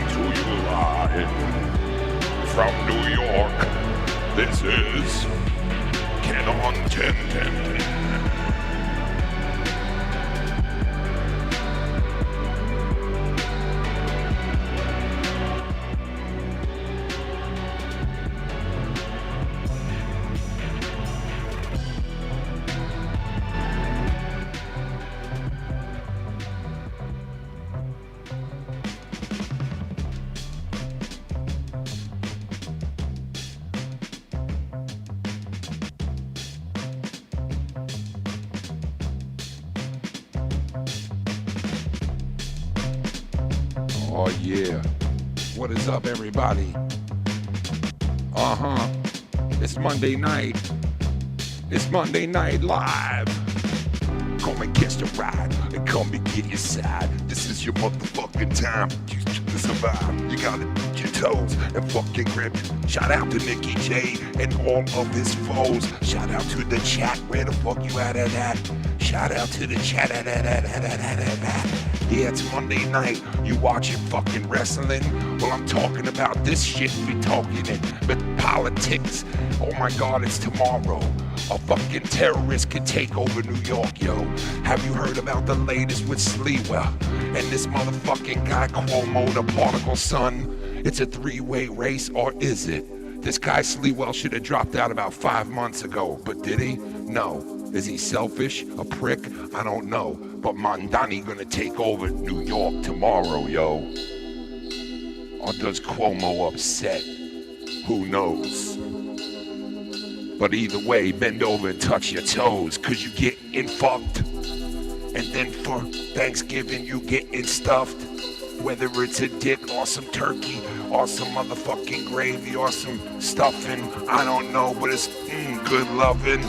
to you live from New York. This is CONTINENTAL. Oh yeah, what is up everybody? It's Monday night. It's Monday Night Live. Come and catch the ride and come and get your side. This is your motherfucking time. You to survive. You gotta put your toes and fucking grip it. Shout out to Nicky J and all of his foes. Shout out to the chat. Where the fuck you at that? Shout out to the chat. Yeah, it's Monday night. You watching fucking wrestling? Well, I'm talking about this shit we talking it. But politics, oh my God, it's tomorrow. A fucking terrorist could take over New York, yo. Have you heard about the latest with Sliwa and this motherfucking guy Cuomo, the particle son? It's a three-way race, or is it? This guy Sliwa should have dropped out about 5 months ago, but did he? No. Is he selfish? A prick? I don't know. But Mamdani gonna take over New York tomorrow, yo. Or does Cuomo upset? Who knows? But either way, bend over and touch your toes, cause you getting fucked. And then for Thanksgiving, you getting stuffed. Whether it's a dick or some turkey or some motherfucking gravy or some stuffing, I don't know, but it's good loving.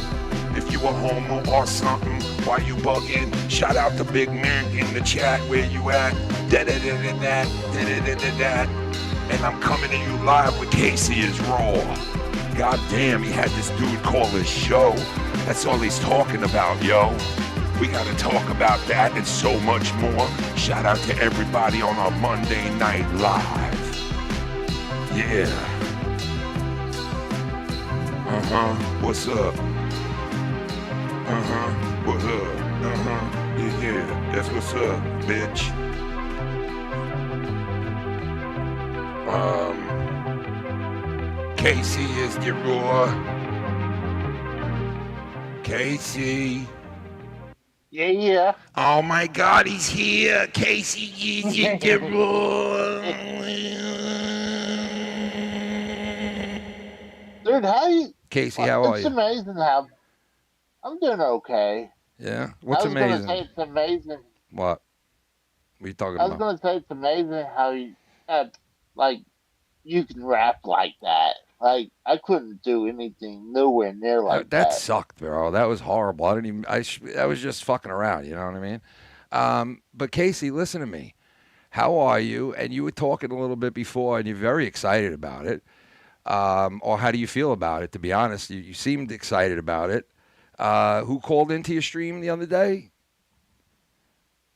If you a homo or something, why you bugging? Shout out to Big Man in the chat, where you at? Da-da-da-da-da, da-da-da-da-da. And I'm coming to you live with Casey is Raw. God damn, he had this dude call his show. That's all he's talking about, yo. We gotta talk about that and so much more. Shout out to everybody on our Monday Night Live. Yeah. What's up? What's up? Yeah, that's what's up, bitch. Casey is the Raw. Casey. Yeah. Oh my God, he's here. Casey is the Raw. Dude, how you? Casey, how are It's you? amazing how I'm doing okay. Yeah? What's I was amazing? gonna say it's amazing. What? What are you talking I was about? gonna say it's amazing how you, like, you can rap like that. Like, I couldn't do anything nowhere near like That that. sucked, bro. That was horrible. I didn't even. I was just fucking around. You know what I mean? But Casey, listen to me. How are you? And you were talking a little bit before, and you're very excited about it. Or how do you feel about it? To be honest, you seemed excited about it. Who called into your stream the other day?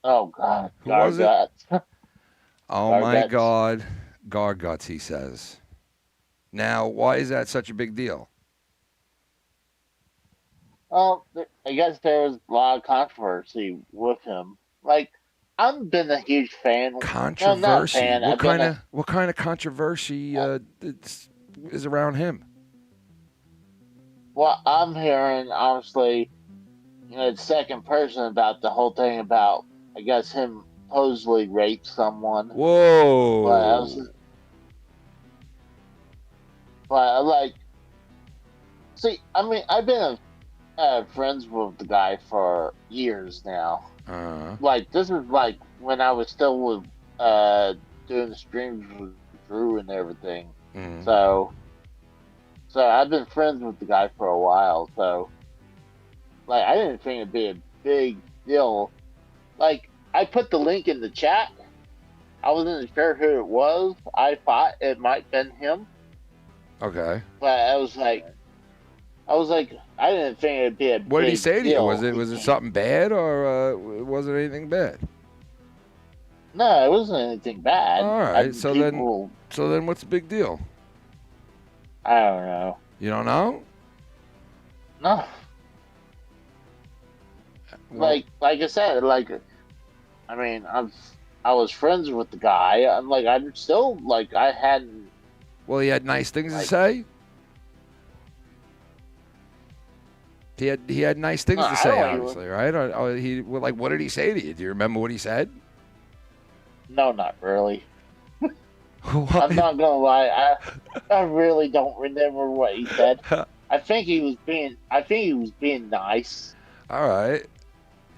Oh God, Who was it? Garguts. Oh my Garguts. God, Garguts, he says. Now, why is that such a big deal? Well, I guess there was a lot of controversy with him. Like, I've been a huge fan. Controversy. No, not fan. What kind of controversy is around him? Well, I'm hearing, honestly, the second person about the whole thing about, I guess, him supposedly raped someone. Whoa. See, I mean, I've been friends with the guy for years now. Like, this is like when I was still with, doing the streams with Drew and everything. So I've been friends with the guy for a while. So, like, I didn't think it'd be a big deal. Like, I put the link in the chat. I wasn't sure who it was. I thought it might have been him. Okay. But I was like, I didn't think it'd be a big deal. What did he say to you? Was it something bad, or was it anything bad? No, it wasn't anything bad. All right. So then what's the big deal? I don't know. You don't know? No. Well, Like I said, I mean, I was friends with the guy. I'm still I hadn't. well, he had nice things to say. He had nice things to say, obviously, right? What did he say to you? Do you remember what he said? No, not really. What? I'm not gonna lie. I really don't remember what he said. I think he was being nice. All right.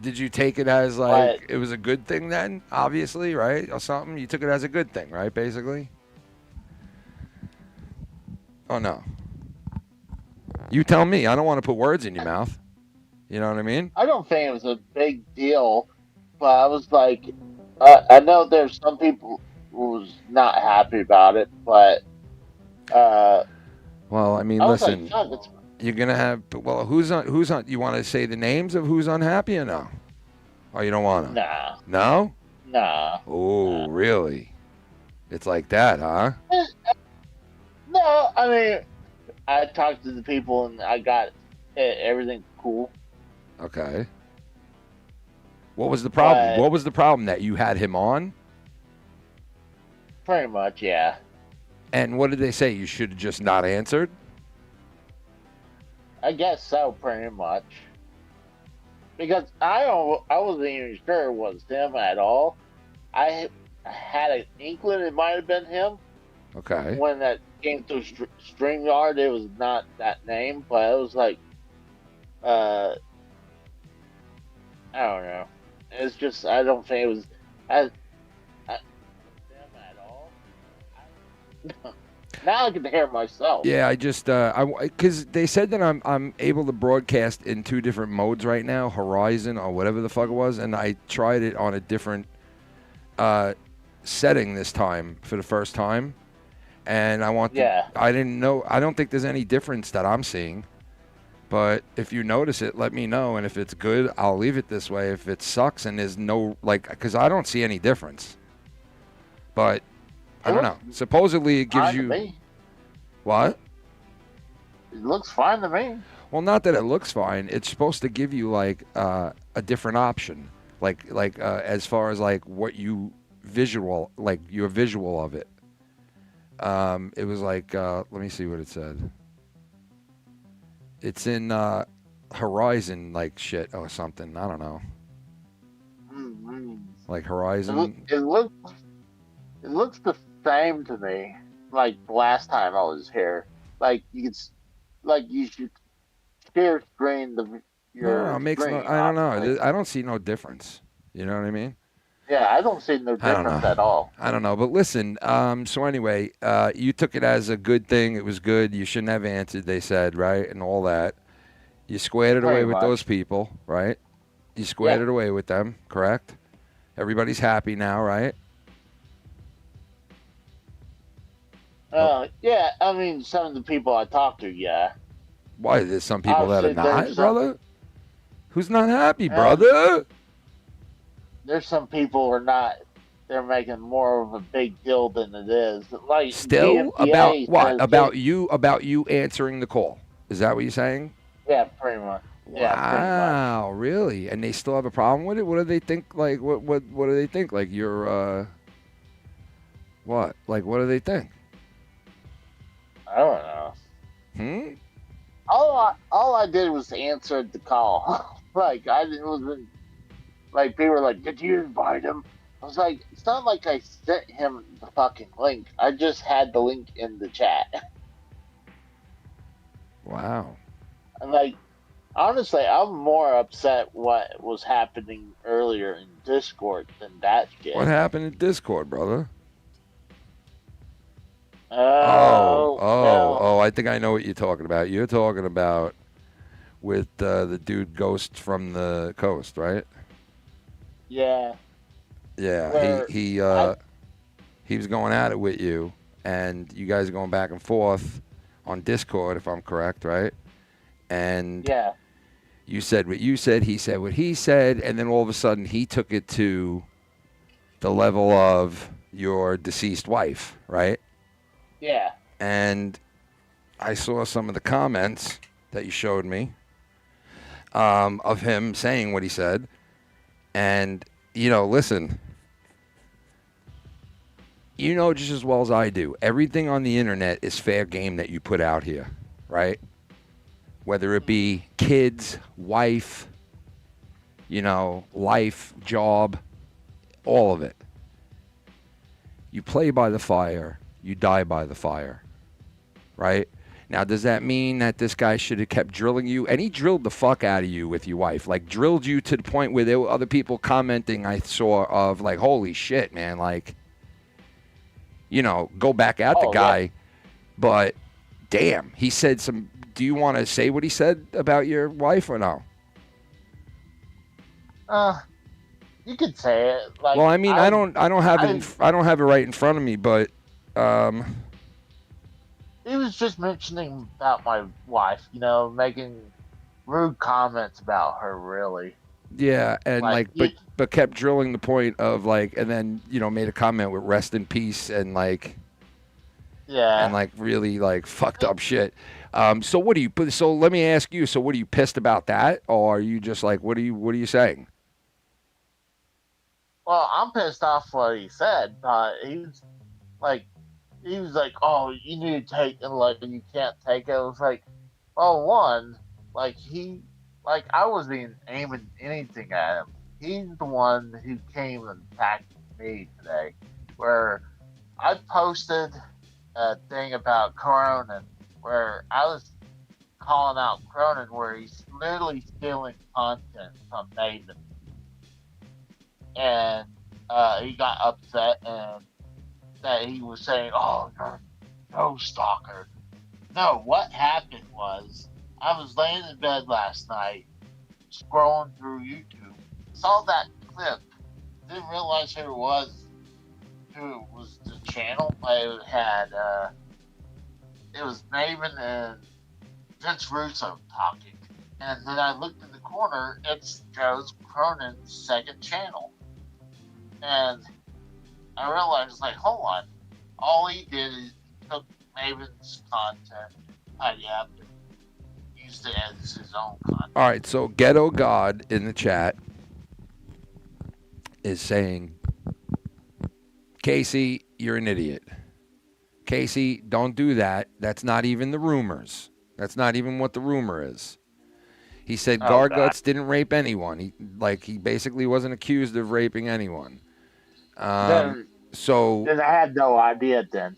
Did you take it as it was a good thing then? Obviously, right? Or something? You took it as a good thing, right? Basically. Oh no. You tell me. I don't want to put words in your mouth. You know what I mean? I don't think it was a big deal, but I was like, I know there's some people who's not happy about it, but well, I mean, I was listen. like, You're gonna have. Well, who's on? You want to say the names of who's unhappy or no? Oh, you don't want to? Nah. No? Nah. Oh, nah. Really? It's like that, huh? No, I mean, I talked to the people and I got everything cool. Okay. What was the problem? What was the problem that you had him on? Pretty much, yeah. And what did they say? You should have just not answered? I guess so, pretty much. Because I wasn't even sure it was him at all. I had an inkling it might have been him. Okay. When that came through StreamYard, it was not that name, but it was like, I don't know. It's just, I don't think it was him at all. Now I can hear myself. Yeah, I just because they said that I'm able to broadcast in 2 different modes right now, Horizon or whatever the fuck it was, and I tried it on a different setting this time for the first time, and I didn't know. I don't think there's any difference that I'm seeing, but if you notice it, let me know, and if it's good, I'll leave it this way. If it sucks and there's no because I don't see any difference, but. I don't know. Supposedly it gives you. What? It looks fine to me. Well, not that it looks fine. It's supposed to give you a different option, as far as what you your visual of it. It was let me see what it said. It's in Horizon shit or something. I don't know. Mm-hmm. Like Horizon. It looks the same to me. Like the last time I was here, you should share screen your. No, it makes no. I don't know. I don't see no difference. You know what I mean? Yeah, I don't see no difference at all. I don't know, but listen. So anyway, you took it as a good thing. It was good. You shouldn't have answered. They said right and all that. You squared it away with those people, right? You squared it away with them, correct? Everybody's happy now, right? Yeah, I mean, some of the people I talked to, yeah. Why? There's some people that are not, brother? Who's not happy, brother? There's some people who are not. They're making more of a big deal than it is. Still? About what? About you answering the call. Is that what you're saying? Yeah, pretty much. Wow, really? And they still have a problem with it? What do they think? What do they think? You're, what? What do they think? I don't know. All I did was answer the call. I wasn't people were like, "Did you invite him?" I was like, "It's not like I sent him the fucking link. I just had the link in the chat." Wow. And honestly, I'm more upset what was happening earlier in Discord than that shit. What happened in Discord, brother? I think I know what you're talking about. You're talking about with the dude Ghost from the coast, right? Yeah. Yeah. He was going at it with you, and you guys are going back and forth on Discord, if I'm correct, right? And you said what you said, he said what he said, and then all of a sudden he took it to the level of your deceased wife, right? Yeah. And I saw some of the comments that you showed me of him saying what he said. And, you know, listen, you know just as well as I do, everything on the internet is fair game that you put out here, right? Whether it be kids, wife, you know, life, job, all of it. You play by the fire, you die by the fire, right? Now, does that mean that this guy should have kept drilling you? And he drilled the fuck out of you with your wife. Like, drilled you to the point where there were other people commenting, I saw, of like, holy shit, man. Like, you know, go back at the guy. Yeah. But, damn, he said some... Do you want to say what he said about your wife or no? You could say it. Like, well, I mean, I don't have it right in front of me, but he was just mentioning about my wife, you know, making rude comments about her, really. Yeah, and but kept drilling the point of like, and then, you know, made a comment with rest in peace and like, yeah, and like really like fucked up shit. So what do you? So let me ask you. So what are you pissed about that, or are you just like, what are you saying? Well, I'm pissed off what he said, but he was like, oh, you need to take it, like, you can't take it. It was like, well, one, like, I wasn't even aiming anything at him. He's the one who came and attacked me today, where I posted a thing about Cronin, where I was calling out Cronin, where he's literally stealing content from Maven. And he got upset and that he was saying, oh, no stalker. No, what happened was I was laying in bed last night, scrolling through YouTube, saw that clip, didn't realize who it was the channel. It had, it was Maven and Vince Russo talking. And then I looked in the corner, it's Joe's Cronin's second channel. And I realized, like, hold on. All he did is he took Maven's content, tidied up, and used it as his own content. All right, so Ghetto God in the chat is saying, Casey, you're an idiot. Casey, don't do that. That's not even the rumors. That's not even what the rumor is. He said Garguts didn't rape anyone. He basically wasn't accused of raping anyone. So then I had no idea then.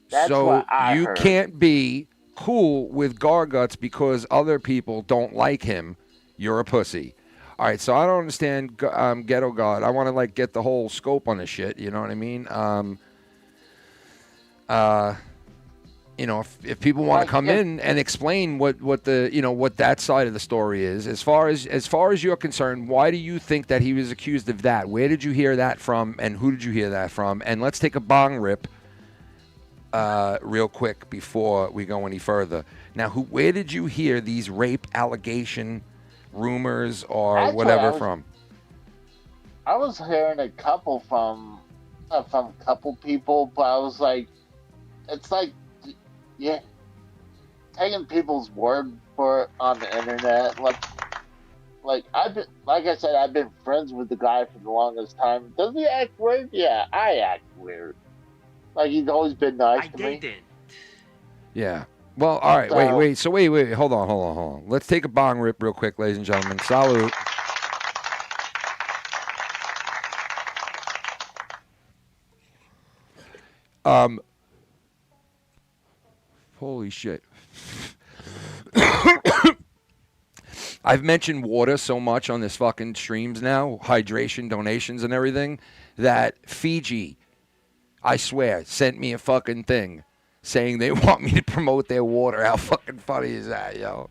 That's so what I you heard. can't be cool with Garguts because other people don't like him. You're a pussy. All right, so I don't understand Ghetto God. I want to like get the whole scope on this shit. You know what I mean? You know, if people want to come in and explain what the, you know, what that side of the story is, as far as you're concerned, why do you think that he was accused of that? Where did you hear that from, and who did you hear that from? And let's take a bong rip real quick before we go any further. Now, where did you hear these rape allegation rumors or whatever from? I was hearing a couple from a couple people, but I was like, it's like, yeah, taking people's word for it on the internet. Like I said, I've been friends with the guy for the longest time. Does he act weird? Yeah, I act weird. Like, he's always been nice to me. Yeah. Well, all right. Wait. So wait. Hold on. Let's take a bong rip real quick, ladies and gentlemen. Salute. Holy shit. I've mentioned water so much on this fucking streams now, hydration, donations, and everything, that Fiji, I swear, sent me a fucking thing saying they want me to promote their water. How fucking funny is that, yo?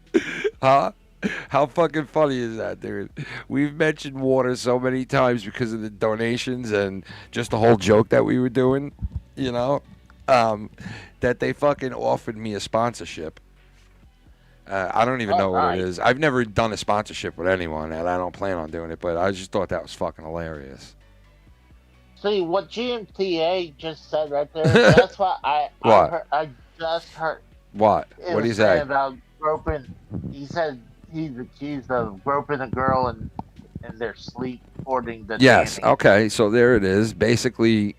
Huh? How fucking funny is that, dude? We've mentioned water so many times because of the donations and just the whole joke that we were doing, you know? That they fucking offered me a sponsorship. I don't even know what it is. I've never done a sponsorship with anyone, and I don't plan on doing it, but I just thought that was fucking hilarious. See what GMTA just said right there. That's what What? I just heard. What? It What do was you saying say? about groping. He said he's accused of groping a girl in their sleep, according to Yes. Danny. Okay. So there it is. Basically,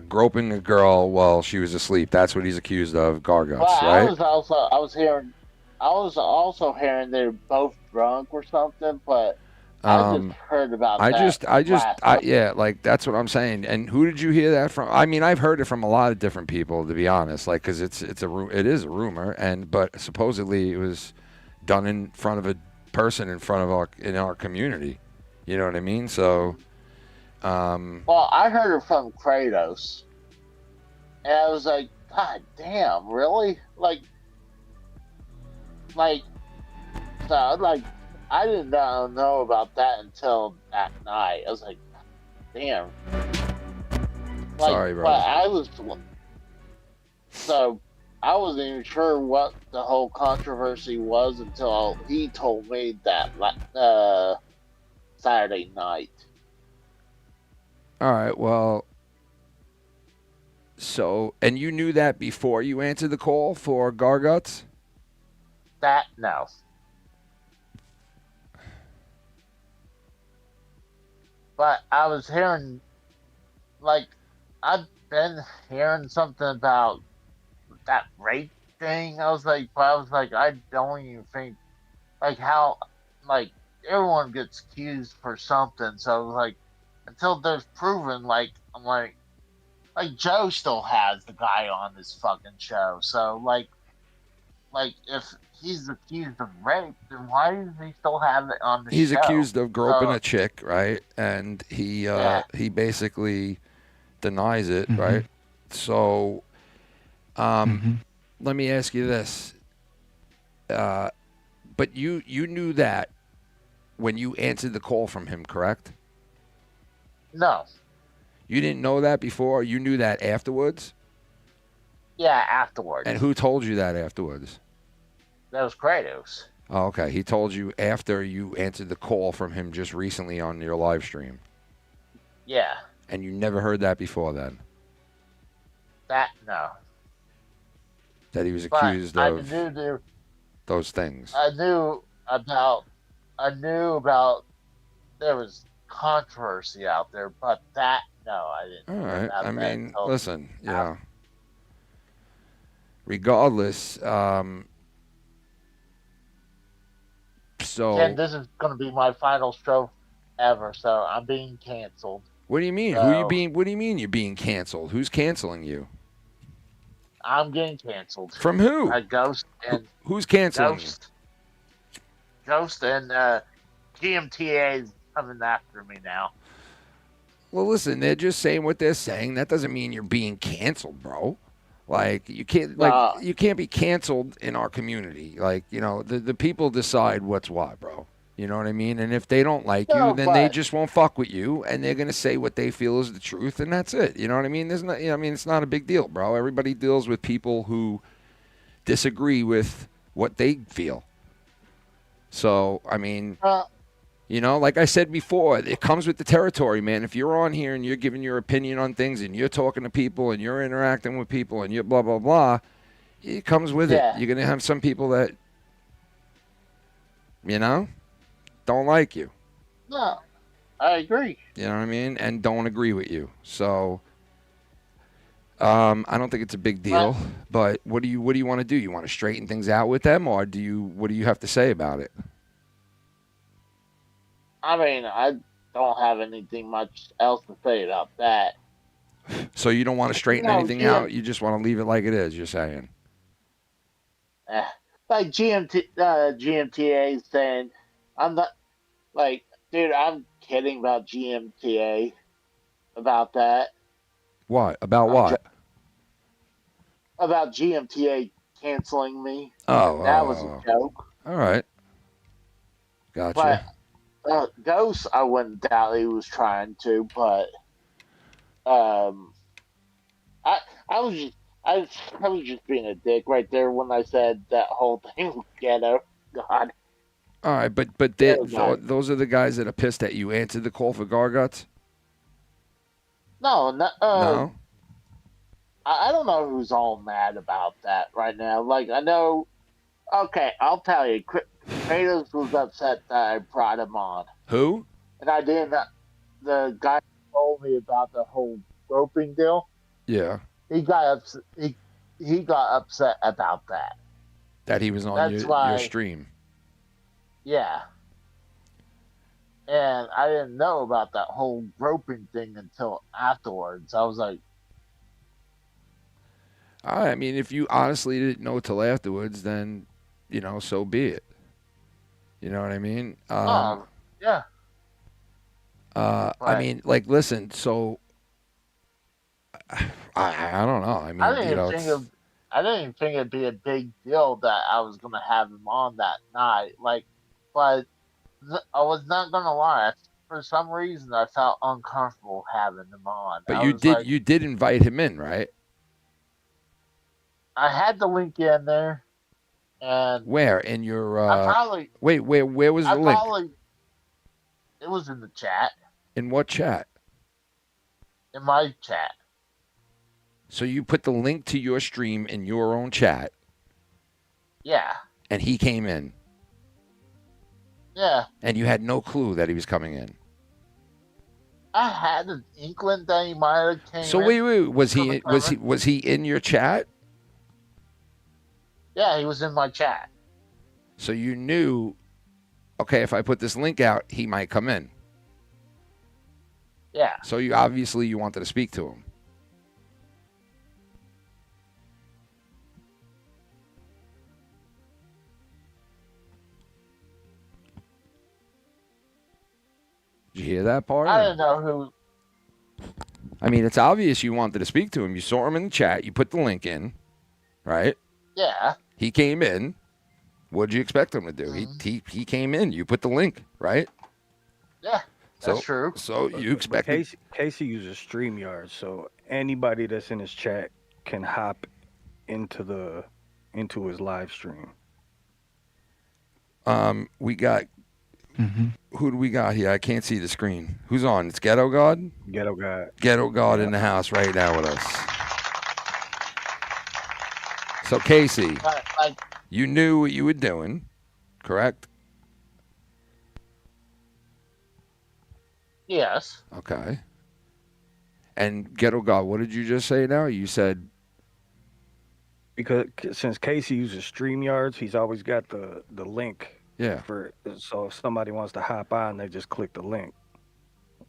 groping a girl while she was asleep. That's what he's accused of. But Garguts, right? I was also hearing they're both drunk or something. But I just Um, heard about that last night. yeah, like that's what I'm saying. And who did you hear that from? I mean, I've heard it from a lot of different people, to be honest. Like, because it is a rumor, but supposedly it was done in front of a person in our community. You know what I mean? So, Well, I heard it from Kratos, and I was like, God damn, really? Like, so like, I didn't know about that until that night. I was like, damn. Like, sorry, bro. but I wasn't even sure what the whole controversy was until he told me that Saturday night. All right. Well, so and you knew that before you answered the call for Garguts? That no. But I was hearing, like, I've been hearing something about that rape thing. I was like, I don't even think, like, how, like, everyone gets accused for something. So I was like, until there's proven, like, I'm like Joe still has the guy on this fucking show. So, like if he's accused of rape, then why does he still have it on the show? He's accused of groping So, a chick, right? And he basically denies it, Mm-hmm. right? So, let me ask you this. But you knew that when you answered the call from him, correct? No. You didn't know that before? You knew that afterwards? Yeah, afterwards. And who told you that afterwards? That was Kratos. Oh, okay. He told you after you answered the call from him just recently on your live stream. Yeah. And you never heard that before then? That, no. That he was accused I of knew those things? I knew about there was controversy out there, but that, no, I didn't. All right. I mean, until listen, you know, regardless, so Ken, this is going to be my final show ever, so I'm being canceled. what do you mean? So, What do you mean you're being canceled? Who's canceling you? I'm getting canceled. From who? Ghost and Who's canceling you? Ghost and GMTA is coming after me now. Well, listen, they're just saying what they're saying. That doesn't mean you're being canceled, bro. Like you can't be canceled in our community. Like, you know, the people decide what's what, bro. You know what I mean? And if they don't like you, then they just won't fuck with you, and they're gonna say what they feel is the truth, and that's it. You know what I mean? It's not a big deal, bro. Everybody deals with people who disagree with what they feel. So, I mean, you know, like I said before, it comes with the territory, man. If you're on here and you're giving your opinion on things and you're talking to people and you're interacting with people and you're blah, blah, blah, it comes with it. You're going to have some people that, you know, don't like you. No, I agree. You know what I mean? And don't agree with you. So, I don't think it's a big deal. But what do you want to do? You want to straighten things out with them, or what do you have to say about it? I mean, I don't have anything much else to say about that. So you don't want to straighten anything out? You just want to leave it like it is, you're saying? Like GMTA saying, I'm not, like, dude, I'm kidding about GMTA, about that. What? About what? About GMTA canceling me. Oh, that was a joke. All right. Gotcha. But Ghost, I wouldn't doubt he was trying to, but I was just being a dick right there when I said that whole thing was ghetto. God. All right, but those are the guys that are pissed at you. Answered the call for Garguts? No, no, No. I don't know who's all mad about that right now. Like, I know. Okay, I'll tell you. Kratos was upset that I brought him on, Who? and I didn't. The guy told me about the whole roping deal. Yeah. He got upset. He got upset about that. That he was on That's your why. stream. Yeah, and I didn't know about that whole roping thing until afterwards. I was like, I mean, if you honestly didn't know till afterwards, then, so be it. You know what I mean? oh, yeah. I But mean, like, listen. So, I don't know. I I mean, didn't even think it's. of. I didn't even think it'd be a big deal that I was gonna have him on that night. Like, but I was not gonna lie. For some reason, I felt uncomfortable having him on. But I was like, you did invite him in, right? I had the link in there, and Where in your? I probably, Wait, where was I the link? probably, it was in the chat, In what chat? in my chat. So you put the link to your stream in your own chat, Yeah, and he came in, yeah. and you had no clue that he was coming in. I had an inkling that he might have came So in. wait, was Gonna he come in. was he in your chat? Yeah, he was in my chat. So you knew, okay, if I put this link out, he might come in. Yeah. So you obviously you wanted to speak to him. Did you hear that part? I didn't know who. I mean, it's obvious you wanted to speak to him. You saw him in the chat. You put the link in, right? Yeah. He came in. What did you expect him to do? Mm-hmm. He came in. You put the link, right? Yeah. That's So true. so you But expected. Casey uses StreamYard, so anybody that's in his chat can hop into his live stream. We got. Who do we got here? I can't see the screen. Who's on? It's Ghetto God. Ghetto God. Ghetto God Yeah. in the house right now with us. So Casey, Like, you knew what you were doing, correct? yes. Okay. And Ghetto God, what did you just say now? You said Because since Casey uses StreamYards, he's always got the link. Yeah. So if somebody wants to hop on, they just click the link.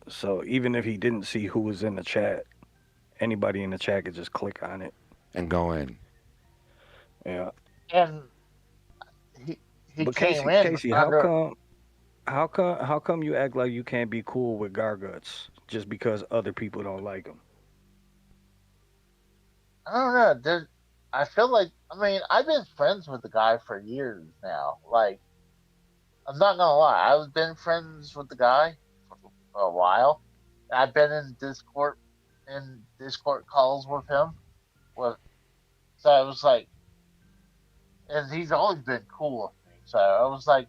So even if he didn't see who was in the chat, anybody in the chat could just click on it and go in. Yeah. And he But came in Casey, under. how come you act like you can't be cool with Garguts just because other people don't like him? I don't know. I feel like, I mean, I've been friends with the guy for years now. Like, I'm not gonna lie, I've been friends with the guy for a while. I've been in Discord calls with him. With So I was and he's always been cool with me. So I was like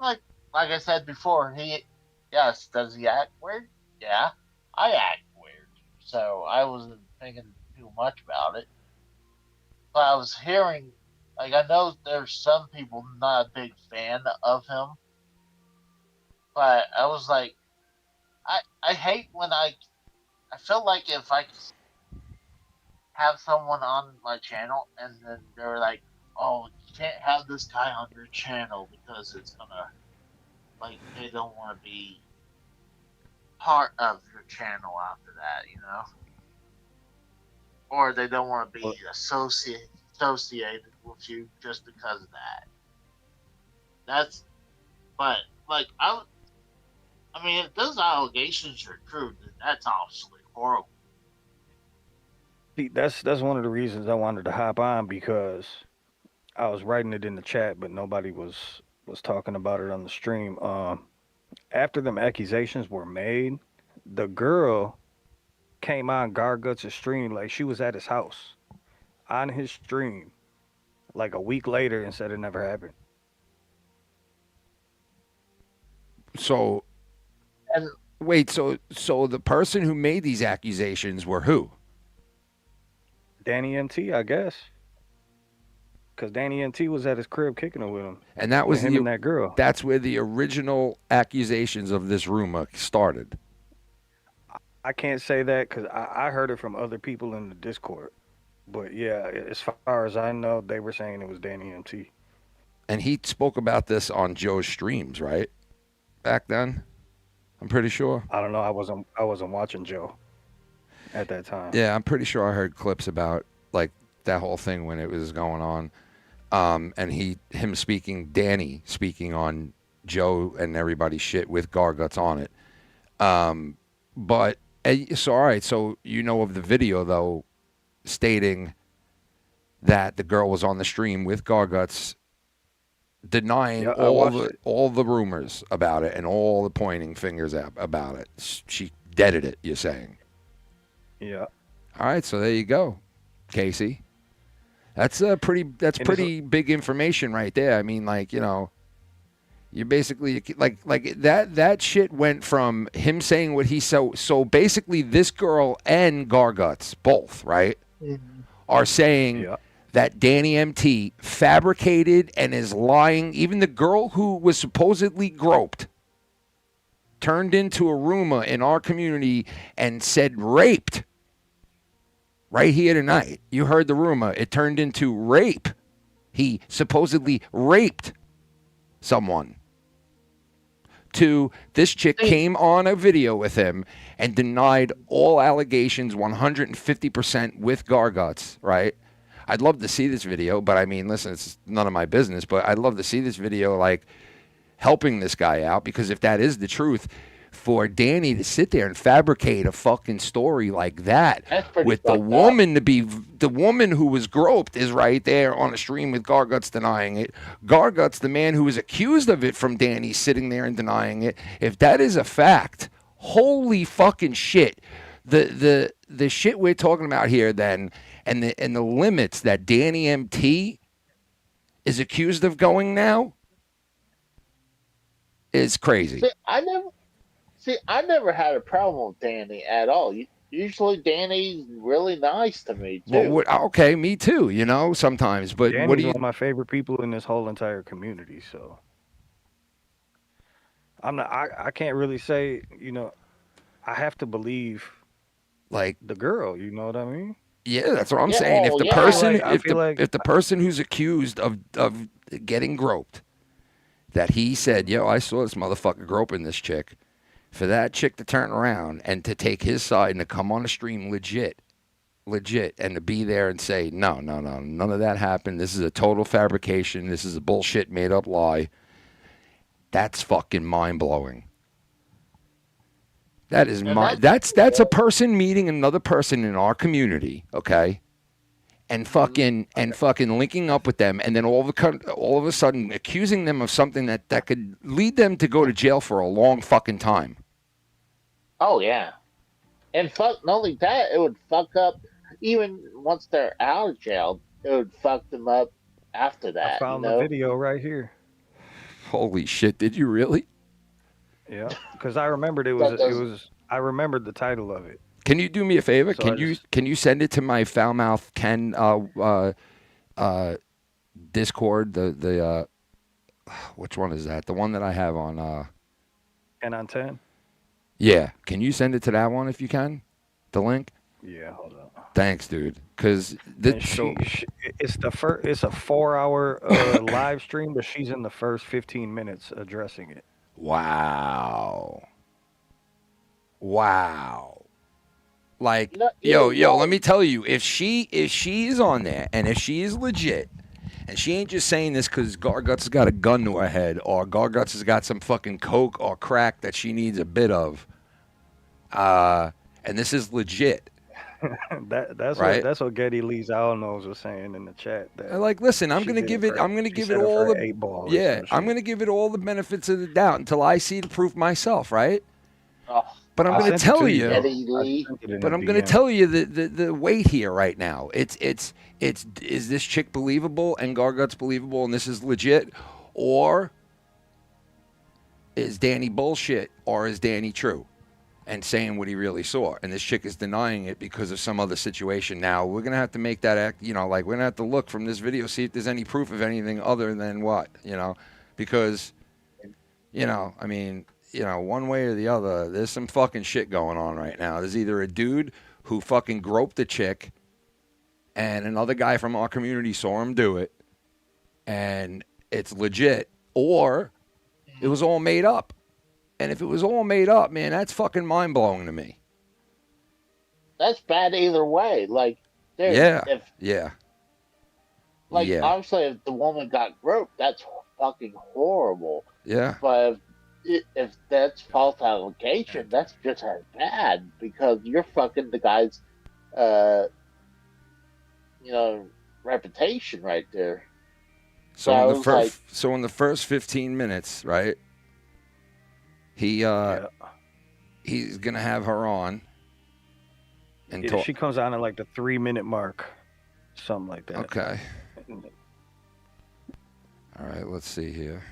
like I said before, yes, does he act weird? Yeah, I act weird. So I wasn't thinking too much about it. But I was hearing, I know there's some people not a big fan of him, but I was like, I hate when I feel like if I have someone on my channel and then they're like, oh, you can't have this guy on your channel because it's gonna, they don't want to be part of your channel after that, or they don't want to be associated with you just because of that. That's, but I mean, if those allegations are true, then that's obviously horrible. See, that's one of the reasons I wanted to hop on, because I was writing it in the chat, but nobody was talking about it on the stream. After them accusations were made, the girl came on Garguts' stream like she was at his house on his stream like a week later and said it never happened. So, And Wait, so the person who made these accusations were who? Danny MT, I guess. Because Danny MT was at his crib kicking it with him. And that was him and that girl. That's where the original accusations of this rumor started. I can't say that because I heard it from other people in the Discord. But yeah, as far as I know, they were saying it was Danny MT. And he spoke about this on Joe's streams, right? Back then, I'm pretty sure. I don't know. I wasn't watching Joe at that time. Yeah, I'm pretty sure I heard clips about like that whole thing when it was going on. And Danny speaking on Joe and everybody's shit with Garguts on it. But so all right, so you know of the video though, stating that the girl was on the stream with Garguts, denying all the rumors about it and all the pointing fingers about it. She deaded it. You're saying? Yeah. All right, so there you go, Casey. That's pretty big information right there. I mean, like, you know, you basically like that shit went from him saying what he so basically this girl and Garguts both, right, are saying that Danny MT fabricated and is lying. Even the girl who was supposedly groped turned into a rumor in our community and said raped. Right here tonight, you heard the rumor. It turned into rape. He supposedly raped someone. This chick came on a video with him and denied all allegations 150% with Garguts, right? I'd love to see this video, but I mean, listen, it's none of my business, but I'd love to see this video, like, helping this guy out, because if that is the truth, for Danny to sit there and fabricate a fucking story like that with the woman the woman who was groped is right there on a stream with Garguts denying it. Garguts, the man who was accused of it from Danny, sitting there and denying it. If that is a fact, holy fucking shit. The shit we're talking about here then, and the limits that Danny MT is accused of going now is crazy. I never had a problem with Danny at all. Usually Danny's really nice to me too. Well, okay, me too, you know, sometimes. But Danny's what do you... one of my favorite people in this whole entire community, so I can't really say, you know, I have to believe like the girl, you know what I mean? Yeah, that's what I'm saying. If the person who's accused of getting groped, that he said, yo, I saw this motherfucker groping this chick, for that chick to turn around and to take his side and to come on the stream legit, and to be there and say, no, none of that happened. This is a total fabrication. This is a bullshit made up lie. That's fucking mind blowing. That is that's a person meeting another person in our community, okay, and fucking linking up with them, and then all of a sudden accusing them of something that could lead them to go to jail for a long fucking time. Oh yeah, and not only that, it would fuck up even once they're out of jail. It would fuck them up after that. I found the video right here. Holy shit! Did you really? Yeah, because I remembered I remembered the title of it. Can you do me a favor? So can you send it to my Foulmouth Ken Discord? The which one is that? The one that I have on 10 on 10. Yeah, can you send it to that one if you can? The link. Yeah, hold on. Thanks, dude. Because it's a 4-hour live stream, but she's in the first 15 minutes addressing it. Wow. Like, yo, let me tell you, if she is on there and if she is legit and she ain't just saying this because Garguts has got a gun to her head or Garguts has got some fucking coke or crack that she needs a bit of, and this is legit. That's right? That's what Getty Lee's Alnos was saying in the chat. Like, listen, I'm gonna give it all the I'm gonna give it all the benefits of the doubt until I see the proof myself, right? But I'm gonna tell you, the weight here right now. It's is this chick believable and Garguts believable and this is legit, or is Danny bullshit or is Danny true? and saying what he really saw. And this chick is denying it because of some other situation. Now, we're going to have to make that act, you know, like we're going to have to look from this video, see if there's any proof of anything other than what, you know, because, you know, I mean, you know, one way or the other, there's some fucking shit going on right now. There's either a dude who fucking groped the chick and another guy from our community saw him do it and it's legit, or it was all made up. And if it was all made up, man, that's fucking mind-blowing to me. That's bad either way. Like, Yeah. Like, obviously, if the woman got groped, that's fucking horrible. Yeah. But if that's false allegation, that's just as bad because you're fucking the guy's, you know, reputation right there. So in the first 15 minutes, right? He's gonna have her on. And she comes on at like the 3-minute mark, something like that. Okay. All right, let's see here.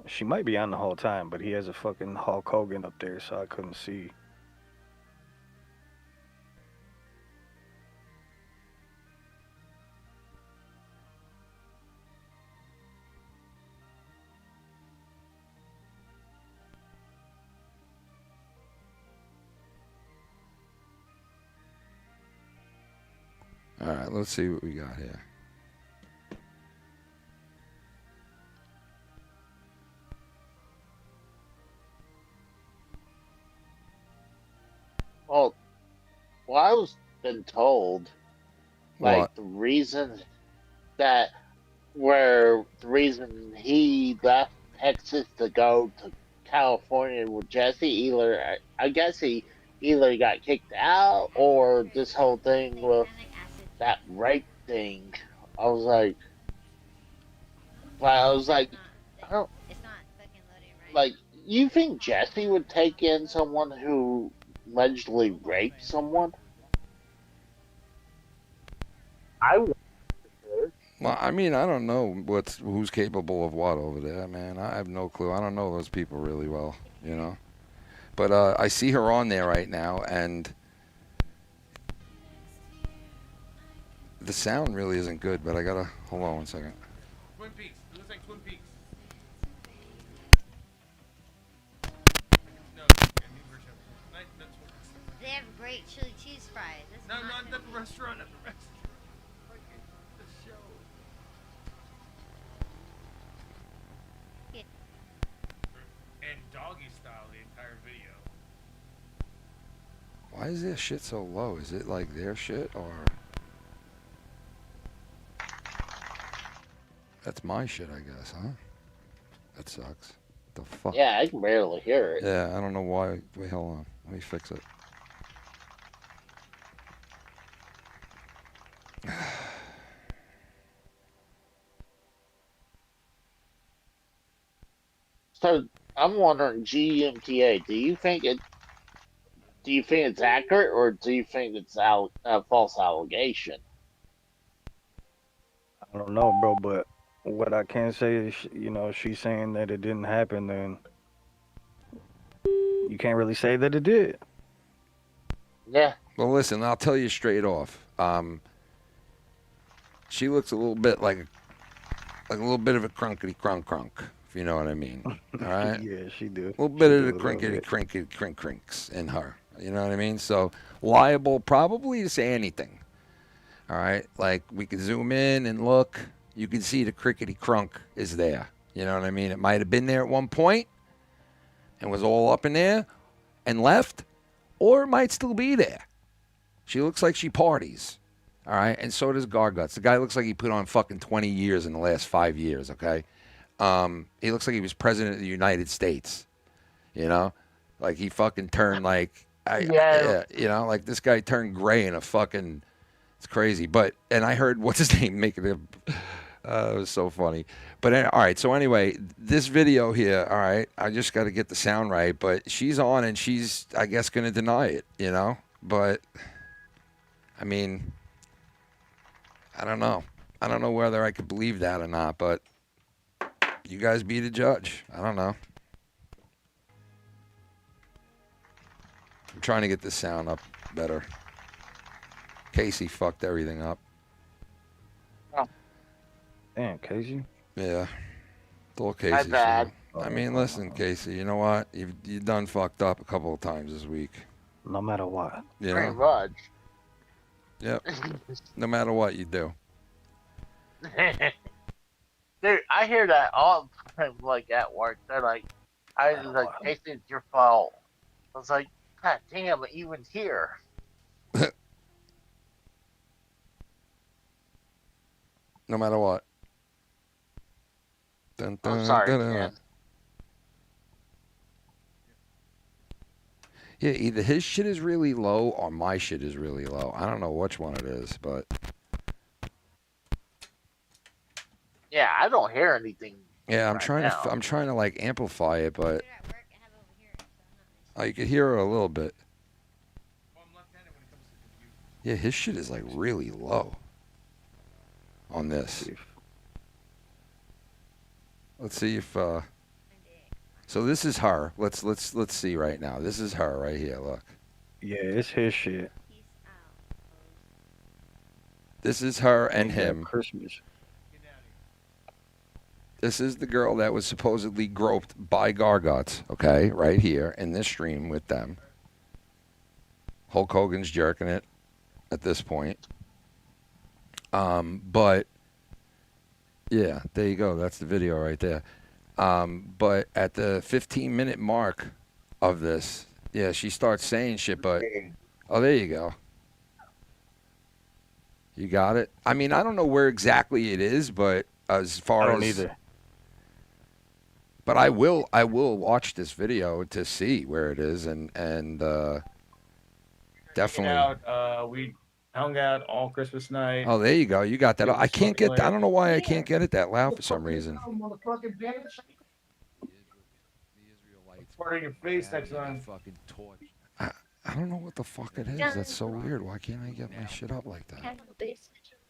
She might be on the whole time, but he has a fucking Hulk Hogan up there, so I couldn't see. All right, let's see what we got here. Well, I was been told, like, What? the reason he left Texas to go to California with Jesse, either I guess he either got kicked out or this whole thing with that rape thing. I was like, I don't, like, you think Jesse would take in someone who allegedly raped someone? I would. Well, I mean, I don't know who's capable of what over there, man. I have no clue. I don't know those people really well, you know. But I see her on there right now, and the sound really isn't good. But I gotta hold on 1 second. Twin Peaks. It looks like Twin Peaks. No, a new version. They have great chili cheese fries. That's No, not not the restaurant. Not the restaurant. Fucking the show. Yeah. And doggy style the entire video. Why is their shit so low? Is it like their shit or? That's my shit, I guess, huh? That sucks. The fuck? Yeah, I can barely hear it. Yeah, I don't know why. Wait, hold on. Let me fix it. So I'm wondering, GMTA, do you think it's accurate, or do you think it's a false allegation? I don't know, bro, but what I can say is, you know, she's saying that it didn't happen, then you can't really say that it did. Yeah. Well, listen, I'll tell you straight off. She looks a little bit like a little bit of a crunkety crunk, if you know what I mean. All right? Yeah, she do. A little bit of the crinkety crinks in her. You know what I mean? So liable probably to say anything. All right? Like, we could zoom in and look. You can see the crickety crunk is there. You know what I mean? It might have been there at one point and was all up in there and left, or it might still be there. She looks like she parties. All right? And so does Garguts. The guy looks like he put on fucking 20 years in the last 5 years, okay? He looks like he was president of the United States. You know? Like, he fucking turned like... yeah, you know? Like, this guy turned gray in a fucking... It's crazy. But... And I heard... What's his name? Making it... it was so funny. But, all right. So, anyway, this video here, all right? I just got to get the sound right. But she's on, and she's, I guess, going to deny it, you know? But... I mean... I don't know. I don't know whether I could believe that or not, but you guys be the judge. I don't know. I'm trying to get the sound up better. Casey fucked everything up. Damn, Casey. Yeah. It's all Casey. My bad. I mean, listen, Casey, you know what? You've done fucked up a couple of times this week. No matter what. You Pretty know? much. Yep. No matter what you do. Dude, I hear that all the time, like at work. They're like, I was like, Casey, it's your fault. I was like, God damn, even here. No matter what. Dun, dun, I'm sorry, dun, dun. man. Yeah, either his shit is really low or my shit is really low. I don't know which one it is, but Yeah, I don't hear anything. yeah, I'm right trying now. to I'm trying to like amplify it, but You're at work, I have overhearing, so I'm not you could hear it a little bit. Well, I'm left-handed when it comes to computers. Yeah, his shit is like really low on this. Let's see if so this is her. Let's see right now. This is her right here, look. Yeah, it's his shit. Peace out. This is her and Ain't that him. Christmas. Get out of here. This is the girl that was supposedly groped by Gargots, okay? Right here in this stream with them. Hulk Hogan's jerking it at this point. But yeah, there you go. That's the video right there. But at the 15-minute mark of this, yeah, she starts saying shit, but oh, there you go. You got it? I mean, I don't know where exactly it is, but as far I don't as either. But I will watch this video to see where it is and definitely. Out, we hung out all Christmas night. Oh, there you go. You got that. I can't get. I don't know why I can't get it that loud for some reason. Part of your face next time. Fucking torch. I don't know what the fuck it is. That's so weird. Why can't I get my shit up like that?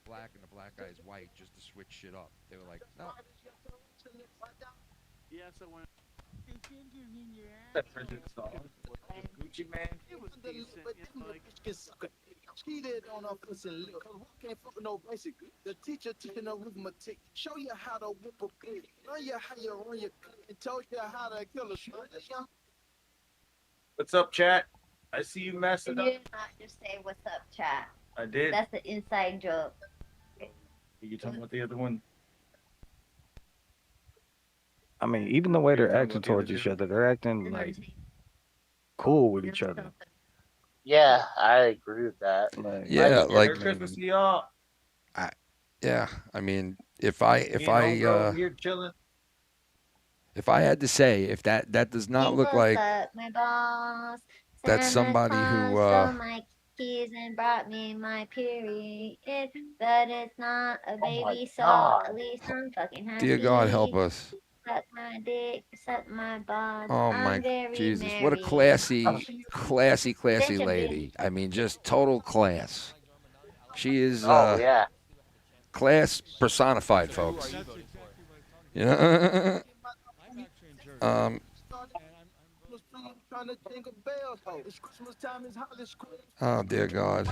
Black and the black guy is white just to switch shit up. They were like, no. Yeah, so when That Bridget song. Gucci Man. it was decent, it's like Cheated on our pussy lip. Cause we can't fuck with no basic. The teacher teaching arithmetic. Show you how to whip a pig. Learn you how you run your clip. And told you how to kill a snake. What's up, chat? I see you You messing up. did not just say what's up, chat. I did. That's the inside joke. You talking about the other one? I mean, even the way they're You're talking acting about the other towards each two? other, they're acting like cool with each other. Yeah, I agree with that. Like, Yeah, like Merry Christmas to y'all. yeah. I mean, if Me and homegirl here chilling. if I had to say, if that does not look like my boss. that's somebody who stole my keys and brought me my period, but it's not a my baby, so God. at least I'm fucking happy. dear God help us. Suck my dick, suck my balls. Oh I'm my very Jesus! What a merry. classy Bitch, a lady. I mean, just total class. She is Oh yeah. class personified, folks. You know? Oh dear God.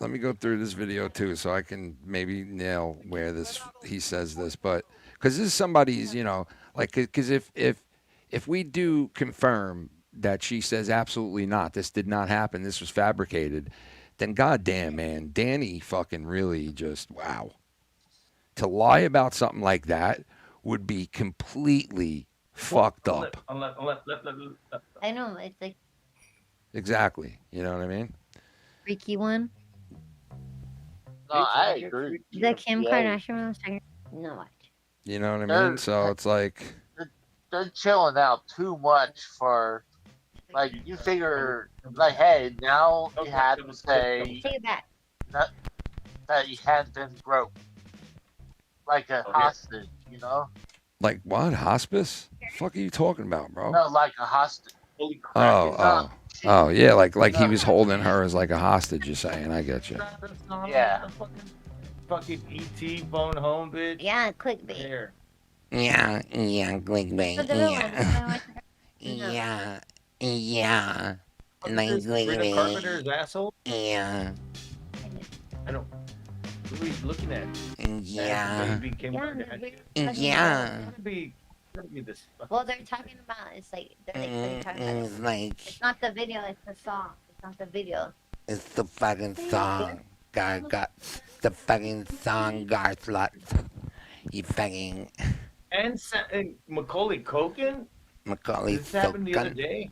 Let me go through this video too, so I can maybe nail where he says this, but because this is somebody's, you know, like, because if we do confirm that she says absolutely not, this did not happen, this was fabricated, then goddamn, man, Danny fucking really just wow. To lie about something like that would be completely fucked up. I know, it's like Exactly. You know what I mean? freaky one. No, I agree. The Kim Yeah. Kardashian was talking. No, watch. You know what I mean? So it's like, They're chilling out too much for, like, you figure, like, hey, now you had to say Take it back. that you had been groped. Like a hostage, you know? like what? Hospice? Fuck are you talking about, bro? No, like a hostage. Holy crap. Oh, yeah, like he was holding her as like a hostage. You're saying? I get you. Yeah. fucking ET phone home, bitch. Yeah, clickbait. Here. Yeah, clickbait. What's the real one? Yeah. Like Sabrina Carpenter's asshole. Yeah. I don't. Who are you looking at? Yeah. Baby came Yeah, out they're and really had- talking Yeah. Gotta be this. Well, they're talking about it's like they're talking about It's like it's not the video, it's the song. It's not the video. it's the fucking song. Got the fucking song, Garslut. You fucking And Macaulay Culkin. Macaulay This happened the other Culkin. day.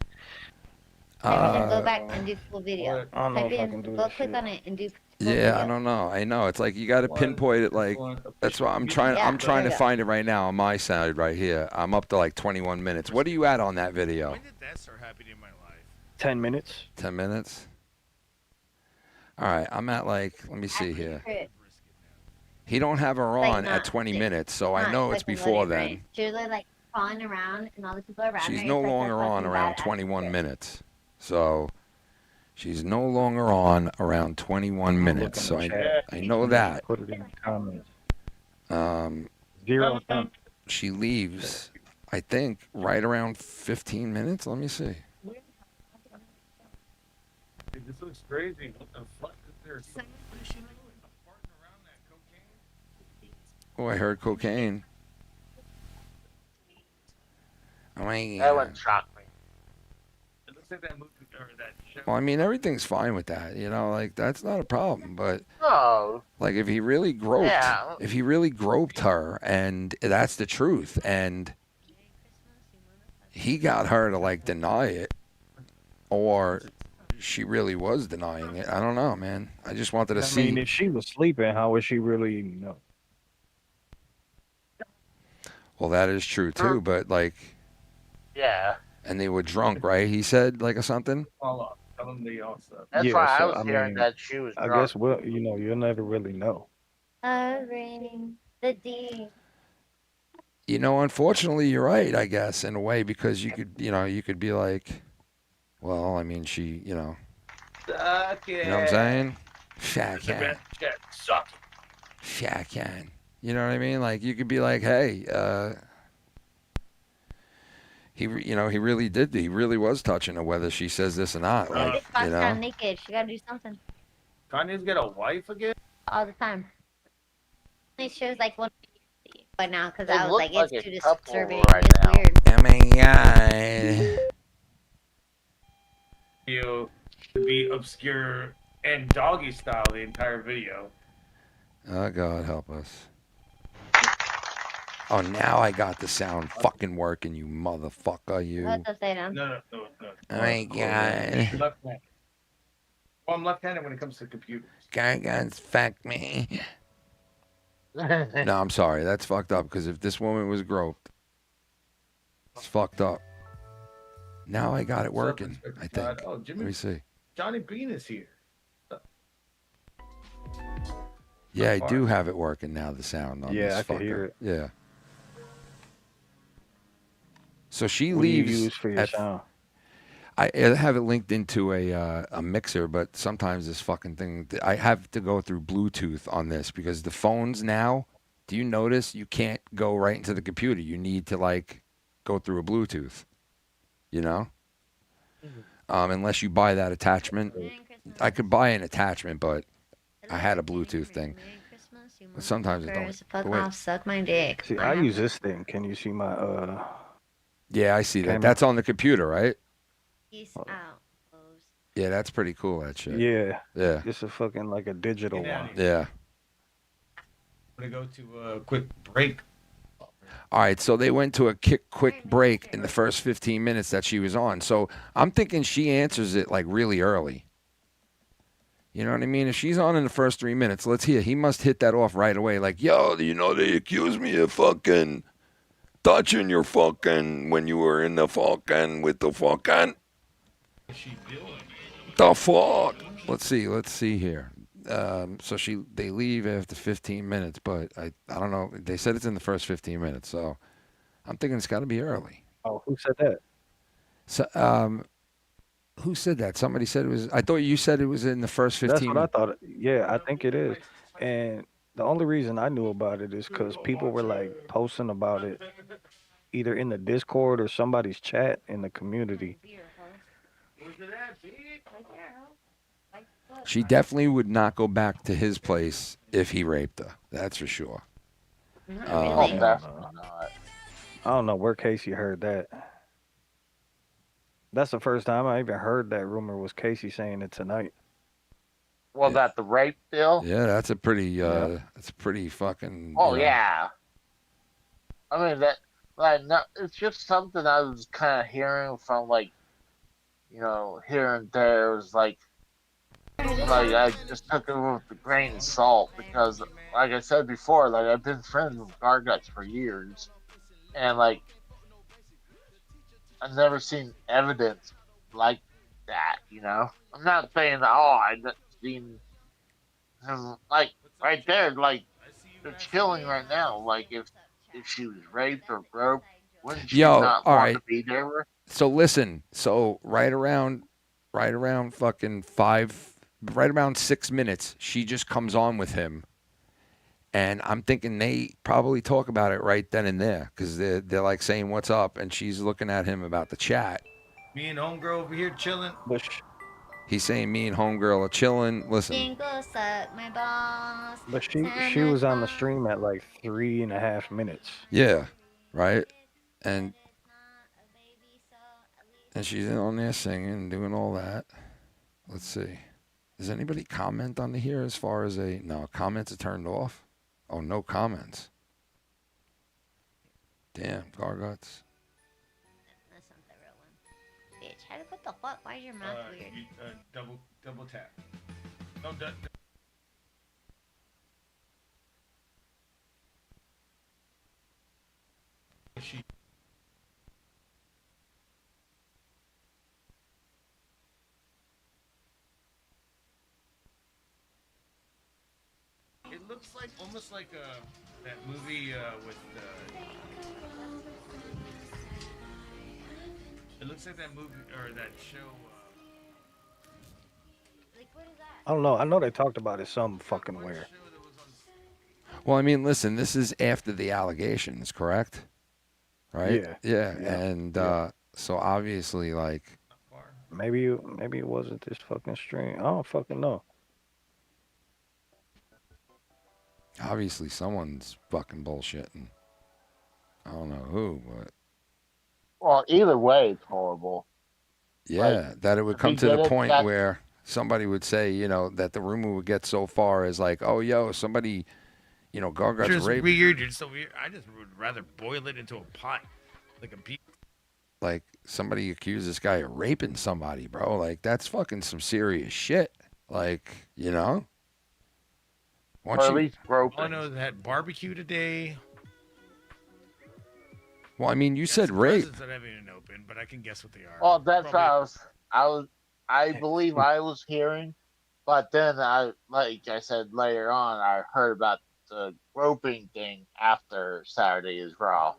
Go back and do full video. I don't know Type if I in, can do go this click shit. on it and do full Yeah, video. I don't know. I know. It's like you got to pinpoint it. Like that's why I'm trying. Yeah, I'm trying to there you go. find it right now on my side right here. I'm up to like 21 minutes. What are you at on that video? When did that start happening in my life? 10 minutes. 10 minutes. All right, I'm at like. Let me see here. He don't have her Like on at not- 20 it's minutes, so I not know it's fucking before loading, then. right? She's like crawling around and all the people around her. She's it's no like the longer on fucking around badass 21 shit. minutes. So she's no longer on around 21 minutes. So I know that. Put it in the comments. 0 She leaves, I think, right around 15 minutes. Let me see. Dude, this looks crazy. What the fuck is there? Oh, I heard cocaine. Oh my That God. one shocked me. It looks like that movie or that show. Well, I mean, everything's fine with that. You know, like that's not a problem. But No. like, if he really groped, Yeah. if he really groped her, and that's the truth, and he got her to like deny it, or she really was denying it. I don't know, man. I just wanted to I see. mean, if she was sleeping, how would she really, you know? Well, that is true too. But like, Yeah. and they were drunk, right? He said like or something. All up. Tell them the all stuff. That's Yeah, why I so, was I hearing mean, that she was I drunk. guess we'll, you know, you'll never really know. Ring the D. You know, unfortunately, you're right. I guess in a way because you could, you know, you could be like, well, I mean, she, you know, Suck it. you know what I'm saying? Shaq Suck. can. You know what I mean? Like you could be like, hey, he really did. He really was touching her, whether she says this or not. Like, This box you down know. naked. She gotta do something Kanye's got a wife again? all the time. It shows like one, but now because They I was look like, like it's a too couple disturbing. right It's now. weird. Oh my God. You to be obscure and doggy style the entire video. Oh God, help us. Oh, now I got the sound fucking working, you motherfucker, you. What to say now? No. Oh my God. Left-handed. Well, I'm left-handed when it comes to computers. Gargons fuck me. No, I'm sorry. That's fucked up because if this woman was groped, it's fucked up. Now I got it working, I think. Oh, Let Jimmy, me see. Johnny Bean is here. Yeah, I do have it working now, the sound on Yeah, this I can fucker. hear it. Yeah. So she What do you leaves use for your at sound? I have it linked into a mixer, but sometimes this fucking thing, I have to go through Bluetooth on this because the phones now, do you notice you can't go right into the computer? You need to like go through a Bluetooth, you know? Unless you buy that attachment. I could buy an attachment, but I had a Bluetooth thing. But sometimes it don't. Fuck Wait. off, suck my dick. See, I use this thing. Can you see my Yeah, I see that. Camera. That's on the computer, right? Peace out. Yeah, that's pretty cool, that shit. Yeah. Yeah. It's a fucking like a digital Get out one. of here. Yeah. I'm gonna go to a quick break. All right, so they went to a quick break in the first 15 minutes that she was on. So I'm thinking she answers it like really early. You know what I mean? If she's on in the first 3 minutes, let's hear. He must hit that off right away. Like, yo, you know, they accused me of fucking touching your fucking when you were in the fucking with the fucking. What's she doing? The fuck? Let's see here. So they leave after 15 minutes, but I don't know. They said it's in the first 15 minutes, so I'm thinking it's got to be early. Oh, who said that? So, who said that? Somebody said it was. I thought you said it was in the first 15 That's what I minutes. thought. Yeah, I think it is. And The only reason I knew about it is because people were like posting about it either in the Discord or somebody's chat in the community. She definitely would not go back to his place if he raped her. That's for sure. Oh, Hell definitely no. not. I don't know where Casey heard that. That's the first time I even heard that rumor was Casey saying it tonight. Well, that the rape deal? Yeah, that's a pretty fucking. Oh, yeah. I mean, that, like, no, it's just something I was kind of hearing from, like, you know, here and there. It was like I just took it with a grain of salt because, like I said before, like, I've been friends with Garguts for years. And, like, I've never seen evidence like that, you know? I'm not saying that, oh, I've seen him, like, right there, like, they're chilling right now. Like, if she was raped or broke, wouldn't she not want to be there? So listen, right around fucking 6 minutes, she just comes on with him. And I'm thinking they probably talk about it right then and there because they're like saying what's up, and she's looking at him about the chat. Me and homegirl over here chilling. He's saying me and homegirl are chilling. Listen, but she was on the stream at like 3.5 minutes. Yeah, right, and she's on there singing, doing all that. Let's see. Does anybody comment on the here as far as no comments are turned off? Oh, no comments. Damn, Garguts. That's not the real one. Bitch, what the fuck? Why is your mouth weird? Double tap. No, she. It looks like almost like that movie with. It looks like that movie or that show. I don't know. I know they talked about it some fucking where. Well, I mean, listen, this is after the allegations, correct? Right? Yeah. And so obviously, like, maybe it wasn't this fucking stream. I don't fucking know. Obviously, someone's fucking bullshitting. I don't know who, but. Well, either way, it's horrible. Yeah, like, that it would come to the point where somebody would say, you know, that the rumor would get so far as like, oh, yo, somebody, you know, Gargut's raped. Weird. It's so weird. I just would rather boil it into a pot, like a pea. Like somebody accused this guy of raping somebody, bro. Like that's fucking some serious shit. Like, you know. Or at least broken. I know they had barbecue today. Well, I mean, you said rape. That haven't even opened, but I can guess what they are. Well, that's what I believe I was hearing, but then like I said later on, I heard about the groping thing after Saturday is Raw.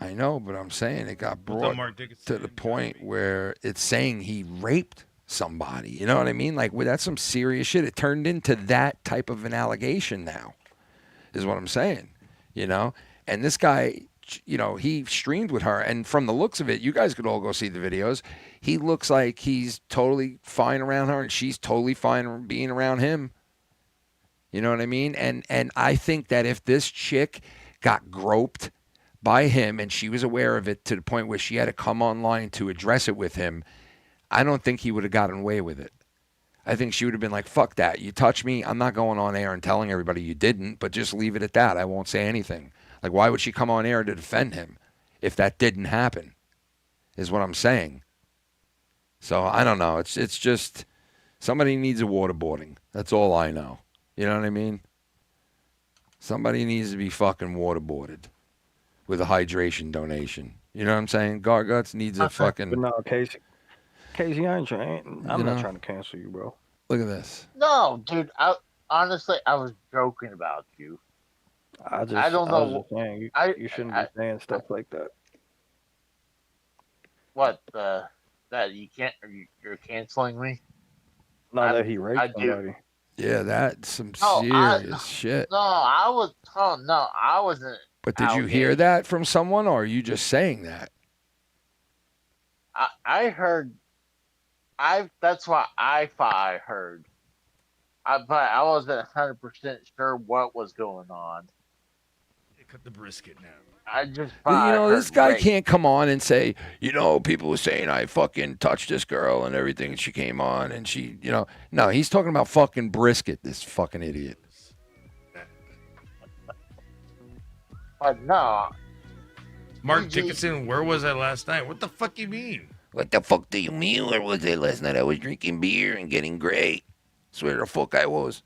I know, but I'm saying it got brought to the point where it's saying he raped somebody. You know what I mean? Like, well, that's some serious shit. It turned into that type of an allegation now, is what I'm saying. You know, and this guy, you know, he streamed with her, and from the looks of it, you guys could all go see the videos. He looks like he's totally fine around her, and she's totally fine being around him. You know what I mean? And I think that if this chick got groped by him and she was aware of it to the point where she had to come online to address it with him, I don't think he would have gotten away with it. I think she would have been like, fuck that. You touch me, I'm not going on air and telling everybody you didn't, but just leave it at that. I won't say anything. Like, why would she come on air to defend him if that didn't happen, is what I'm saying. So, I don't know. It's just somebody needs a waterboarding. That's all I know. You know what I mean? Somebody needs to be fucking waterboarded with a hydration donation. You know what I'm saying? Garguts needs a fucking... But no, Casey, I'm not trying to cancel you, bro. Look at this. No, dude. Honestly, I was joking about you. I don't know. I was just saying, you shouldn't be saying stuff like that. What? That you can't? You're canceling me? No, that he raped somebody. Yeah, that's some No, serious shit. No, I was. Oh no, I wasn't. But did you hear that from someone, or are you just saying that? I heard. That's what I thought I heard. But I wasn't 100% sure what was going on. They cut the brisket now. I just You thought know, I heard this guy rape. can't come on and say, you know, people were saying I fucking touched this girl and everything. And she came on and she, you know, no, he's talking about fucking brisket. This fucking idiot. But no. Mark Dickinson, where was I last night? What the fuck you mean? What the fuck do you mean? Where was I last night? I was drinking beer and getting great. Swear the fuck I was.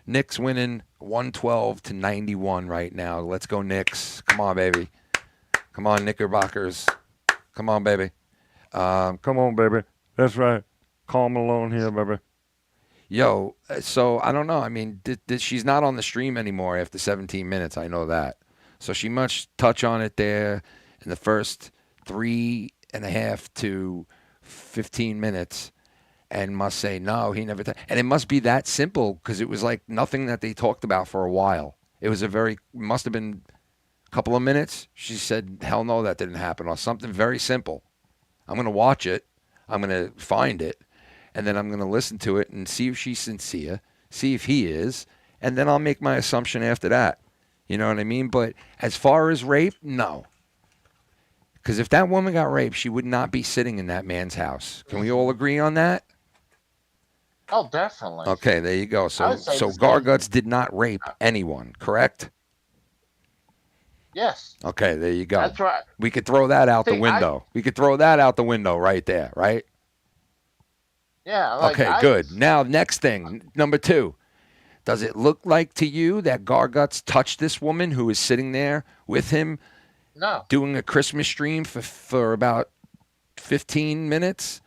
Knicks winning 112-91 right now. Let's go Knicks. Come on, baby. Come on, Knickerbockers. Come on, baby. Come on, baby. That's right. Call Malone here, baby. Yo, so I don't know. I mean, she's not on the stream anymore after 17 minutes. I know that. So she must touch on it there in the first 3.5 to 15 minutes and must say, no, he never. And it must be that simple because it was like nothing that they talked about for a while. It was must have been a couple of minutes. She said, hell no, that didn't happen, or something very simple. I'm going to watch it. I'm going to find it. And then I'm going to listen to it and see if she's sincere, see if he is, and then I'll make my assumption after that. You know what I mean? But as far as rape, no. Because if that woman got raped, she would not be sitting in that man's house. Can we all agree on that? Oh, definitely. Okay, there you go. So Garguts did not rape anyone, correct? Yes. Okay, there you go. That's right. We could throw that out the window. We could throw that out the window right there, right? Yeah. Like okay, good. Now, next thing, number 2. Does it look like to you that Garguts touched this woman who is sitting there with him doing a Christmas stream for about 15 minutes?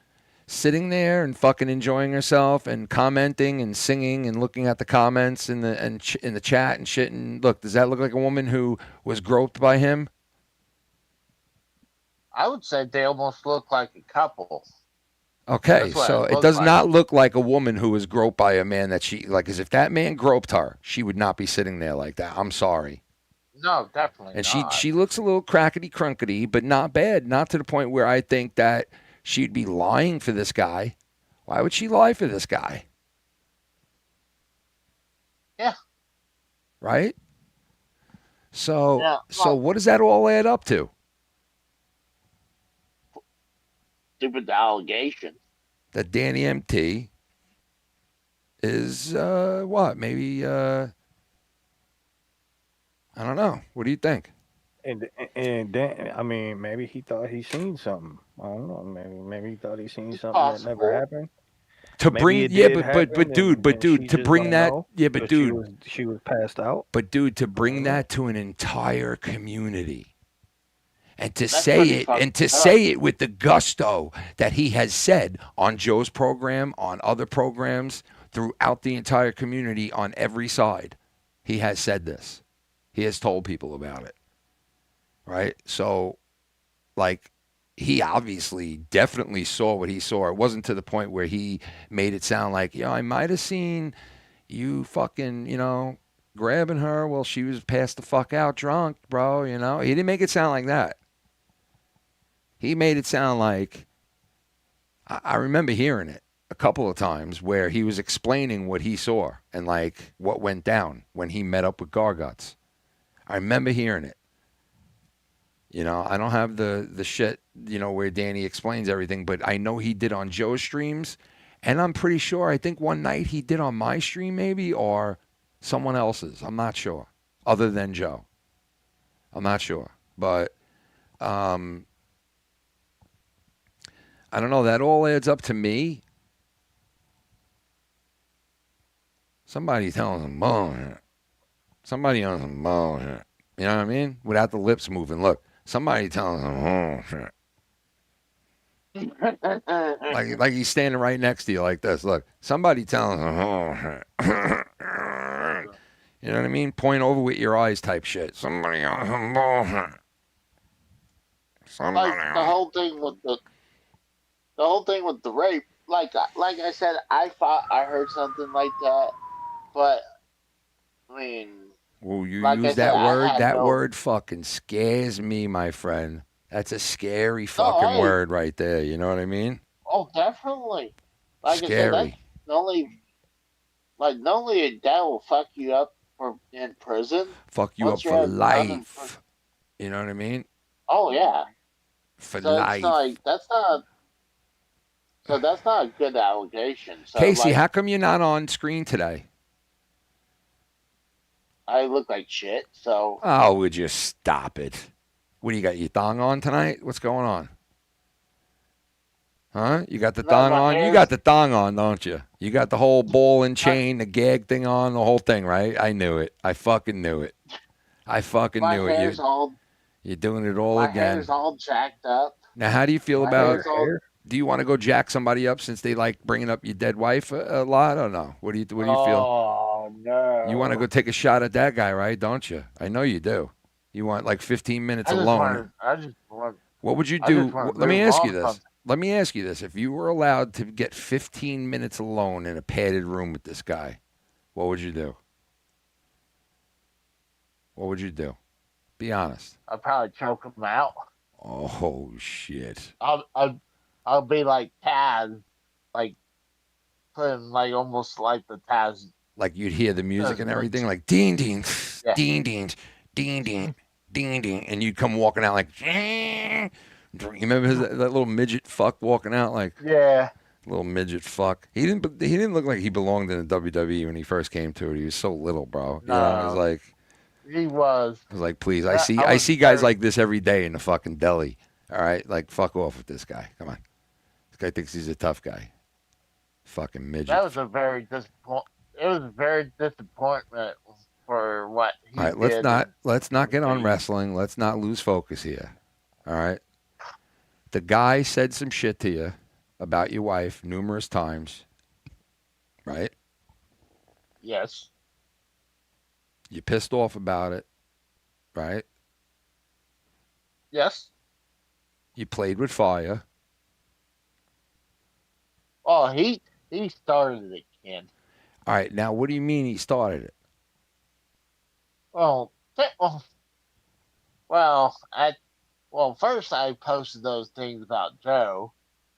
Sitting there and fucking enjoying herself and commenting and singing and looking at the comments in the chat and shit. And look, does that look like a woman who was groped by him? I would say they almost look like a couple. Okay, so it does not look like a woman who was groped by a man that she, like, as if that man groped her, she would not be sitting there like that. I'm sorry. No, definitely and not. she looks a little crackety crunkety, but not bad. Not to the point where I think that she'd be lying for this guy. Why would she lie for this guy? Yeah. Right? So, what does that all add up to? Stupid allegation. That Danny MT is, what? Maybe, I don't know. What do you think? And Dan, I mean, maybe he thought he seen something. I don't know. Maybe he thought he seen something that never happened. To Maybe bring, it yeah, did but dude, to bring that, yeah, but dude, she was passed out. But dude, to bring that to an entire community, and to say it with the gusto that he has said on Joe's program, on other programs, throughout the entire community, on every side, he has said this. He has told people about it. Right? So, like, he obviously definitely saw what he saw. It wasn't to the point where he made it sound like, I might have seen you fucking, grabbing her while she was passed the fuck out drunk, bro, He didn't make it sound like that. He made it sound like, I remember hearing it a couple of times where he was explaining what he saw and, like, what went down when he met up with Garguts. I remember hearing it. I don't have the shit, where Danny explains everything, but I know he did on Joe's streams, and I'm pretty sure, I think one night he did on my stream maybe, or someone else's. I'm not sure, other than Joe. I'm not sure, but I don't know. That all adds up to me. Somebody telling some bullshit. Somebody on some bullshit. You know what I mean? Without the lips moving. Look. Somebody telling him, like he's standing right next to you like this. Look, somebody telling him, you know what I mean? Point over with your eyes type shit. Somebody on some bullshit. Like the whole thing with the rape. like I said, I thought I heard something like that, but I mean, Well, you like I use said, that I word. had That no. word fucking scares me, my friend. That's a scary No, fucking word right there. You know what I mean? oh, definitely. Like I said, that's Scary. the only. Like, not only that will fuck you up for in prison. Fuck you up Once for you're done in prison. life. You know what I mean? Oh yeah. For So it's not life. like that's not. So that's not a good allegation. So Casey, like, how come you're not on screen today? I look like shit. So Oh, would you stop it? What do you got? Your thong on tonight? What's going on? Huh? You got the no, thong my on? You hair's got the thong on, don't you? You got the whole ball and chain, the gag thing on, the whole thing, right? I knew it. I fucking knew it. I fucking my knew hair's it. all You're doing it all my again. hair's all jacked up. Now, how do you feel My about? hair's all. Do you want to go jack somebody up since they like bringing up your dead wife a lot, or no? What do you feel? Oh no! You want to go take a shot at that guy, right? Don't you? I know you do. You want like 15 minutes alone. I just want. What would you I just do? want to Let me move ask you on this. from. Let me ask you this. If you were allowed to get 15 minutes alone in a padded room with this guy, what would you do? What would you do? Be honest. I'll probably choke him out. Oh, shit. I'll be like Taz, like putting like almost like the Taz. Like you'd hear the music and Taz everything, like ding, ding, Yeah. ding, ding, ding, ding, ding, ding. And you'd come walking out like, you remember that little midget fuck walking out like, Yeah. little midget fuck. He didn't look like he belonged in the WWE when he first came to it. He was so little, bro. You know, it was like, He was. I was like, please. Yeah, I see guys like this every day in the fucking deli. All right, like fuck off with this guy. Come on, this guy thinks he's a tough guy. Fucking midget. That was a very disappoint. It was a very disappointment for what he All right, did. let's not get on wrestling. Let's not lose focus here. All right. The guy said some shit to you about your wife numerous times, right? Yes. You pissed off about it, right? Yes. You played with fire. Oh, he started it, Ken. All right, now what do you mean he started it? Well, first I posted those things about Joe,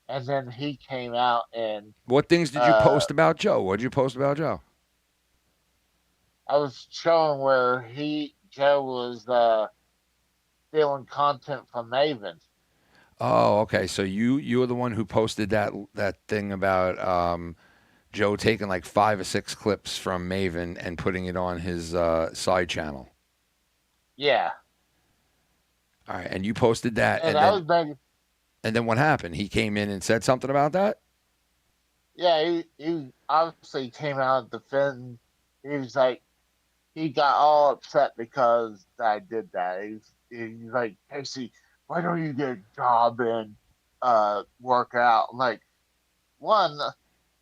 and then he came out and. What things did you post about Joe? What did you post about Joe? I was showing where Joe was stealing content from Maven. Oh, okay. So you were the one who posted that thing about Joe taking like 5 or 6 clips from Maven and putting it on his side channel. Yeah. All right, and you posted that, And then what happened? He came in and said something about that? Yeah, he obviously came out defending. He was like, he got all upset because I did that. He's like, Casey, why don't you get a job and work out? Like, when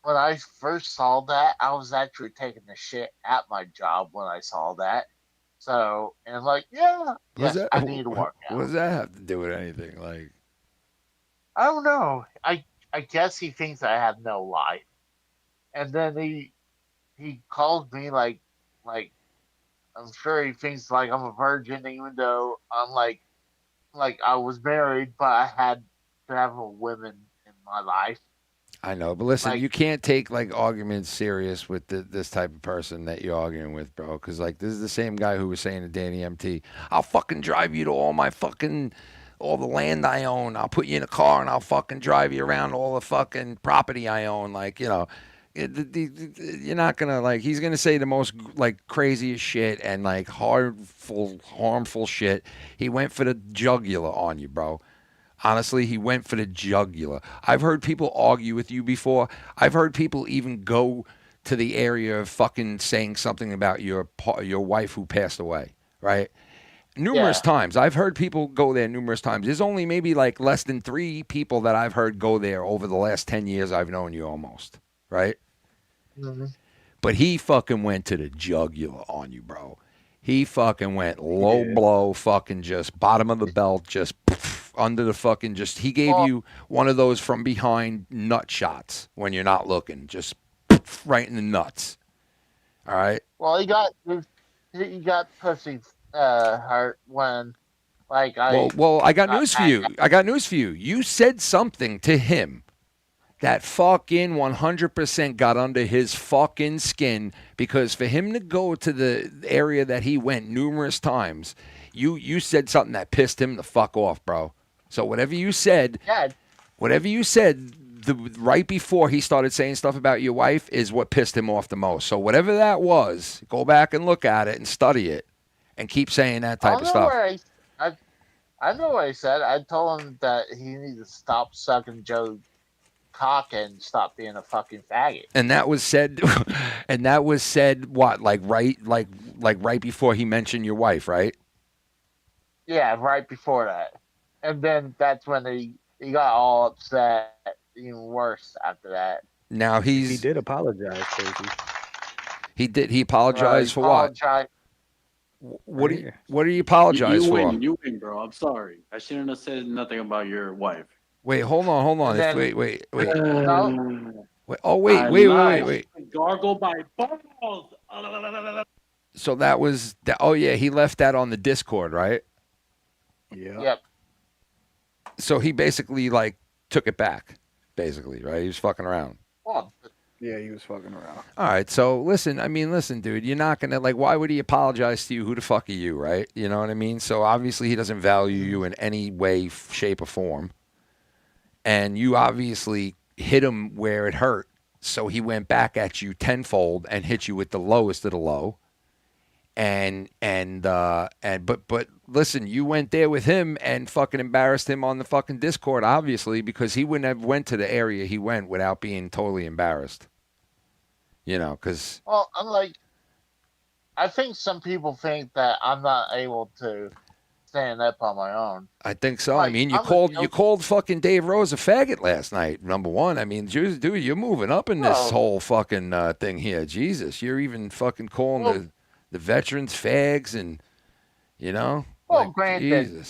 I first saw that, I was actually taking the shit at my job when I saw that. So, and like, I need to work out. What does that have to do with anything? Like, I don't know. I guess he thinks I have no life. And then he calls me like I'm sure he thinks like I'm a virgin, even though I'm like I was married, but I had several women in my life. I know, but listen, Like, you can't take like arguments serious with this type of person that you're arguing with, bro. Because like this is the same guy who was saying to Danny MT, "I'll fucking drive you to all the land I own. I'll put you in a car and I'll fucking drive you around all the fucking property I own." Like, you know, you're not gonna like. He's gonna say the most like craziest shit and like harmful shit. He went for the jugular on you, bro. Honestly, he went for the jugular. I've heard people argue with you before. I've heard people even go to the area of fucking saying something about your wife who passed away, right? Numerous times. I've heard people go there numerous times. There's only maybe like less than 3 people that I've heard go there over the last 10 years I've known you almost, right? Mm-hmm. But he fucking went to the jugular on you, bro. He fucking went low blow, fucking just bottom of the belt, just poof, under the fucking just. He gave you one of those from behind nut shots when you're not looking, just right in the nuts. All right. Well, he got pussy hurt when like I. Well, I got news for you. I got news for you. You said something to him that fucking 100% got under his fucking skin, because for him to go to the area that he went numerous times, you said something that pissed him the fuck off, bro. So whatever you said, right before he started saying stuff about your wife is what pissed him off the most. So whatever that was, go back and look at it and study it and keep saying that type of stuff. I know what I said. I told him that he needed to stop sucking Joe's cock and stop being a fucking faggot. And that was said, what, like right before he mentioned your wife, right? Yeah, right before that. And then that's when he got all upset, even worse after that. Now he did apologize, Casey. He did. He apologized for what? What do you apologize you for? You win, bro. I'm sorry. I shouldn't have said nothing about your wife. Wait, hold on. Wait. Wait. Gargle my balls. So that was that. Oh yeah, he left that on the Discord, right? Yeah. Yep. So he basically like took it back, basically, right? He was fucking around. Well, yeah, he was fucking around. All right, so listen, dude, you're not gonna why would he apologize to you? Who the fuck are you, right? You know what I mean? So obviously he doesn't value you in any way, shape, or form. And you obviously hit him where it hurt, so he went back at you tenfold and hit you with the lowest of the low. But listen, you went there with him and fucking embarrassed him on the fucking Discord, obviously, because he wouldn't have went to the area he went without being totally embarrassed. You know, because I'm like, I think some people think that I'm not able to stand up on my own. I think so. Like, I mean, you called fucking Dave Rose a faggot last night. Number one. I mean, dude, you're moving up in this whole fucking thing here. Jesus, you're even fucking calling the veterans fags, and you know. Well, granted,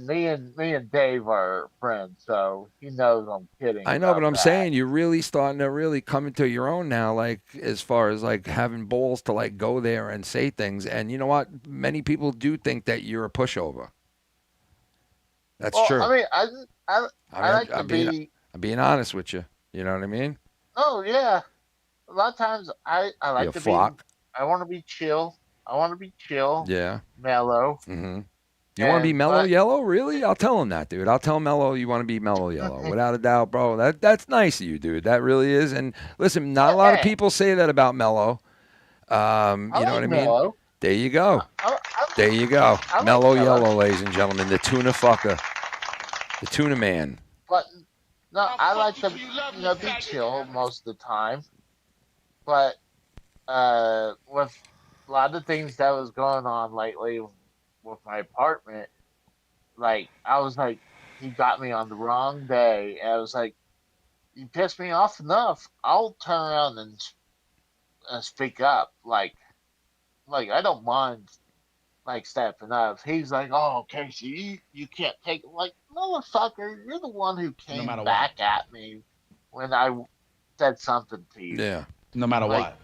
me and Dave are friends, so he knows I'm kidding. I know, but I'm saying you're really starting to really come into your own now, like as far as like having balls to like go there and say things. And you know what? Many people do think that you're a pushover. That's true. I mean, I'm being honest with you. You know what I mean? Oh yeah. A lot of times I like to be. I want to be chill. Yeah. Mellow. Mm-hmm. You want to be mellow yellow? Really? I'll tell him that, dude. I'll tell Mello you want to be mellow yellow. Without a doubt, bro. That's nice of you, dude. That really is. And listen, not a lot of people say that about Mello. You know what I mean? Mello. There you go. There you go. Mellow yellow, ladies and gentlemen. The tuna fucker. The tuna man. But no, I like to be chill most of the time. But with a lot of things that was going on lately with my apartment, like I was like, he got me on the wrong day, and I was like, you pissed me off enough, I'll turn around and speak up, like I don't mind like stepping up. He's like, oh, Casey, you can't take it. Like, motherfucker, you're the one who came back at me when I said something to you. Yeah. No matter what.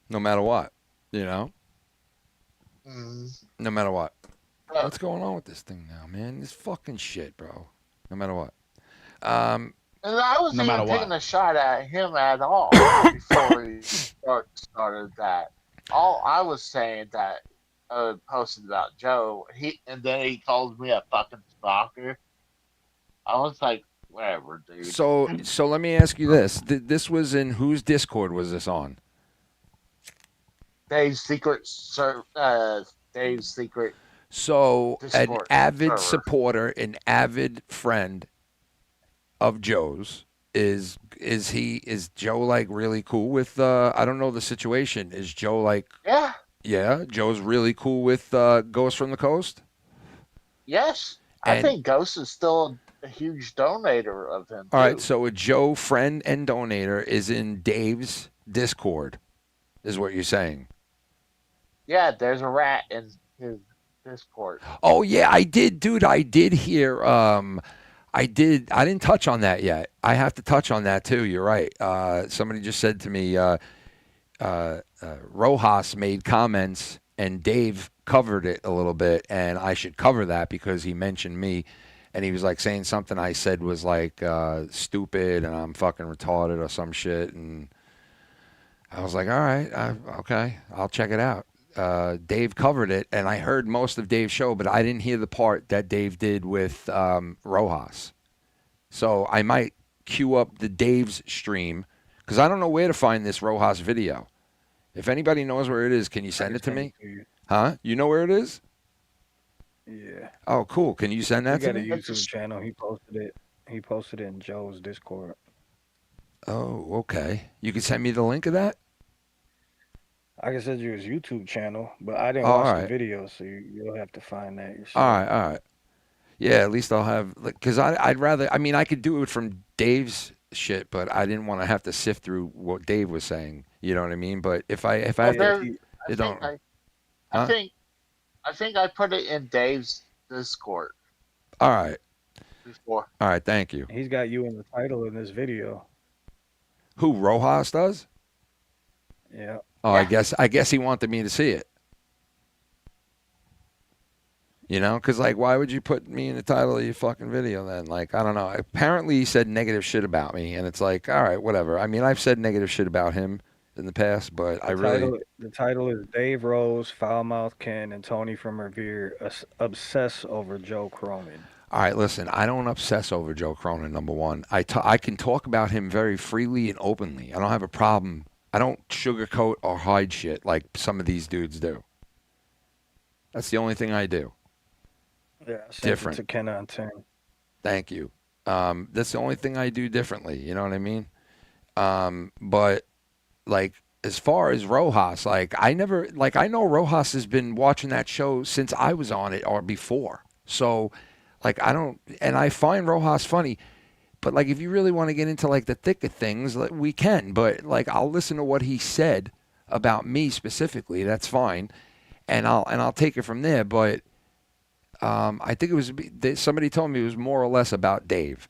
No matter what, you know? Mm-hmm. No matter what. What's going on with this thing now, man? This fucking shit, bro. No matter what. And I wasn't even taking a shot at him at all before he started that. All I was saying that I posted about Joe, and then he calls me a fucking stalker. I was like, whatever, dude. So let me ask you this. This was in whose Discord was this on? Dave's secret. So Discord an avid server. supporter, an avid friend of Joe's. Is Joe like really cool with? I don't know the situation. Is Joe like? Yeah. Yeah, Joe's really cool with Ghost from the Coast. Yes, I think Ghost is still a huge donator of him. All right, so a Joe friend and donator is in Dave's Discord, is what you're saying. Yeah, there's a rat in his Discord. Oh yeah, I did, dude. I did hear. I didn't touch on that yet. I have to touch on that too. You're right. Somebody just said to me, Rojas made comments and Dave covered it a little bit, and I should cover that because he mentioned me, and he was like saying something I said was like stupid and I'm fucking retarded or some shit, and I was like, all right, okay, I'll check it out. Dave covered it, and I heard most of Dave's show, but I didn't hear the part that Dave did with Rojas. So I might queue up the Dave's stream because I don't know where to find this Rojas video. If anybody knows where it is, can you send it to me? Huh? You know where it is? Yeah. Oh, cool. Can you send that He to got a me? YouTube channel. He posted it. He posted it in Joe's Discord. Oh, okay. You can send me the link of that? I can send you his YouTube channel, but I didn't Oh, watch all the right. video, so you'll have to find that yourself. All right. Yeah, at least I'll have, because I'd rather, I mean, I could do it from Dave's shit, but I didn't want to have to sift through what Dave was saying. You know what I mean? But if I have to, it don't. I think I put it in Dave's Discord All right. before. All right. Thank you. He's got you in the title in this video. Who, Rojas does? Yeah. Oh, yeah. I guess he wanted me to see it. You know, because, like, why would you put me in the title of your fucking video then? Like, I don't know. Apparently he said negative shit about me, and it's like, all right, whatever. I mean, I've said negative shit about him in the past, but The title is Dave Rose, Foulmouth Ken, and Tony from Revere obsess over Joe Cronin. All right, listen, I don't obsess over Joe Cronin, number one. I can talk about him very freely and openly. I don't have a problem. I don't sugarcoat or hide shit like some of these dudes do. That's the only thing I do. Yeah, I sent different. it to Ken on 10. Thank you. That's the only thing I do differently. You know what I mean? But like as far as Rojas, like I know Rojas has been watching that show since I was on it or before. So like I find Rojas funny. But like if you really want to get into like the thick of things, like, we can. But like I'll listen to what he said about me specifically. That's fine, and I'll take it from there. But I think it was somebody told me it was more or less about Dave.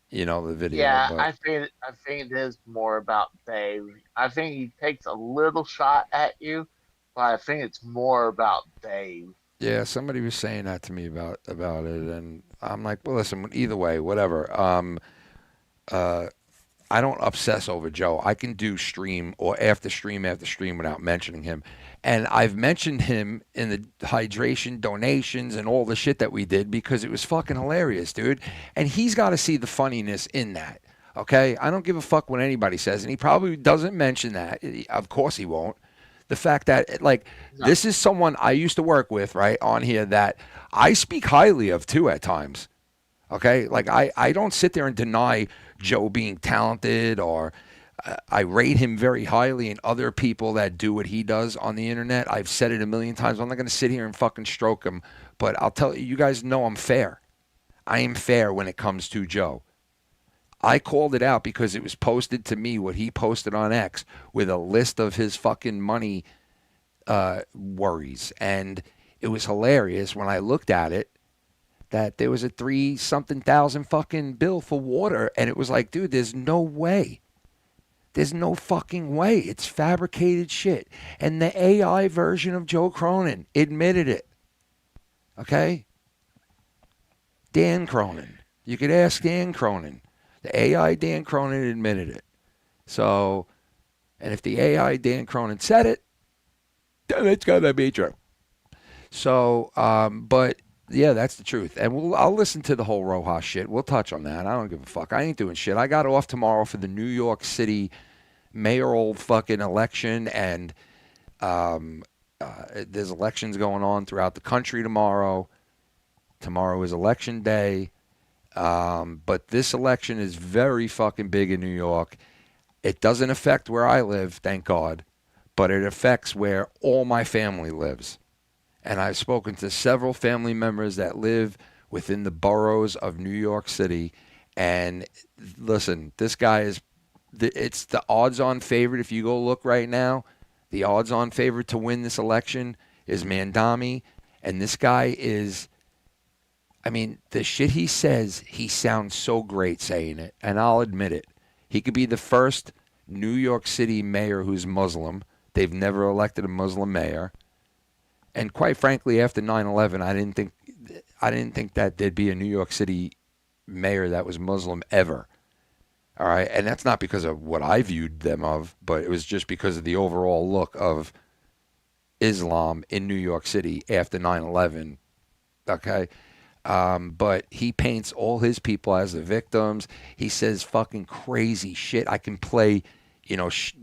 You know, the video. Yeah, but. I think it is more about Dave. I think he takes a little shot at you, but I think it's more about Dave. Yeah, somebody was saying that to me about it, and I'm like, well, listen, either way, whatever. I don't obsess over Joe. I can do stream or after stream without mentioning him. And I've mentioned him in the hydration donations and all the shit that we did because it was fucking hilarious, dude. And he's got to see the funniness in that, okay? I don't give a fuck what anybody says, and he probably doesn't mention that. Of course he won't. The fact that, like, this is someone I used to work with, right, on here that I speak highly of, too, at times. Okay? Like, I don't sit there and deny Joe being talented or I rate him very highly and other people that do what he does on the internet. I've said it a million times. I'm not going to sit here and fucking stroke him. But I'll tell you, you guys know I'm fair. I am fair when it comes to Joe. I called it out because it was posted to me, what he posted on X, with a list of his fucking money worries. And it was hilarious when I looked at it that there was a 3-something thousand fucking bill for water. And it was like, dude, there's no way. There's no fucking way. It's fabricated shit. And the AI version of Joe Cronin admitted it. Okay? Dan Cronin. You could ask Dan Cronin. The AI Dan Cronin admitted it. So, and if the AI Dan Cronin said it, then it's got to be true. So, but yeah, that's the truth. And I'll listen to the whole Rojas shit. We'll touch on that. I don't give a fuck. I ain't doing shit. I got off tomorrow for the New York City mayoral fucking election, and there's elections going on throughout the country tomorrow. Tomorrow is election day. But this election is very fucking big in New York. It doesn't affect where I live, thank God, but it affects where all my family lives. And I've spoken to several family members that live within the boroughs of New York City. And listen, this guy it's the odds-on favorite. If you go look right now, the odds-on favorite to win this election is Mamdani. And this guy is, I mean, the shit he says, he sounds so great saying it. And I'll admit it. He could be the first New York City mayor who's Muslim. They've never elected a Muslim mayor. And quite frankly, after 9/11, I didn't think that there'd be a New York City mayor that was Muslim ever. All right, and that's not because of what I viewed them of, but it was just because of the overall look of Islam in New York City after 9/11. Okay, but he paints all his people as the victims. He says fucking crazy shit. I can play,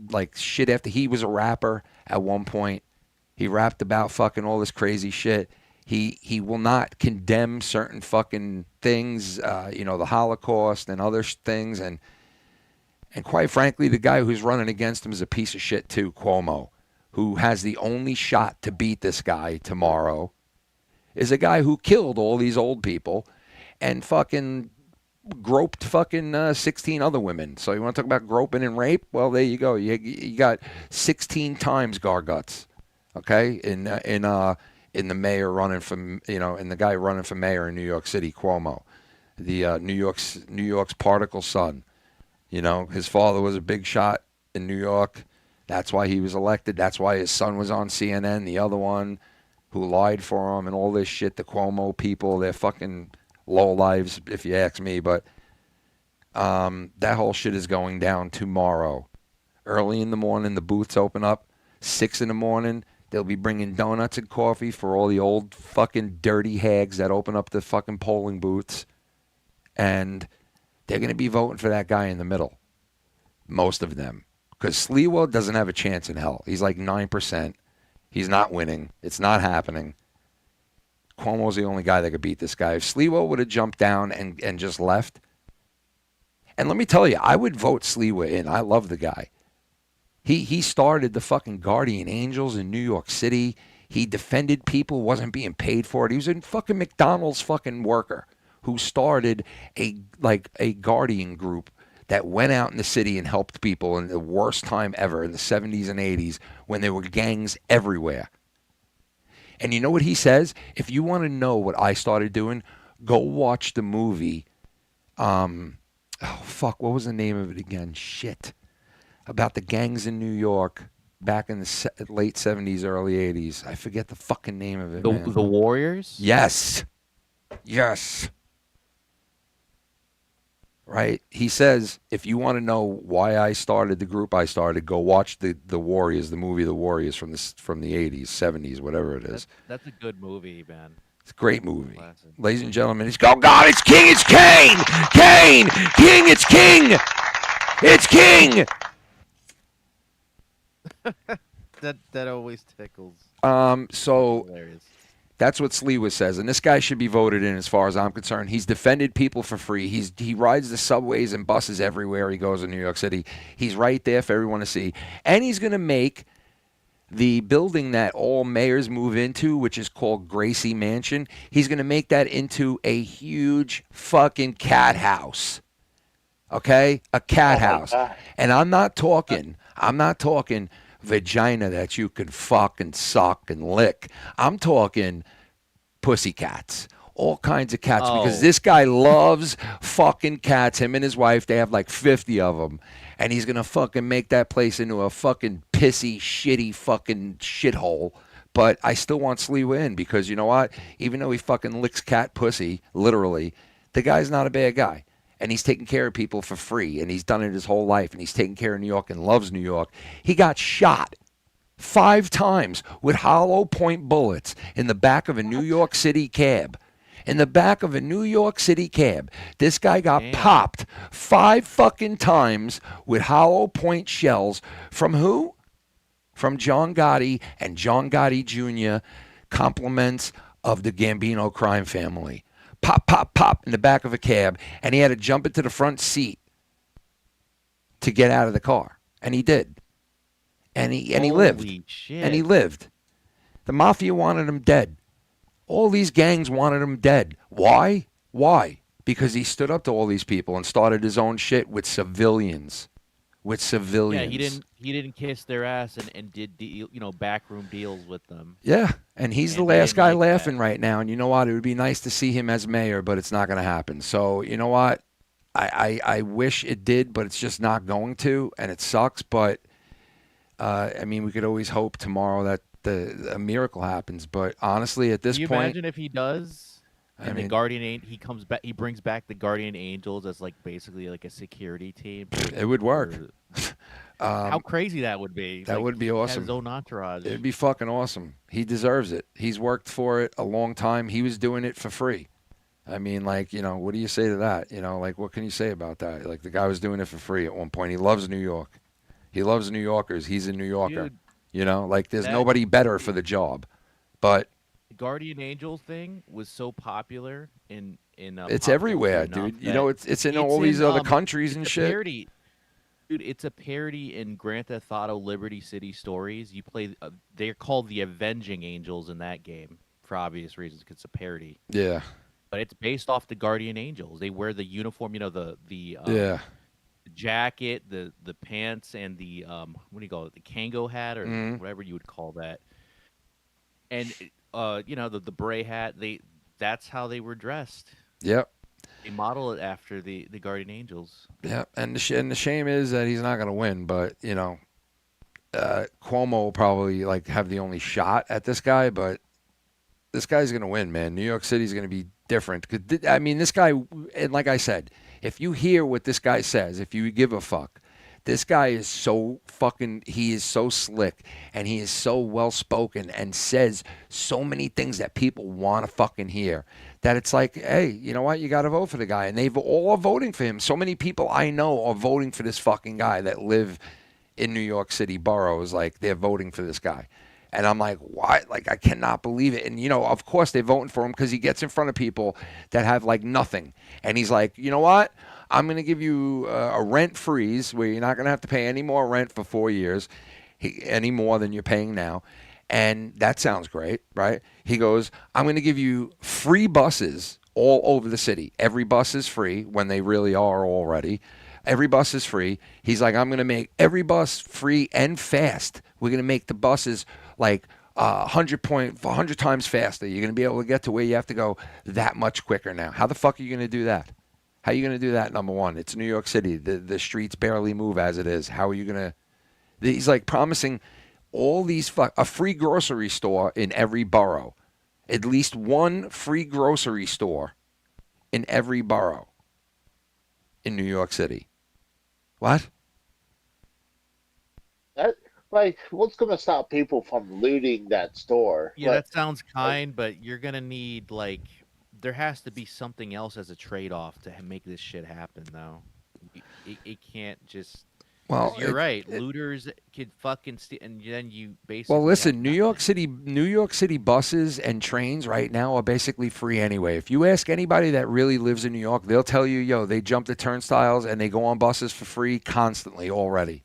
like shit after he was a rapper at one point. He rapped about fucking all this crazy shit. He will not condemn certain fucking things, the Holocaust and other things. And quite frankly, the guy who's running against him is a piece of shit too, Cuomo, who has the only shot to beat this guy tomorrow, is a guy who killed all these old people and fucking groped fucking 16 other women. So you want to talk about groping and rape? Well, there you go. You got 16 times Garguts. Okay, in the mayor running from in the guy running for mayor in New York City, Cuomo, the New York's particle son. His father was a big shot in New York. That's why he was elected. That's why his son was on CNN. The other one who lied for him and all this shit. The Cuomo people, they're fucking lowlives, if you ask me. But that whole shit is going down tomorrow. Early in the morning, the booths open up. 6 in the morning. They'll be bringing donuts and coffee for all the old fucking dirty hags that open up the fucking polling booths. And they're going to be voting for that guy in the middle. Most of them. Because Sliwa doesn't have a chance in hell. He's like 9%. He's not winning. It's not happening. Cuomo's the only guy that could beat this guy. If Sliwa would have jumped down and just left. And let me tell you, I would vote Sliwa in. I love the guy. He started the fucking Guardian Angels in New York City. He defended people, wasn't being paid for it. He was a fucking McDonald's fucking worker who started a Guardian group that went out in the city and helped people in the worst time ever in the 70s and 80s when there were gangs everywhere. And you know what he says? If you want to know what I started doing, go watch the movie. What was the name of it again? Shit. About the gangs in New York back in the late 70s, early 80s. I forget the fucking name of it, man. The Warriors? Yes. Right? He says, if you want to know why I started the group I started, go watch the Warriors, the movie The Warriors from the 80s, 70s, whatever it is. That's a good movie, man. It's a great movie. Classic. Ladies and gentlemen, it's God, it's King, it's Kane! Kane! King, it's King! It's King! that always tickles. So hilarious. That's what Sliwa says, and this guy should be voted in as far as I'm concerned. He's defended people for free. He rides the subways and buses everywhere he goes in New York City. He's right there for everyone to see. And he's going to make the building that all mayors move into, which is called Gracie Mansion, he's going to make that into a huge fucking cat house. Okay? A cat house. And I'm not talking vagina that you can fuck and suck and lick. I'm talking pussycats. All kinds of cats. Because this guy loves fucking cats. Him and his wife, they have like 50 of them. And he's going to fucking make that place into a fucking pissy, shitty fucking shithole. But I still want Sliwa in because you know what? Even though he fucking licks cat pussy, literally, the guy's not a bad guy. And he's taking care of people for free, and he's done it his whole life, and he's taking care of New York and loves New York. He got shot 5 times with hollow point bullets in the back of a New York City cab. In the back of a New York City cab. This guy got popped 5 fucking times with hollow point shells from who? From John Gotti and John Gotti Jr., compliments of the Gambino crime family. Pop, pop, pop in the back of a cab, and he had to jump into the front seat to get out of the car. And he did. And he lived. Shit. And he lived. The mafia wanted him dead. All these gangs wanted him dead. Why? Because he stood up to all these people and started his own shit with civilians. with civilians. Yeah, he didn't kiss their ass and did backroom deals with them. Yeah, and he's the And they last didn't guy like laughing right now. And you know what? It would be nice to see him as mayor, but it's not going to happen. So you know what? I wish it did, but it's just not going to, and it sucks. But I mean, we could always hope tomorrow that a miracle happens. But honestly, at this Can you point, imagine if he does? And the Guardian, he comes back. He brings back the Guardian Angels as like basically like a security team. It would work. How crazy that would be! That would be he awesome. Has his own entourage. It'd be fucking awesome. He deserves it. He's worked for it a long time. He was doing it for free. I mean, like, what do you say to that? Like, what can you say about that? Like, the guy was doing it for free at one point. He loves New York. He loves New Yorkers. He's a New Yorker. Dude, like, there's nobody better for the job. But the Guardian Angel thing was so popular in it's everywhere, dude. It's in all these other countries and shit. Parody. Dude, it's a parody in Grand Theft Auto Liberty City Stories. You play they're called the Avenging Angels in that game for obvious reasons because it's a parody. Yeah. But it's based off the Guardian Angels. They wear the uniform, the jacket, the pants, and the what do you call it? The Kango hat or whatever you would call that. And the beret hat. That's how they were dressed. Yep. They model it after the Guardian Angels. Yeah, and the shame is that he's not going to win. But Cuomo will probably have the only shot at this guy. But this guy's going to win, man. New York City's going to be different. I mean, this guy, and like I said, if you hear what this guy says, if you give a fuck, this guy is so he is so slick, and he is so well-spoken and says so many things that people want to fucking hear that it's like, hey, you know what? You got to vote for the guy. And they all are voting for him. So many people I know are voting for this fucking guy that live in New York City boroughs. Like, they're voting for this guy. And I'm like, what? Like, I cannot believe it. And, of course they're voting for him because he gets in front of people that have, nothing. And he's like, you know what? I'm going to give you a rent freeze where you're not going to have to pay any more rent for 4 years, any more than you're paying now. And that sounds great, right? He goes, I'm going to give you free buses all over the city. Every bus is free when they really are already. Every bus is free. He's like, I'm going to make every bus free and fast. We're going to make the buses 100 times faster. You're going to be able to get to where you have to go that much quicker now. How the fuck are you going to do that? How are you going to do that, number one? It's New York City. The streets barely move as it is. How are you going to... He's promising all these... a free grocery store in every borough. At least one free grocery store in every borough in New York City. What? What's going to stop people from looting that store? Yeah, that sounds kind, but you're going to need, there has to be something else as a trade-off to make this shit happen, though. It can't just... Well, you're right. Looters could fucking steal, and then you basically... Well, listen, New York City buses and trains right now are basically free anyway. If you ask anybody that really lives in New York, they'll tell you, they jump the turnstiles and they go on buses for free constantly already.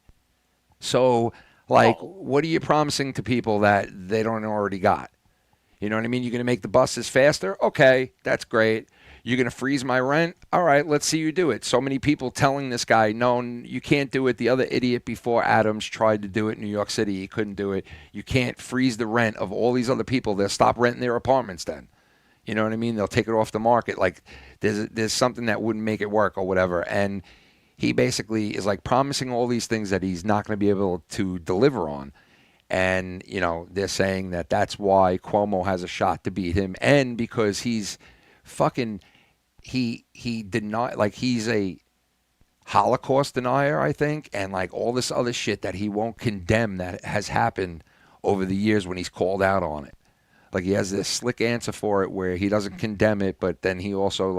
So, what are you promising to people that they don't already got? You know what I mean? You're going to make the buses faster? Okay, that's great. You're going to freeze my rent? All right, let's see you do it. So many people telling this guy, no, you can't do it. The other idiot before Adams tried to do it in New York City. He couldn't do it. You can't freeze the rent of all these other people. They'll stop renting their apartments then. You know what I mean? They'll take it off the market. There's something that wouldn't make it work or whatever. And he basically is promising all these things that he's not going to be able to deliver on. And, they're saying that that's why Cuomo has a shot to beat him. And because he's fucking... He did not, he's a Holocaust denier, I think, and all this other shit that he won't condemn that has happened over the years when he's called out on it. He has this slick answer for it where he doesn't condemn it, but then he also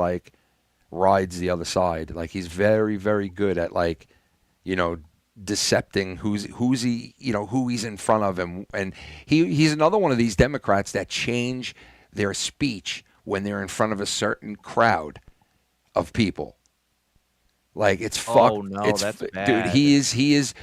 rides the other side. He's very, very good at decepting who's he, who he's in front of him. And he's another one of these Democrats that change their speech when they're in front of a certain crowd of people. It's fucked. Oh no, it's, that's bad. Dude, he is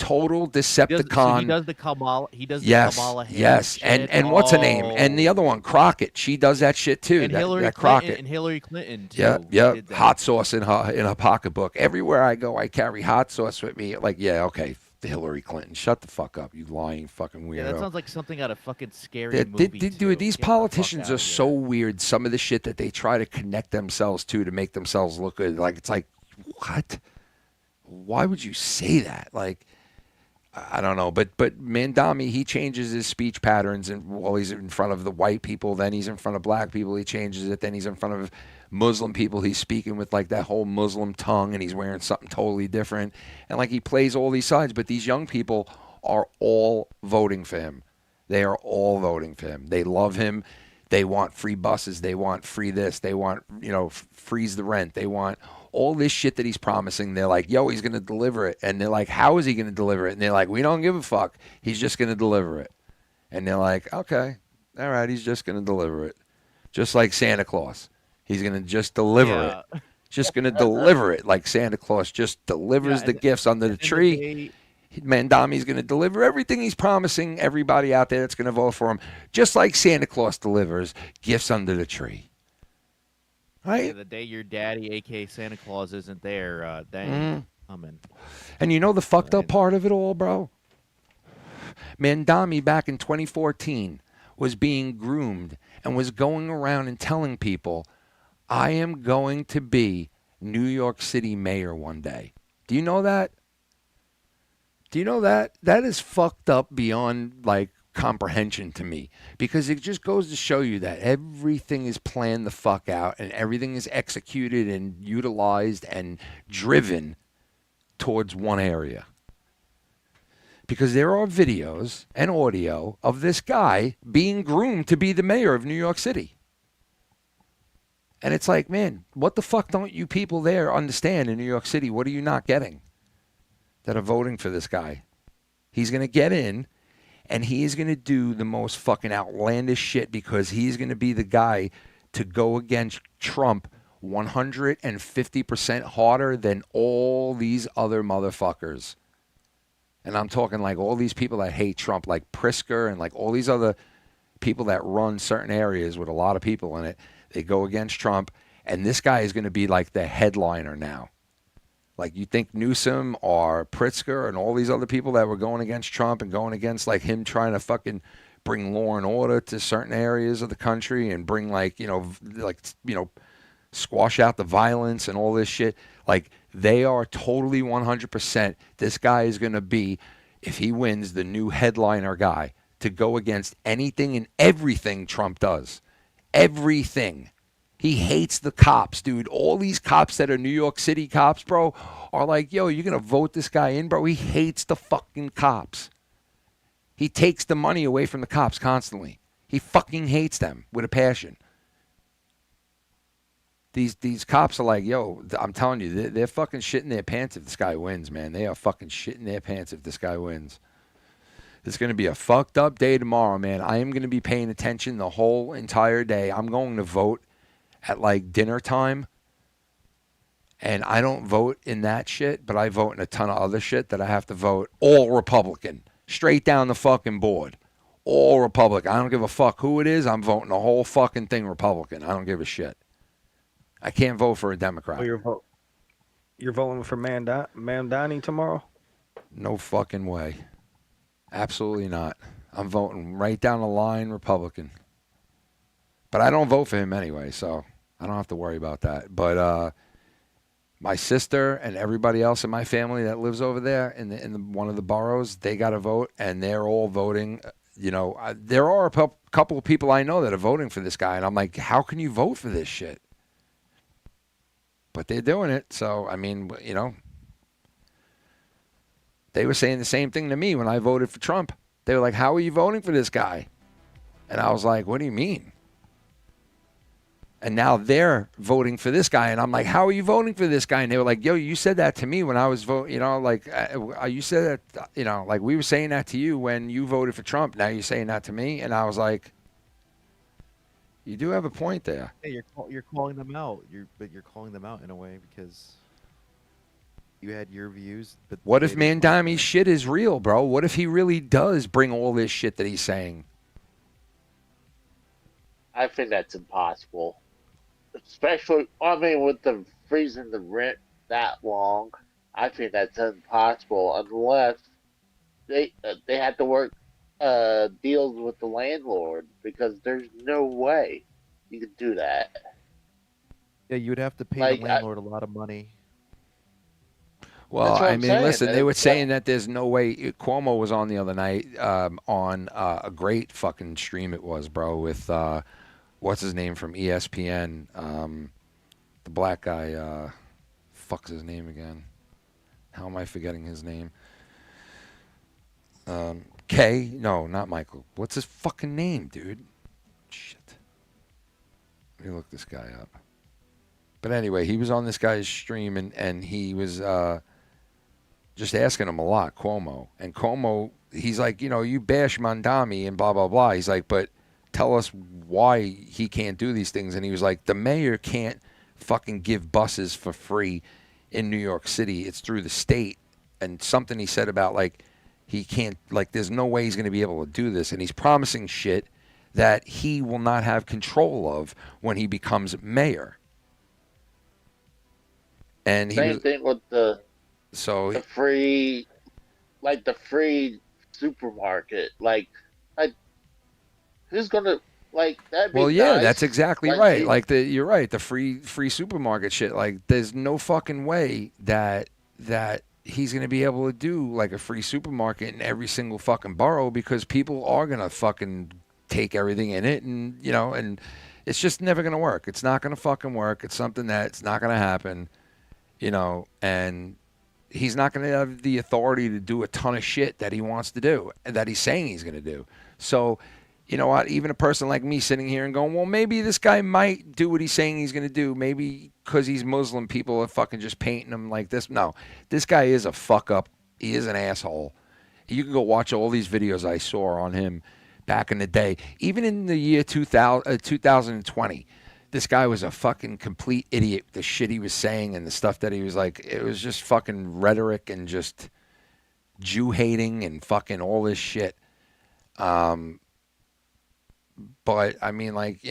total So he Decepticon. does the Kamala. He does the Yes, Kamala Harris yes, shit. and what's her name? And the other one, Crockett. She does that shit too. And that Hillary that Clinton Crockett. and Hillary Clinton too. Yeah, He yeah. did that. Hot sauce in her pocketbook. Everywhere I go, I carry hot sauce with me. Like, yeah, okay, Hillary Clinton. Shut the fuck up, you lying fucking weirdo. Yeah, that sounds like something out of fucking scary movie. Dude, these Get the politicians fuck are outta so here. weird. Some of the shit that they try to connect themselves to make themselves look good. Like, it's like, what? Why would you say that? Like, I don't know. But Mamdani, he changes his speech patterns, and while he's in front of the white people, then he's in front of black people, he changes it. Then he's in front of Muslim people, he's speaking with like that whole Muslim tongue, and he's wearing something totally different. And like he plays all these sides, but these young people are all voting for him. They are all voting for him. They love him. They want free buses. They want free this. They want, freeze the rent. They want all this shit that he's promising. They're like, yo, he's going to deliver it. And they're like, how is he going to deliver it? And they're like, we don't give a fuck. He's just going to deliver it. And they're like, okay, all right, he's just going to deliver it. Just like Santa Claus. He's going to just deliver it. Just going to deliver it like Santa Claus just delivers the gifts under the tree. Mamdani's going to deliver everything he's promising everybody out there that's going to vote for him, just like Santa Claus delivers gifts under the tree. Right? Yeah, the day your daddy, aka Santa Claus, isn't there, that ain't coming. And you know the fucked up part of it all, bro? Mamdani back in 2014 was being groomed and was going around and telling people, I am going to be New York City mayor one day. Do you know that? Do you know that? That is fucked up beyond like comprehension to me, because it just goes to show you that everything is planned the fuck out and everything is executed and utilized and driven towards one area. Because there are videos and audio of this guy being groomed to be the mayor of New York City. And it's like, man, what the fuck don't you people there understand in New York City? What are you not getting that are voting for this guy? He's going to get in, and he is going to do the most fucking outlandish shit, because he's going to be the guy to go against Trump 150% harder than all these other motherfuckers. And I'm talking like all these people that hate Trump, like Pritzker and like all these other people that run certain areas with a lot of people in it. They go against Trump, and this guy is going to be like the headliner now. Like, you think Newsom or Pritzker and all these other people that were going against Trump and going against like him trying to fucking bring law and order to certain areas of the country and bring squash out the violence and all this shit. Like, they are totally 100%. This guy is going to be, if he wins, the new headliner guy to go against anything and everything Trump does. Everything. He hates the cops, dude. All these cops that are New York City cops, bro, are like, yo, you're going to vote this guy in, bro? He hates the fucking cops. He takes the money away from the cops constantly. He fucking hates them with a passion. These cops are like, yo, I'm telling you, they're fucking shitting their pants if this guy wins, man. They are fucking shitting their pants if this guy wins. It's going to be a fucked up day tomorrow, man. I am going to be paying attention the whole entire day. I'm going to vote at like dinner time. And I don't vote in that shit, but I vote in a ton of other shit that I have to vote all Republican. Straight down the fucking board. All Republican. I don't give a fuck who it is. I'm voting the whole fucking thing Republican. I don't give a shit. I can't vote for a Democrat. Oh, you're voting for Mamdani tomorrow? No fucking way. Absolutely not. I'm voting right down the line Republican. But I don't vote for him anyway, so I don't have to worry about that. But my sister and everybody else in my family that lives over there in one of the boroughs, they got to vote, and they're all voting. There are a couple of people I know that are voting for this guy, and I'm like, how can you vote for this shit? But they're doing it, so, I mean, they were saying the same thing to me when I voted for Trump. They were like, how are you voting for this guy? And I was like, what do you mean? And now they're voting for this guy. And I'm like, how are you voting for this guy? And they were like, yo, you said that to me when I was voting, you said that, like we were saying that to you when you voted for Trump. Now you're saying that to me. And I was like, you do have a point there. Hey, you're calling them out. You're calling them out in a way because You had your views, but What they if didn't like Mamdami's shit is real, bro? What if he really does bring all this shit that he's saying? I think that's impossible. Especially, I mean, with the freezing the rent that long, I think that's impossible unless they have to work deals with the landlord because there's no way you could do that. Yeah, you would have to pay Like, the landlord a lot of money. Well, That's what I I'm mean, saying. listen, they were It's saying that there's no way. Cuomo was on the other night on a great fucking stream it was, bro, with what's his name from ESPN, the black guy. Fuck's his name again? How am I forgetting his name? K? No, not Michael. What's his fucking name, dude? Shit. Let me look this guy up. But anyway, he was on this guy's stream and he was just asking him a lot, Cuomo. And Cuomo, he's like, you bash Mamdani and blah, blah, blah. He's like, but tell us why he can't do these things. And he was like, the mayor can't fucking give buses for free in New York City. It's through the state. And something he said about, like, he can't, like, there's no way he's going to be able to do this. And he's promising shit that he will not have control of when he becomes mayor. And same thing with the free, like the free supermarket. Like who's gonna like that? Well, yeah, that's exactly right. He, like you're right. The free supermarket shit. Like, there's no fucking way that he's gonna be able to do like a free supermarket in every single fucking borough because people are gonna fucking take everything in it, and and it's just never gonna work. It's not gonna fucking work. It's something that's not gonna happen. And he's not going to have the authority to do a ton of shit that he wants to do, that he's saying he's going to do. So, you know what? Even a person like me sitting here and going, well, maybe this guy might do what he's saying he's going to do. Maybe because he's Muslim, people are fucking just painting him like this. No, this guy is a fuck up. He is an asshole. You can go watch all these videos I saw on him back in the day. Even in the year 2020. This guy was a fucking complete idiot. The shit he was saying and the stuff that he was like, it was just fucking rhetoric and just Jew hating and fucking all this shit. But I mean, like,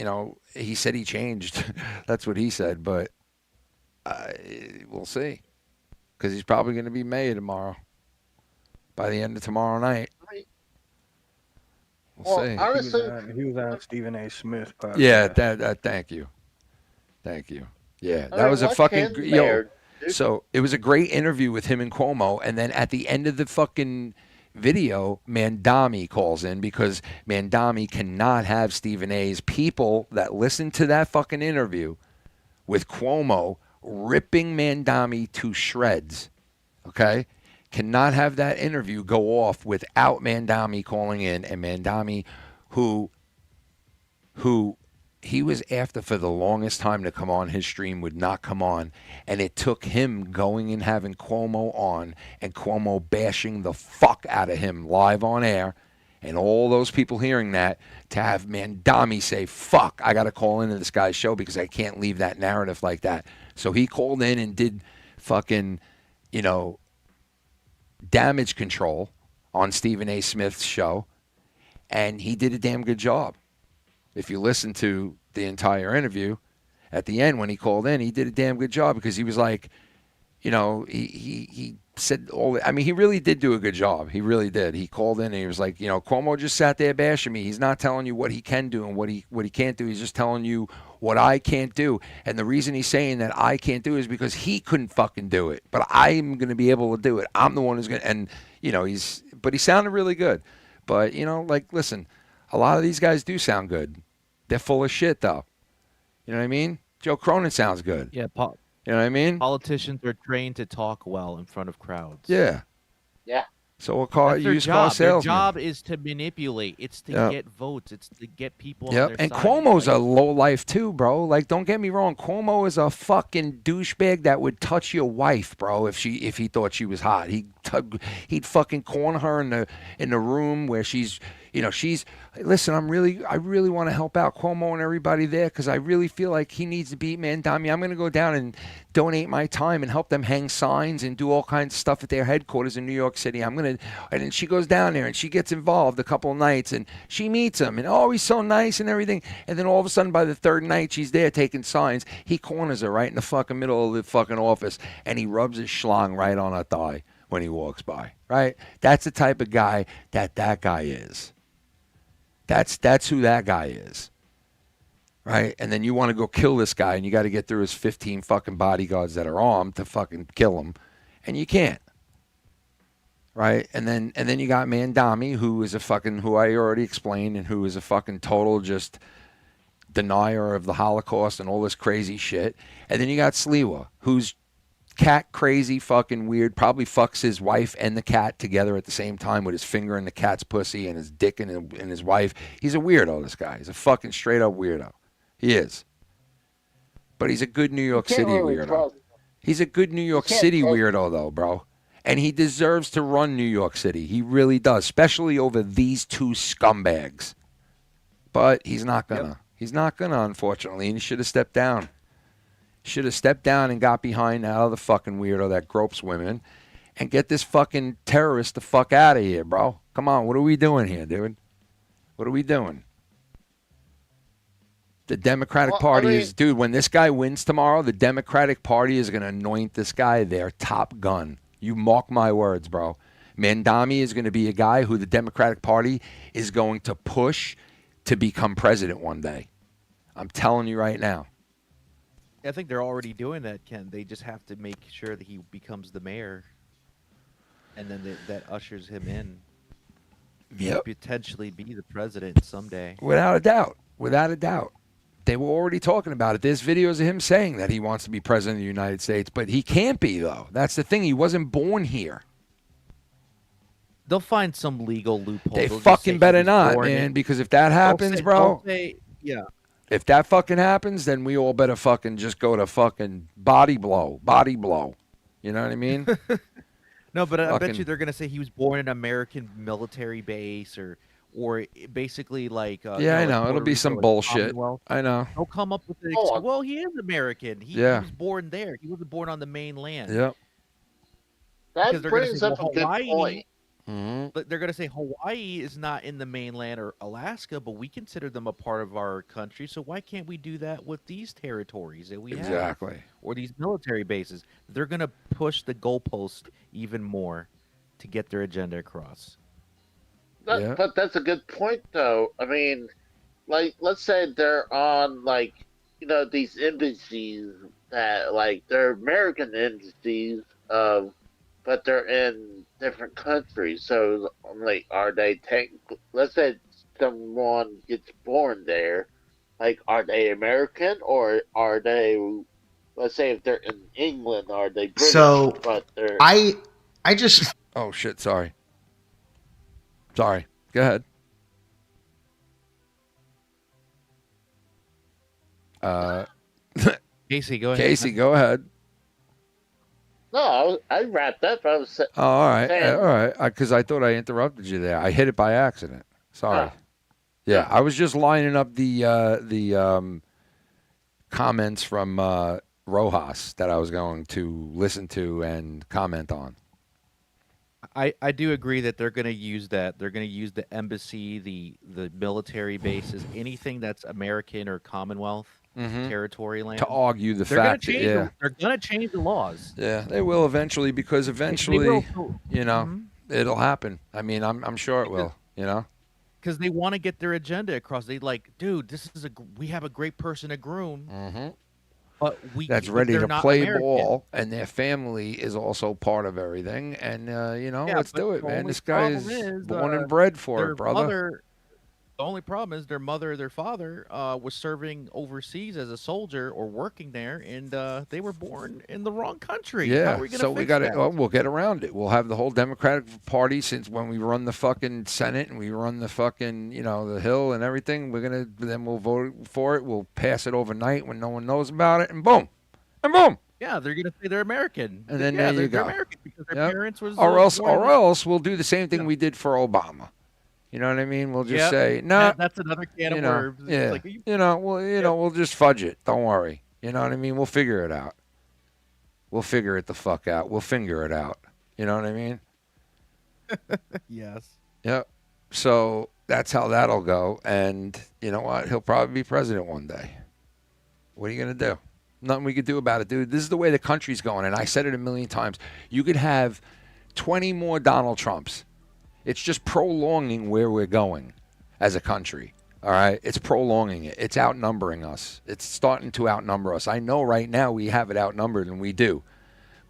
he said he changed. That's what he said. But we'll see, because he's probably going to be mayor tomorrow. By the end of tomorrow night. We'll see. He was on Stephen A. Smith podcast. Yeah, thank you. Yeah, that was a fucking So it was a great interview with him and Cuomo, and then at the end of the fucking video, Mamdani calls in because Mamdani cannot have Stephen A.'s people that listen to that fucking interview with Cuomo ripping Mamdani to shreds. Okay. Cannot have that interview go off without Mamdani calling in, and Mamdani, who he was after for the longest time to come on his stream, would not come on, and it took him going and having Cuomo on and Cuomo bashing the fuck out of him live on air, and all those people hearing that, to have Mamdani say, fuck, I got to call into this guy's show because I can't leave that narrative like that. So he called in and did fucking, damage control on Stephen A. Smith's show, and he did a damn good job. If you listen to the entire interview, at the end when he called in, he did a damn good job because he was like, he said all. I mean, he really did do a good job. He really did. He called in and he was like, Cuomo just sat there bashing me. He's not telling you what he can do and what he can't do. He's just telling you what I can't do. And the reason he's saying that I can't do it is because he couldn't fucking do it. But I'm going to be able to do it. I'm the one who's going to. And, but he sounded really good. But, listen, a lot of these guys do sound good. They're full of shit, though. You know what I mean? Joe Cronin sounds good. Yeah, you know what I mean? Politicians are trained to talk well in front of crowds. Yeah. Yeah. So That's their used job. car salesman. Their job is to manipulate. It's to get votes. It's to get people on their And side. Cuomo's a low life too, bro. Like, don't get me wrong. Cuomo is a fucking douchebag that would touch your wife, bro, if he thought she was hot. He'd fucking corner her in the room where she's, Listen, I really want to help out Cuomo and everybody there because I really feel like he needs to beat Mamdani. I'm going to go down and donate my time and help them hang signs and do all kinds of stuff at their headquarters in New York City. And then she goes down there and she gets involved a couple of nights and she meets him and he's so nice and everything. And then all of a sudden by the third night she's there taking signs. He corners her right in the fucking middle of the fucking office and he rubs his schlong right on her thigh when he walks by. Right? That's the type of guy that guy is. That's who that guy is, right? And then you want to go kill this guy, and you got to get through his 15 fucking bodyguards that are armed to fucking kill him, and you can't, right? And then you got Mamdani, who I already explained, and who is a fucking total just denier of the Holocaust and all this crazy shit. And then you got Sliwa, who's cat crazy, fucking weird, probably fucks his wife and the cat together at the same time with his finger in the cat's pussy and his dick in his wife. He's a weirdo, this guy. He's a fucking straight up weirdo. He is. But he's a good New York City weirdo. He's a good New York City weirdo, though, bro. And he deserves to run New York City. He really does, especially over these two scumbags. But he's not gonna. Yep. He's not gonna, unfortunately, and he should have stepped down. Should have stepped down and got behind that other fucking weirdo that gropes women and get this fucking terrorist the fuck out of here, bro. Come on, what are we doing here, dude? What are we doing? The Democratic Party is, dude, when this guy wins tomorrow, the Democratic Party is going to anoint this guy their top gun. You mark my words, bro. Mamdani is going to be a guy who the Democratic Party is going to push to become president one day. I'm telling you right now. I think they're already doing that, Ken. They just have to make sure that he becomes the mayor, and then that ushers him in. Yep. Potentially be the president someday. Without a doubt. Without a doubt. They were already talking about it. There's videos of him saying that he wants to be president of the United States, but he can't be, though. That's the thing. He wasn't born here. They'll find some legal loophole. They fucking better not, man, because if that happens, bro. Yeah. If that fucking happens, then we all better fucking just go to fucking body blow. You know what I mean? No, but I bet you they're going to say he was born in an American military base or basically like... yeah, I know. It'll be some bullshit. I know. They'll come up with the... well, he is American. He was born there. He wasn't born on the mainland. Yep. That brings up a good point. But they're going to say Hawaii is not in the mainland or Alaska, but we consider them a part of our country. So why can't we do that with these territories that we have? Exactly. Or these military bases? They're going to push the goalpost even more to get their agenda across. But that's a good point, though. I mean, like, let's say they're on, like, these embassies that, like, they're American embassies, but they're in different countries. So, like, are they let's say someone gets born there, like, are they American or are they, let's say if they're in England, are they British? So, but they're... I just... Oh, shit, sorry. Sorry. Go ahead. Casey, go ahead. Casey, go ahead. No, I wrapped up. I was all right. saying... All right. Because I thought I interrupted you there. I hit it by accident. Sorry. Yeah, I was just lining up the comments from Rojas that I was going to listen to and comment on. I do agree that they're going to use that. They're going to use the embassy, the military bases, anything that's American or Commonwealth territory land to argue the fact that they're going to change the laws. Yeah, they will eventually because eventually, it'll happen. I mean, I'm sure it will. Because they want to get their agenda across. They like, dude, we have a great person to groom. But that's ready to play ball, and their family is also part of everything. And let's do it, man. This guy is born and bred for it, brother. The only problem is their father was serving overseas as a soldier or working there, and they were born in the wrong country. Yeah, we got to. We'll get around it. We'll have the whole Democratic Party since when we run the fucking Senate and we run the fucking the Hill and everything. Then we'll vote for it. We'll pass it overnight when no one knows about it, and boom, and boom. Yeah, they're gonna say they're American, and then there you go. They're American because their parents was. Or else we'll do the same thing we did for Obama. You know what I mean? We'll just Yep. say, no, That's another can you of know, worms. It's yeah, like, we'll just fudge it. Don't worry. You know what I mean? We'll figure it out. We'll figure it the fuck out. We'll finger it out. You know what I mean? Yes. Yep. So that's how that'll go. And you know what? He'll probably be president one day. What are you going to do? Nothing we could do about it, dude. This is the way the country's going. And I said it a million times. You could have 20 more Donald Trumps. It's just prolonging where we're going as a country. All right? It's prolonging it. It's outnumbering us. It's starting to outnumber us. I know right now we have it outnumbered, and we do.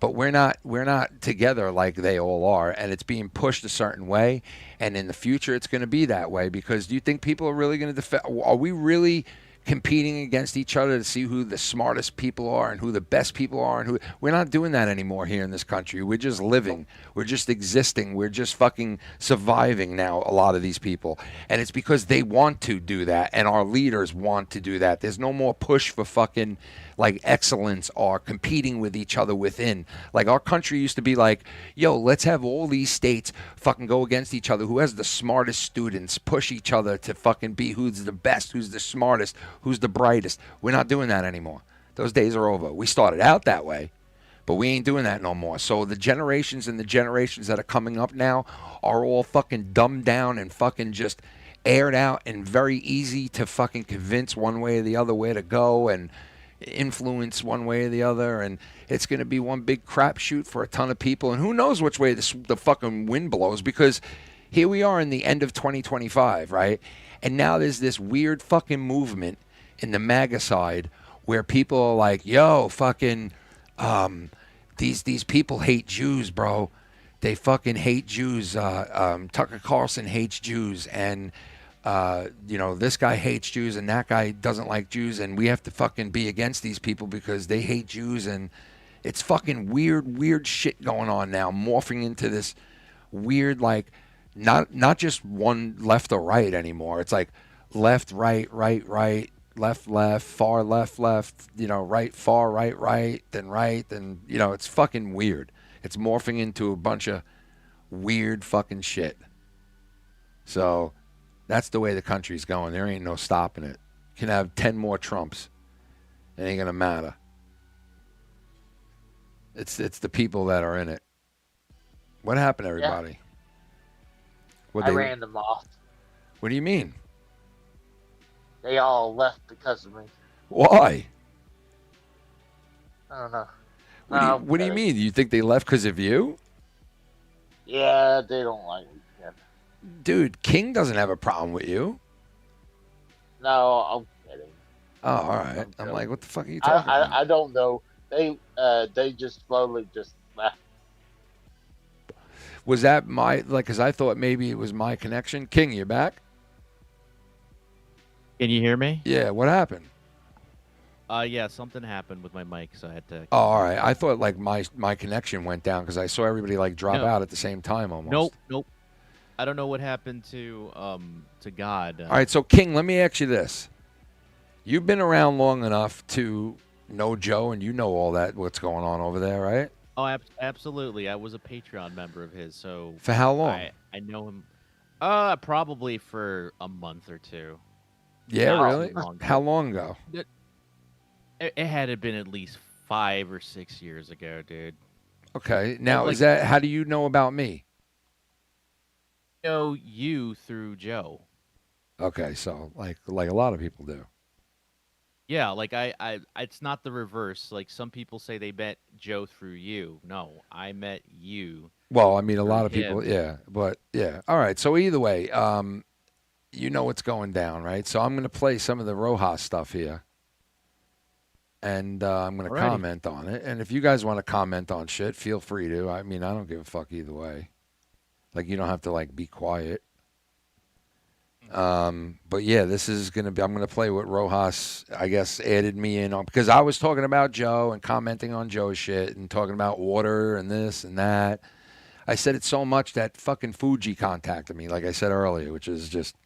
But we're not together like they all are, and it's being pushed a certain way. And in the future, it's going to be that way, because do you think people are really going to defend? Are we really competing against each other to see who the smartest people are and who the best people are? And who? We're not doing that anymore here in this country. We're just living. We're just existing. We're just fucking surviving now, a lot of these people. And it's because they want to do that, and our leaders want to do that. There's no more push for fucking like excellence or competing with each other within. Like our country used to be like, yo, let's have all these states fucking go against each other. Who has the smartest students? Push each other to fucking be who's the best, who's the smartest, who's the brightest. We're not doing that anymore. Those days are over. We started out that way, but we ain't doing that no more. So the generations and the generations that are coming up now are all fucking dumbed down and fucking just aired out and very easy to fucking convince one way or the other where to go and influence one way or the other, and it's going to be one big crapshoot for a ton of people. And who knows which way the fucking wind blows, because here we are in the end of 2025, right? And now there's this weird fucking movement in the MAGA side where people are like, yo, fucking, these people hate Jews, bro. They fucking hate Jews. Tucker Carlson hates Jews, and this guy hates Jews and that guy doesn't like Jews, and we have to fucking be against these people because they hate Jews. And it's fucking weird shit going on now, morphing into this weird, like, not just one left or right anymore. It's like left, right, left, far left, right, far right, then it's fucking weird. It's morphing into a bunch of weird fucking shit. So that's the way the country's going. There ain't no stopping it. You can have 10 more Trumps. It ain't going to matter. It's the people that are in it. What happened, everybody? I ran them off. What do you mean? They all left because of me. Why? I don't know. What do you mean? Do you think they left because of you? Yeah, they don't like me. Yeah. Dude, King doesn't have a problem with you. No, I'm kidding. Oh, all right. I'm like, what the fuck are you talking about? I don't know. They just slowly just left. Was that because I thought maybe it was my connection. King, you back? Can you hear me? Yeah, what happened? Yeah, something happened with my mic, so I had to. Oh, all right. I thought like my connection went down because I saw everybody like drop out at the same time almost. Nope. I don't know what happened to God. All right, so King, let me ask you this: you've been around long enough to know Joe, and you know all that what's going on over there, right? Oh, absolutely. I was a Patreon member of his, so. For how long? I know him. Probably for a month or two. Yeah, really? How long ago? It had to been at least 5 or 6 years ago, dude. Okay. Now, is that how do you know about me? I know you through Joe. Okay, so like a lot of people do. Yeah, like I it's not the reverse. Like some people say they met Joe through you. No, I met you. Well, I mean, a lot of people, yeah, but yeah. All right. So either way, you know what's going down, right? So I'm going to play some of the Rojas stuff here, and I'm going to comment on it. And if you guys want to comment on shit, feel free to. I mean, I don't give a fuck either way. Like, you don't have to like be quiet. But yeah, this is going to be, I'm going to play what Rojas, I guess, added me in on, because I was talking about Joe and commenting on Joe's shit and talking about water and this and that. I said it so much that fucking Fuji contacted me, like I said earlier, which is just,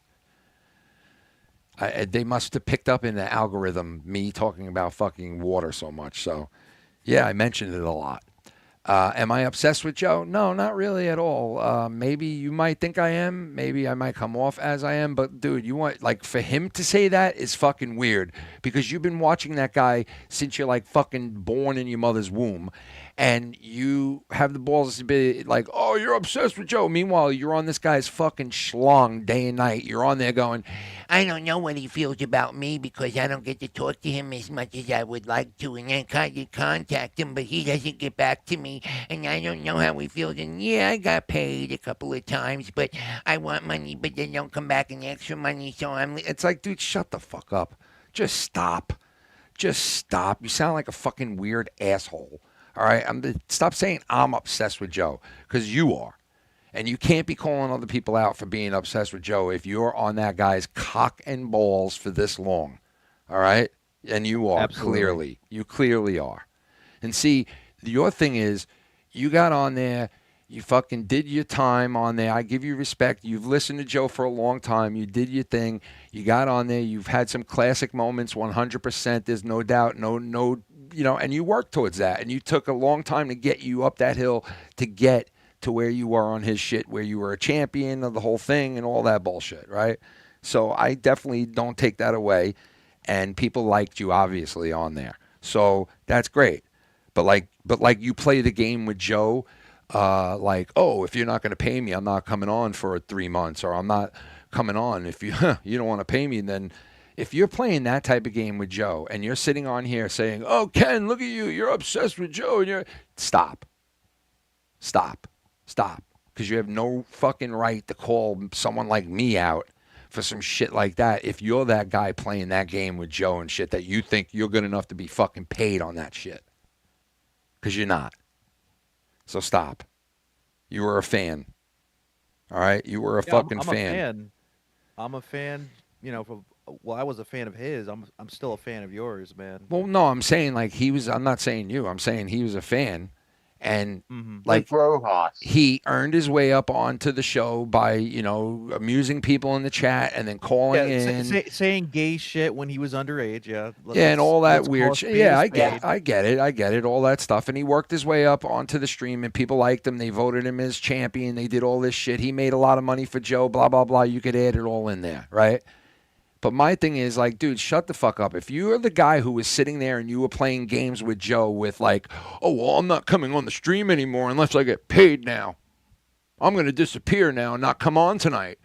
they must have picked up in the algorithm me talking about fucking water so much. So yeah, I mentioned it a lot. Am I obsessed with Joe? No, not really at all. Maybe you might think I am. Maybe I might come off as I am. But, dude, you want, like, for him to say that is fucking weird because you've been watching that guy since you're, like, fucking born in your mother's womb. And you have the balls to be like, oh, you're obsessed with Joe. Meanwhile, you're on this guy's fucking schlong day and night. You're on there going, I don't know what he feels about me because I don't get to talk to him as much as I would like to. And I can't get contact him, but he doesn't get back to me. And I don't know how he feels. And yeah, I got paid a couple of times, but I want money, but they don't come back and ask for money. So it's like, dude, shut the fuck up. Just stop. Just stop. You sound like a fucking weird asshole. All right, stop saying I'm obsessed with Joe because you are. And you can't be calling other people out for being obsessed with Joe if you're on that guy's cock and balls for this long. All right? And you are, Absolutely. clearly. You clearly are. And see, your thing is you got on there, you fucking did your time on there. I give you respect. You've listened to Joe for a long time. You did your thing. You got on there. You've had some classic moments, 100%. There's no doubt, no, you know, and you worked towards that. And you took a long time to get you up that hill to get to where you were on his shit, where you were a champion of the whole thing and all that bullshit, right? So I definitely don't take that away. And people liked you, obviously, on there. So that's great. But like you play the game with Joe, like, oh, if you're not going to pay me, I'm not coming on for 3 months, or I'm not coming on. If you you don't want to pay me, then if you're playing that type of game with Joe and you're sitting on here saying, oh, Ken, look at you, you're obsessed with Joe, and stop, because you have no fucking right to call someone like me out for some shit like that if you're that guy playing that game with Joe and shit that you think you're good enough to be fucking paid on that shit, because you're not. So stop. You were a fan. All right? You were a fucking I'm fan. A fan. I'm a fan, you know, well, I was a fan of his. I'm still a fan of yours, man. Well, no, I'm saying like I'm not saying you. I'm saying he was a fan. And like he earned his way up onto the show by, you know, amusing people in the chat and then calling in. Saying gay shit when he was underage, yeah. Yeah, and all that weird shit. Yeah, I get it, all that stuff. And he worked his way up onto the stream and people liked him. They voted him as champion. They did all this shit. He made a lot of money for Joe, blah, blah, blah. You could add it all in there, right? But my thing is, like, dude, shut the fuck up. If you are the guy who was sitting there and you were playing games with Joe with like, oh, well, I'm not coming on the stream anymore unless I get paid now. I'm going to disappear now and not come on tonight.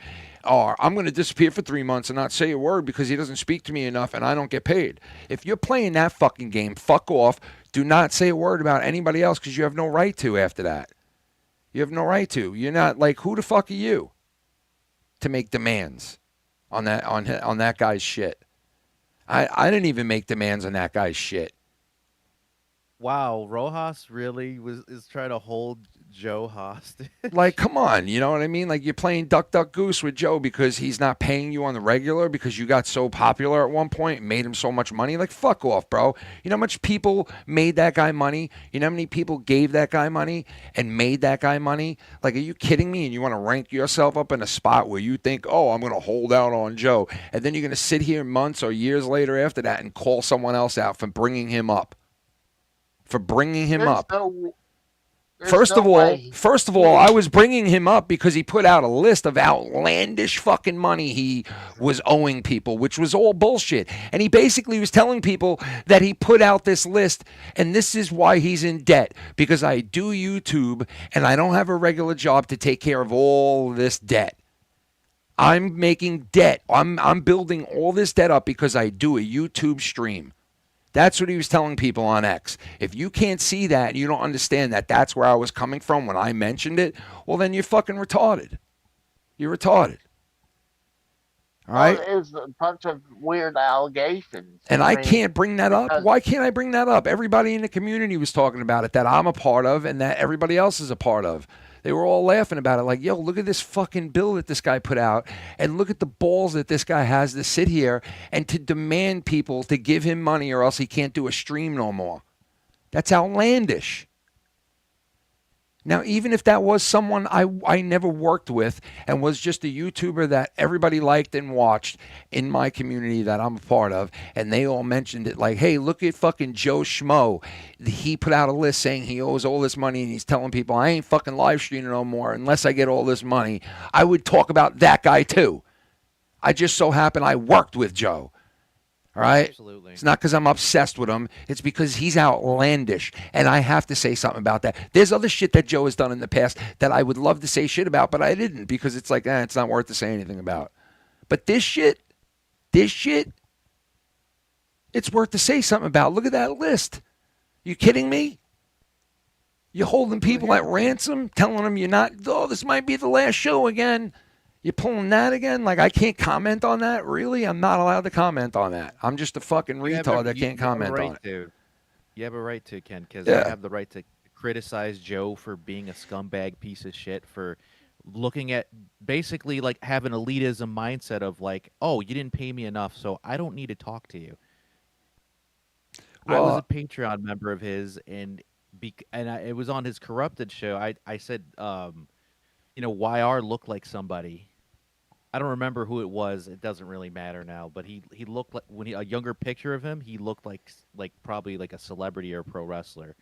Or I'm going to disappear for 3 months and not say a word because he doesn't speak to me enough and I don't get paid. If you're playing that fucking game, fuck off. Do not say a word about anybody else because you have no right to after that. You have no right to. You're not, like, who the fuck are you to make demands on that guy's shit? I didn't even make demands on that guy's shit. Wow, Rojas really is trying to hold Joe hostage. Like, come on, you know what I mean? Like, you're playing duck, duck, goose with Joe because he's not paying you on the regular because you got so popular at one point and made him so much money. Like, fuck off, bro. You know how much people made that guy money? You know how many people gave that guy money and made that guy money? Like, are you kidding me? And you want to rank yourself up in a spot where you think, oh, I'm going to hold out on Joe. And then you're going to sit here months or years later after that and call someone else out for bringing him up. First of all, I was bringing him up because he put out a list of outlandish fucking money he was owing people, which was all bullshit. And he basically was telling people that he put out this list, and this is why he's in debt, because I do YouTube and I don't have a regular job to take care of all this debt. I'm making debt. I'm building all this debt up because I do a YouTube stream. That's what he was telling people on X. If you can't see that and you don't understand that that's where I was coming from when I mentioned it, well, then you're fucking retarded. You're retarded. All right? Well, it's a bunch of weird allegations. And I can't bring that up. Why can't I bring that up? Everybody in the community was talking about it that I'm a part of and that everybody else is a part of. They were all laughing about it like, yo, look at this fucking bill that this guy put out and look at the balls that this guy has to sit here and to demand people to give him money or else he can't do a stream no more. That's outlandish. Now, even if that was someone I never worked with and was just a YouTuber that everybody liked and watched in my community that I'm a part of, and they all mentioned it like, hey, look at fucking Joe Schmo. He put out a list saying he owes all this money and he's telling people, I ain't fucking live streaming no more unless I get all this money. I would talk about that guy too. I just so happen I worked with Joe. All right? Absolutely. It's not because I'm obsessed with him. It's because he's outlandish, and I have to say something about that. There's other shit that Joe has done in the past that I would love to say shit about, but I didn't because it's like, it's not worth to say anything about. But this shit, it's worth to say something about. Look at that list. You kidding me? You're holding people at ransom, telling them you're not, this might be the last show again. You're pulling that again? Like, I can't comment on that? Really? I'm not allowed to comment on that. I'm just a fucking retard that can't comment on it. You have a right to, Ken, because Yeah. I have the right to criticize Joe for being a scumbag piece of shit, for looking at basically like have an elitism mindset of like, oh, you didn't pay me enough, so I don't need to talk to you. I was a Patreon member of his, and it was on his Corrupted show. I said, YR looked like somebody. I don't remember who it was. It doesn't really matter now. But he looked like, a younger picture of him, he looked like probably like a celebrity or a pro wrestler.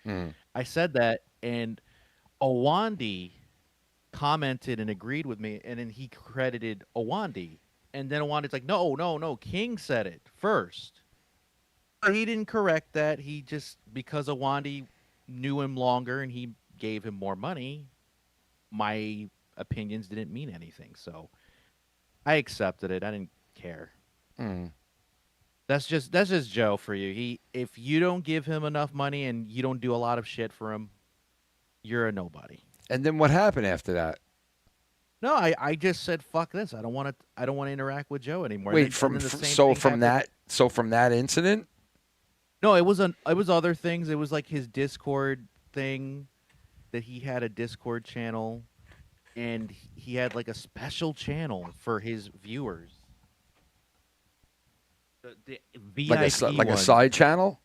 I said that, and Owandi commented and agreed with me, and then he credited Owandi. And then Owandi's like, no, King said it first. He didn't correct that. He just, because Owandi knew him longer and he gave him more money, my opinions didn't mean anything. So I accepted it. I didn't care. That's just Joe for you. If you don't give him enough money and you don't do a lot of shit for him, you're a nobody. And then what happened after that? No, I just said fuck this. I don't want to interact with Joe anymore. Wait, from that incident? No, it was other things. It was like his Discord thing, that he had a Discord channel, and he had like a special channel for his viewers. The VIP like a side channel?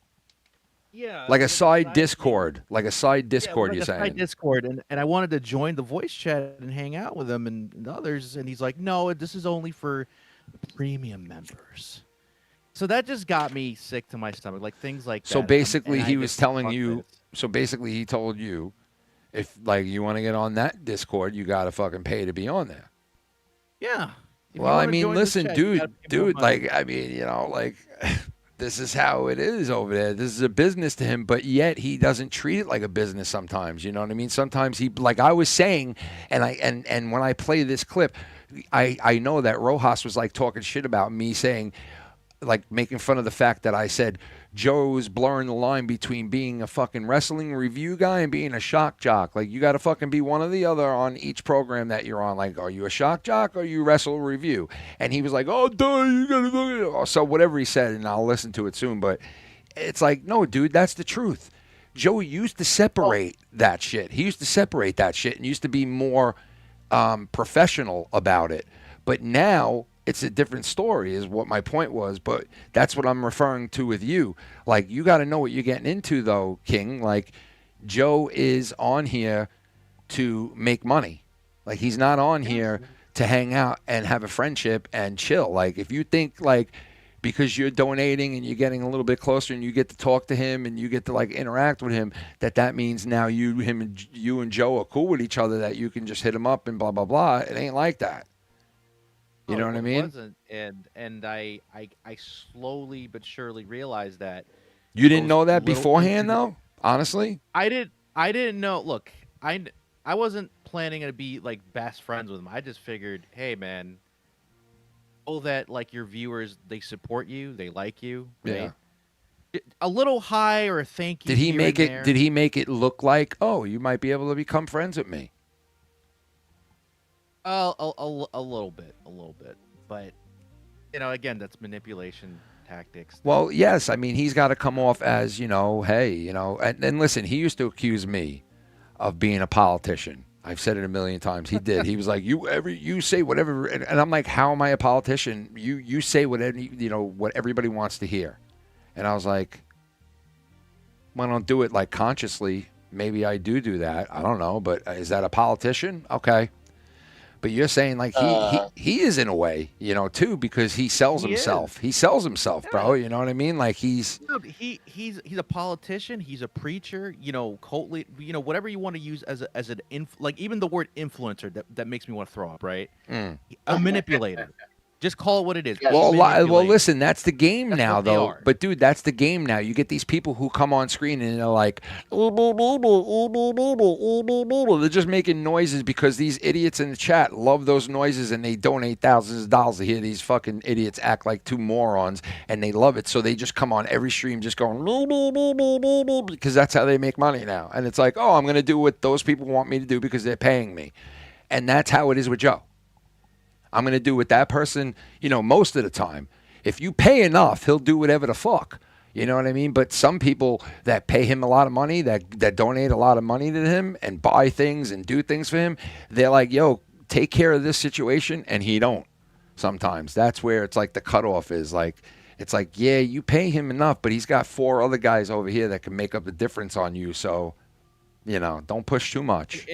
Yeah. Like a side Discord. Like a side Discord, yeah, you're saying? Side Discord, and I wanted to join the voice chat and hang out with him and others, and he's like, no, this is only for premium members. So that just got me sick to my stomach, like things like that. So basically, he was telling you. So basically, he told you, if like you want to get on that Discord, you gotta fucking pay to be on there. Yeah. Well, I mean, listen, dude, like, I mean, like, this is how it is over there. This is a business to him, but yet he doesn't treat it like a business sometimes. You know what I mean? Sometimes he, like I was saying, and when I play this clip, I know that Rojas was like talking shit about me saying, like making fun of the fact that I said Joe's blurring the line between being a fucking wrestling review guy and being a shock jock. Like, you got to fucking be one or the other on each program that you're on. Like, are you a shock jock or you wrestle review? And he was like, oh, duh, you got to do. So whatever he said, and I'll listen to it soon, but it's like, no, dude, that's the truth. Joe used to separate that shit. He used to separate that shit and used to be more professional about it. But now it's a different story is what my point was, but that's what I'm referring to with you. Like, you got to know what you're getting into, though, King. Like, Joe is on here to make money. Like, he's not on here to hang out and have a friendship and chill. Like, if you think, like, because you're donating and you're getting a little bit closer and you get to talk to him and you get to, like, interact with him, that means now you and Joe are cool with each other, that you can just hit him up and blah, blah, blah. It ain't like that. You know what I mean? Wasn't, and I slowly but surely realized that. You didn't know that beforehand, though? Honestly? I didn't know. Look, I wasn't planning to be like best friends with him. I just figured, hey man, that like your viewers, they support you, they like you. Right? Yeah. A little high or a thank you. Did he make it look like, oh, you might be able to become friends with me? A little bit, but again, that's manipulation tactics. Well, yes, I mean, he's got to come off as, hey, and listen, he used to accuse me of being a politician. I've said it a million times. He did. He was like, you say whatever, and I'm like, how am I a politician? You say whatever, what everybody wants to hear. And I was like, well, I don't do it like consciously. maybe I do that. I don't know, but is that a politician? Okay. But you're saying like he is in a way, you know, too, because he sells himself. He sells himself, bro. You know what I mean? Like he's a politician. He's a preacher. You know, cult lead, you know, whatever you want to use as an like even the word influencer that makes me want to throw up. Right? A manipulator. Just call it what it is. Well, listen, that's the game now, though. But dude, that's the game now. You get these people who come on screen and they're like, they're just making noises because these idiots in the chat love those noises and they donate thousands of dollars to hear these fucking idiots act like two morons, and they love it. So they just come on every stream just going because that's how they make money now. And it's like, oh, I'm gonna do what those people want me to do because they're paying me, and that's how it is with Joe. I'm going to do what that person, you know, most of the time. If you pay enough, he'll do whatever the fuck. You know what I mean? But some people that pay him a lot of money, that donate a lot of money to him and buy things and do things for him, they're like, yo, take care of this situation, and he don't sometimes. That's where it's like the cutoff is. Like, it's like, yeah, you pay him enough, but he's got 4 other guys over here that can make up the difference on you. So, you know, don't push too much.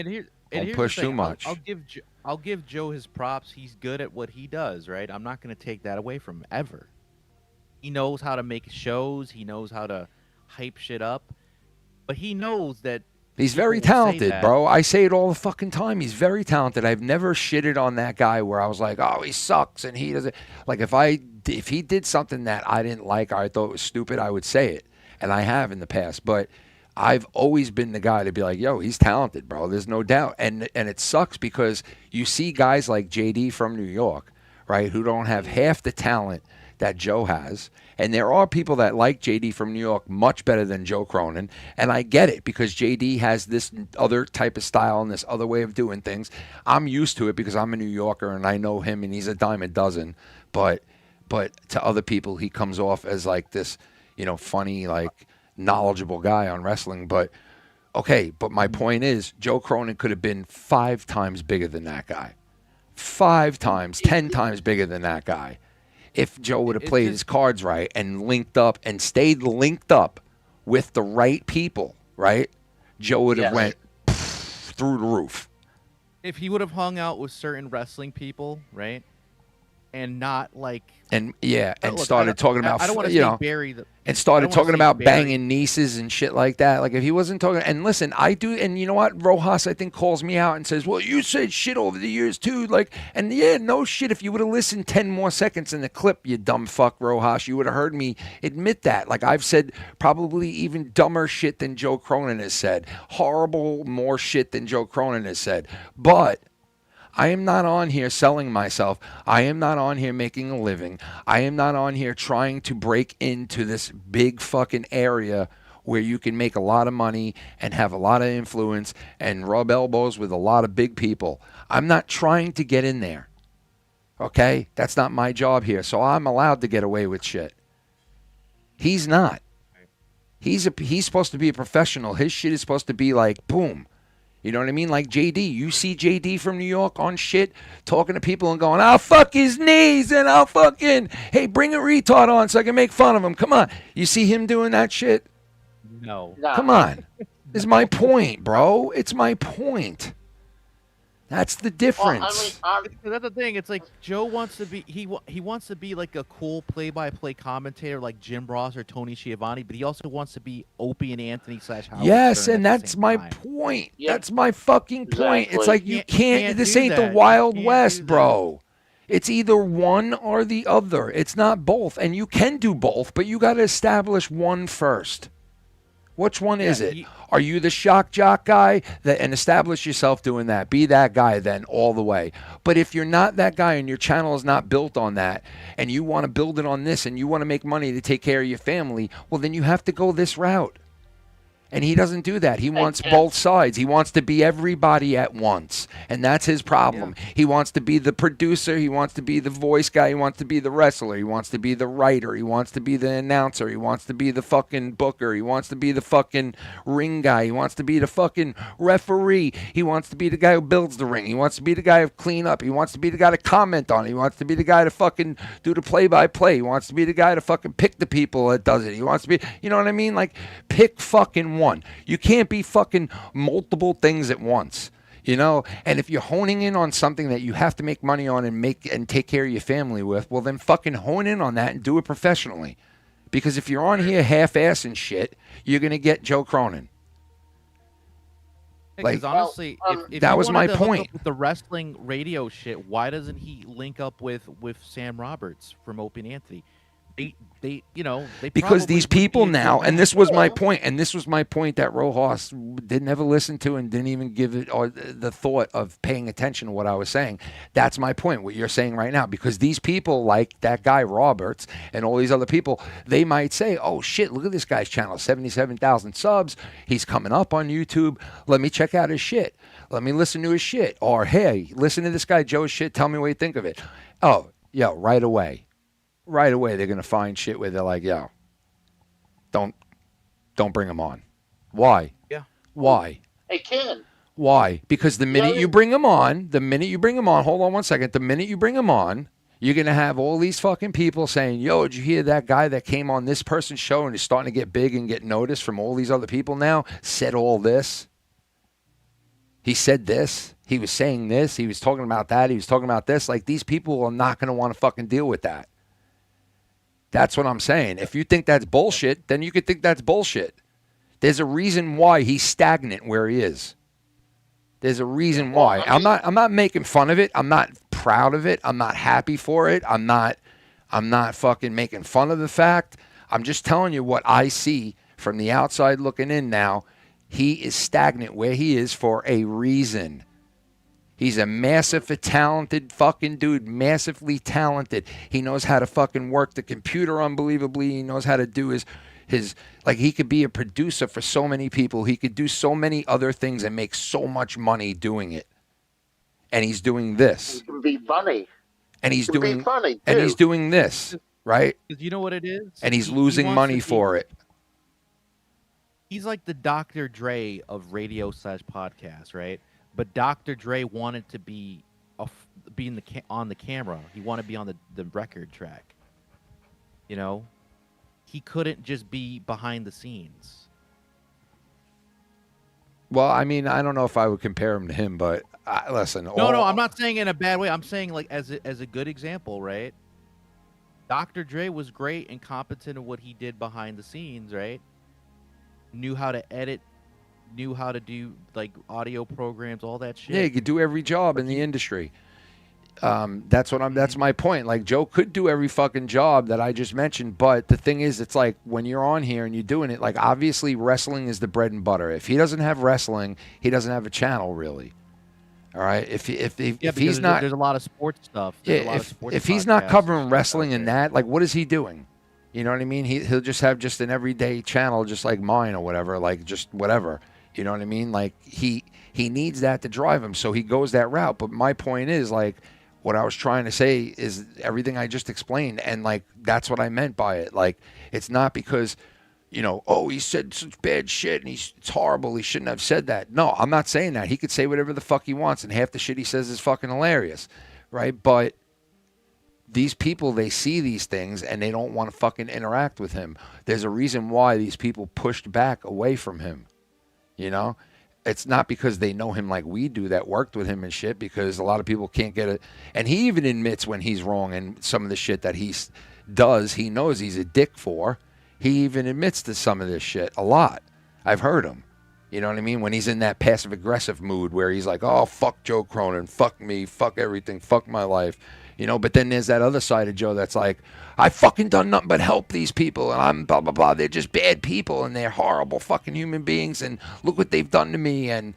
Don't push too much. I'll give Joe his props. He's good at what he does, right? I'm not going to take that away from him ever. He knows how to make shows. He knows how to hype shit up. But he knows that he's very talented, bro. I say it all the fucking time. He's very talented. I've never shitted on that guy where I was like, oh, he sucks and he doesn't. Like, if he did something that I didn't like or I thought was stupid, I would say it. And I have in the past. But I've always been the guy to be like, yo, he's talented, bro. There's no doubt. And it sucks because you see guys like JD from New York, right, who don't have half the talent that Joe has. And there are people that like JD from New York much better than Joe Cronin. And I get it because JD has this other type of style and this other way of doing things. I'm used to it because I'm a New Yorker and I know him and he's a dime a dozen. But to other people, he comes off as like this, you know, funny, like, knowledgeable guy on wrestling. But okay, but my point is Joe Cronin could have been 5 times bigger than that guy, 5 times, 10 times bigger than that guy, if Joe would have played his cards right and linked up and stayed linked up with the right people, right? Joe would have went through the roof. If he would have hung out with certain wrestling people, right, and not like started talking about, you know, and started talking about banging nieces and shit like that. Like, if he wasn't talking, and listen, I do, and you know what, Rojas, I think, calls me out and says, well, you said shit over the years too, like, and yeah, no shit, if you would have listened 10 more seconds in the clip, you dumb fuck, Rojas, you would have heard me admit that. Like, I've said probably even dumber shit than Joe Cronin has said, horrible more shit than Joe Cronin has said, but I am not on here selling myself. I am not on here making a living. I am not on here trying to break into this big fucking area where you can make a lot of money and have a lot of influence and rub elbows with a lot of big people. I'm not trying to get in there. Okay? That's not my job here. So I'm allowed to get away with shit. He's not. He's supposed to be a professional. His shit is supposed to be like, boom. You know what I mean? Like JD. You see JD from New York on shit, talking to people and going, I'll fuck his knees and I'll fucking, hey, bring a retard on so I can make fun of him. Come on. You see him doing that shit? No. Come on. This is my point, bro. It's my point. That's the difference. Well, that's the thing. It's like Joe wants to be he wants to be like a cool play-by-play commentator like Jim Ross or Tony Schiavone, but he also wants to be Opie and Anthony / Howard Yes, Stern and that's my point. Yep. That's my fucking point. Exactly. It's like you can't this ain't the Wild West, bro. It's either one or the other. It's not both. And you can do both, but you got to establish one first. Which one is it? Are you the shock jock guy and establish yourself doing that? Be that guy then all the way. But if you're not that guy and your channel is not built on that and you want to build it on this and you want to make money to take care of your family, well, then you have to go this route. And he doesn't do that. He wants both sides. He wants to be everybody at once. And that's his problem. Yeah. He wants to be the producer. He wants to be the voice guy. He wants to be the wrestler. He wants to be the writer. He wants to be the announcer. He wants to be the fucking booker. He wants to be the fucking ring guy. He wants to be the fucking referee. He wants to be the guy who builds the ring. He wants to be the guy who clean up. He wants to be the guy to comment on it. He wants to be the guy to fucking do the play-by-play. He wants to be the guy to fucking pick the people that does it. He wants to be, you know what I mean? Like, pick fucking one. You can't be fucking multiple things at once. You know, and if you're honing in on something that you have to make money on and take care of your family with, well, then fucking hone in on that and do it professionally. Because if you're on here half-assing shit, you're gonna get Joe Cronin. Because honestly, if that you was wanted my to hook point. up with the wrestling radio shit, why doesn't he link up with Sam Roberts from Opie and Anthony? They Because these probably people would be a now, good and match. this was my point, that Rojas didn't ever listen to and didn't even give it or the thought of paying attention to what I was saying. That's my point, what you're saying right now, because these people like that guy Roberts and all these other people, they might say, oh shit, look at this guy's channel, 77,000 subs. He's coming up on YouTube. Let me check out his shit. Let me listen to his shit. Or, hey, listen to this guy Joe's shit. Tell me what you think of it. Oh, yo, right away. Right away, they're going to find shit where they're like, yo, don't bring him on. Why? Yeah. Why? Hey, Ken. Why? Because the minute you bring him on, hold on one second, the minute you bring him on, you're going to have all these fucking people saying, yo, did you hear that guy that came on this person's show and is starting to get big and get noticed from all these other people now, said all this? He said this. He was saying this. He was talking about that. He was talking about this. Like, these people are not going to want to fucking deal with that. That's what I'm saying. If you think that's bullshit, then you could think that's bullshit. There's a reason why he's stagnant where he is. There's a reason why. I'm not making fun of it. I'm not proud of it. I'm not happy for it. I'm not fucking making fun of the fact. I'm just telling you what I see from the outside looking in now. He is stagnant where he is for a reason. He's a massive, talented fucking dude, massively talented. He knows how to fucking work the computer unbelievably. He knows how to do his like, he could be a producer for so many people. He could do so many other things and make so much money doing it. And he's doing this. He can be funny. And he's doing funny too. And he's doing this, right? Because you know what it is? And he's losing money for it. He's like the Dr. Dre of radio / podcast, right? But Dr. Dre wanted to be on the camera. He wanted to be on the record track. You know, he couldn't just be behind the scenes. Well, I mean, I don't know if I would compare him to him, but listen. No, I'm not saying in a bad way. I'm saying like as a good example, right? Dr. Dre was great and competent at what he did behind the scenes, right? Knew how to edit. Knew how to do like audio programs, all that shit. Yeah, he could do every job in the industry. That's my point. Like, Joe could do every fucking job that I just mentioned, but the thing is, it's like when you're on here and you're doing it, like, obviously wrestling is the bread and butter. If he doesn't have wrestling, he doesn't have a channel, really. All right. If he's not, there's a lot of sports stuff. If he's not covering wrestling and that, like, what is he doing? You know what I mean? He'll just have just an everyday channel, just like mine or whatever, like just whatever. You know what I mean? Like, he needs that to drive him, so he goes that route. But my point is, like, what I was trying to say is everything I just explained, and, like, that's what I meant by it. Like, it's not because, you know, oh, he said such bad shit and it's horrible, he shouldn't have said that. No, I'm not saying that. He could say whatever the fuck he wants, and half the shit he says is fucking hilarious, right? But these people, they see these things and they don't want to fucking interact with him. There's a reason why these people pushed back away from him. You know, it's not because they know him like we do that worked with him and shit, because a lot of people can't get it. And he even admits when he's wrong, and some of the shit that he does, he knows he's a dick for. He even admits to some of this shit a lot. I've heard him. You know what I mean? When he's in that passive aggressive mood where he's like, oh, fuck Joe Cronin, fuck me, fuck everything, fuck my life. You know, but then there's that other side of Joe that's like, I fucking done nothing but help these people, and I'm blah, blah, blah. They're just bad people, and they're horrible fucking human beings, and look what they've done to me, and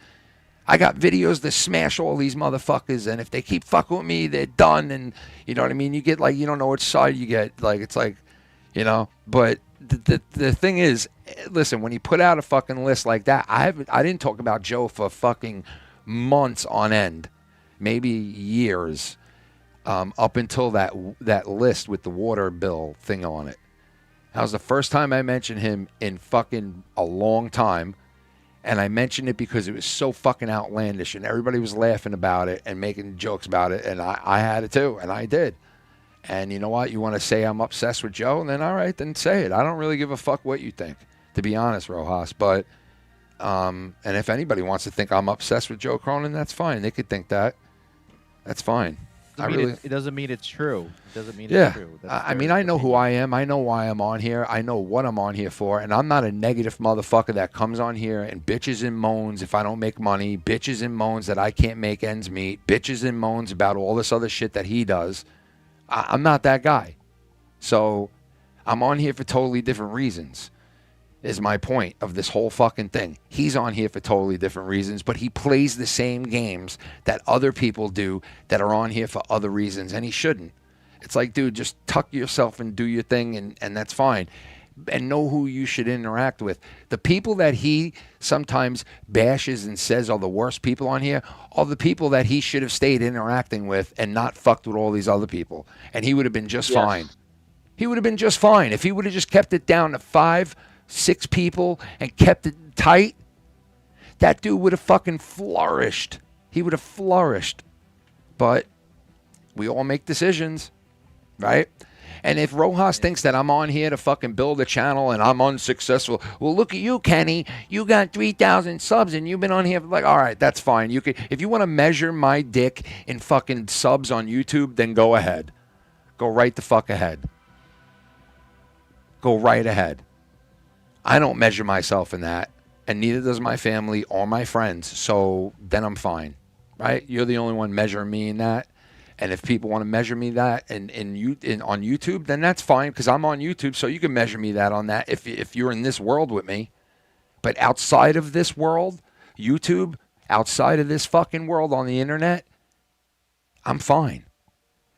I got videos that smash all these motherfuckers, and if they keep fucking with me, they're done, and you know what I mean? You get, like, you don't know which side you get. Like, it's like, you know, but the thing is, listen, when he put out a fucking list like that, I didn't talk about Joe for fucking months on end, maybe years. Up until that list with the water bill thing on it. That was the first time I mentioned him in fucking a long time. And I mentioned it because it was so fucking outlandish, and everybody was laughing about it and making jokes about it, and I had it too, and I did. And you know what? You want to say I'm obsessed with Joe? And then all right, then say it. I don't really give a fuck what you think, to be honest, Rojas. But And if anybody wants to think I'm obsessed with Joe Cronin, that's fine. They could think that. That's fine. It doesn't mean it's true. It doesn't mean Yeah. it's true. I mean, I know who I am. I know why I'm on here. I know what I'm on here for. And I'm not a negative motherfucker that comes on here and bitches and moans if I don't make money, bitches and moans that I can't make ends meet, bitches and moans about all this other shit that he does. I'm not that guy. So I'm on here for totally different reasons, is my point of this whole fucking thing. He's on here for totally different reasons, but he plays the same games that other people do that are on here for other reasons, and he shouldn't. It's like, dude, just tuck yourself and do your thing, and that's fine. And know who you should interact with. The people that he sometimes bashes and says are the worst people on here are the people that he should have stayed interacting with and not fucked with all these other people. And he would have been just fine. He would have been just fine. If he would have just kept it down to 5, 6 people and kept it tight, that dude would have fucking flourished. He would have flourished. But we all make decisions, right? And if Rojas thinks that I'm on here to fucking build a channel and I'm unsuccessful, well, look at you, Kenny. You got 3,000 subs and you've been on here for like, all right, that's fine. You could, if you want to measure my dick in fucking subs on YouTube, then go ahead. Go right the fuck ahead. Go right ahead. I don't measure myself in that, and neither does my family or my friends, so then I'm fine, right? You're the only one measuring me in that, and if people want to measure me that on YouTube, then that's fine, because I'm on YouTube, so you can measure me that on that if you're in this world with me. But outside of this world, YouTube, outside of this fucking world on the internet, I'm fine.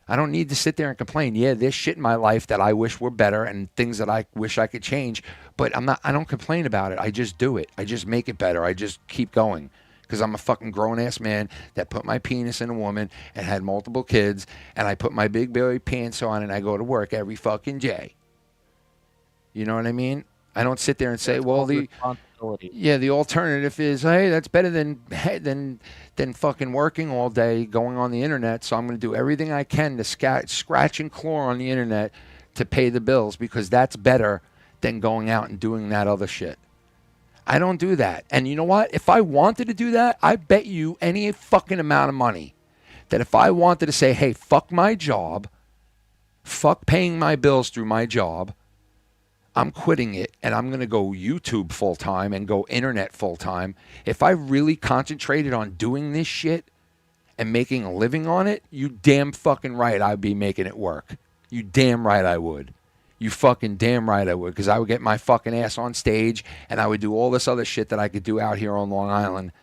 I don't need to sit there and complain. Yeah, there's shit in my life that I wish were better and things that I wish I could change, but I don't complain about it. I just do it. I just make it better. I just keep going because I'm a fucking grown-ass man that put my penis in a woman and had multiple kids, and I put my big boy pants on and I go to work every fucking day. You know what I mean? I don't sit there and say, well, the alternative is, hey, that's better than fucking working all day, going on the internet. So I'm going to do everything I can to scratch and claw on the internet to pay the bills because that's better than going out and doing that other shit. I don't do that. And you know what? If I wanted to do that, I bet you any fucking amount of money that if I wanted to say, hey, fuck my job, fuck paying my bills through my job, I'm quitting it and I'm going to go YouTube full time and go internet full time. If I really concentrated on doing this shit and making a living on it, you damn fucking right I'd be making it work. You damn right I would. You fucking damn right I would, because I would get my fucking ass on stage and I would do all this other shit that I could do out here on Long Island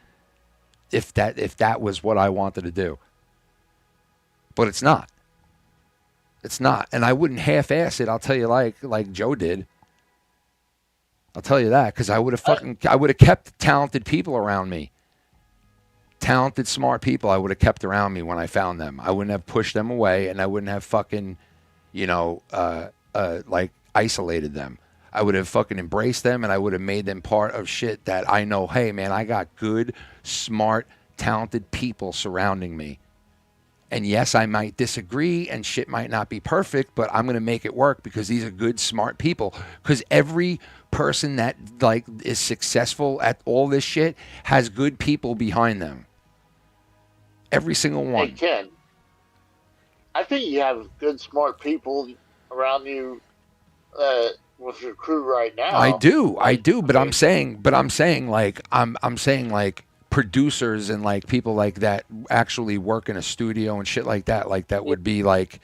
if that was what I wanted to do. But it's not. It's not. And I wouldn't half-ass it, I'll tell you, like Joe did. I'll tell you that, because I would have kept talented people around me. Talented, smart people I would have kept around me when I found them. I wouldn't have pushed them away, and I wouldn't have fucking, like isolated them. I would have fucking embraced them, and I would have made them part of shit that I know, hey, man, I got good, smart, talented people surrounding me. And yes, I might disagree and shit might not be perfect, but I'm going to make it work because these are good, smart people. Because every person that like is successful at all this shit has good people behind them. Every single one. Hey, Ken, I think you have good, smart people around you with your crew right now. I do, but I'm saying like producers and like people like that actually work in a studio and shit like that would be like,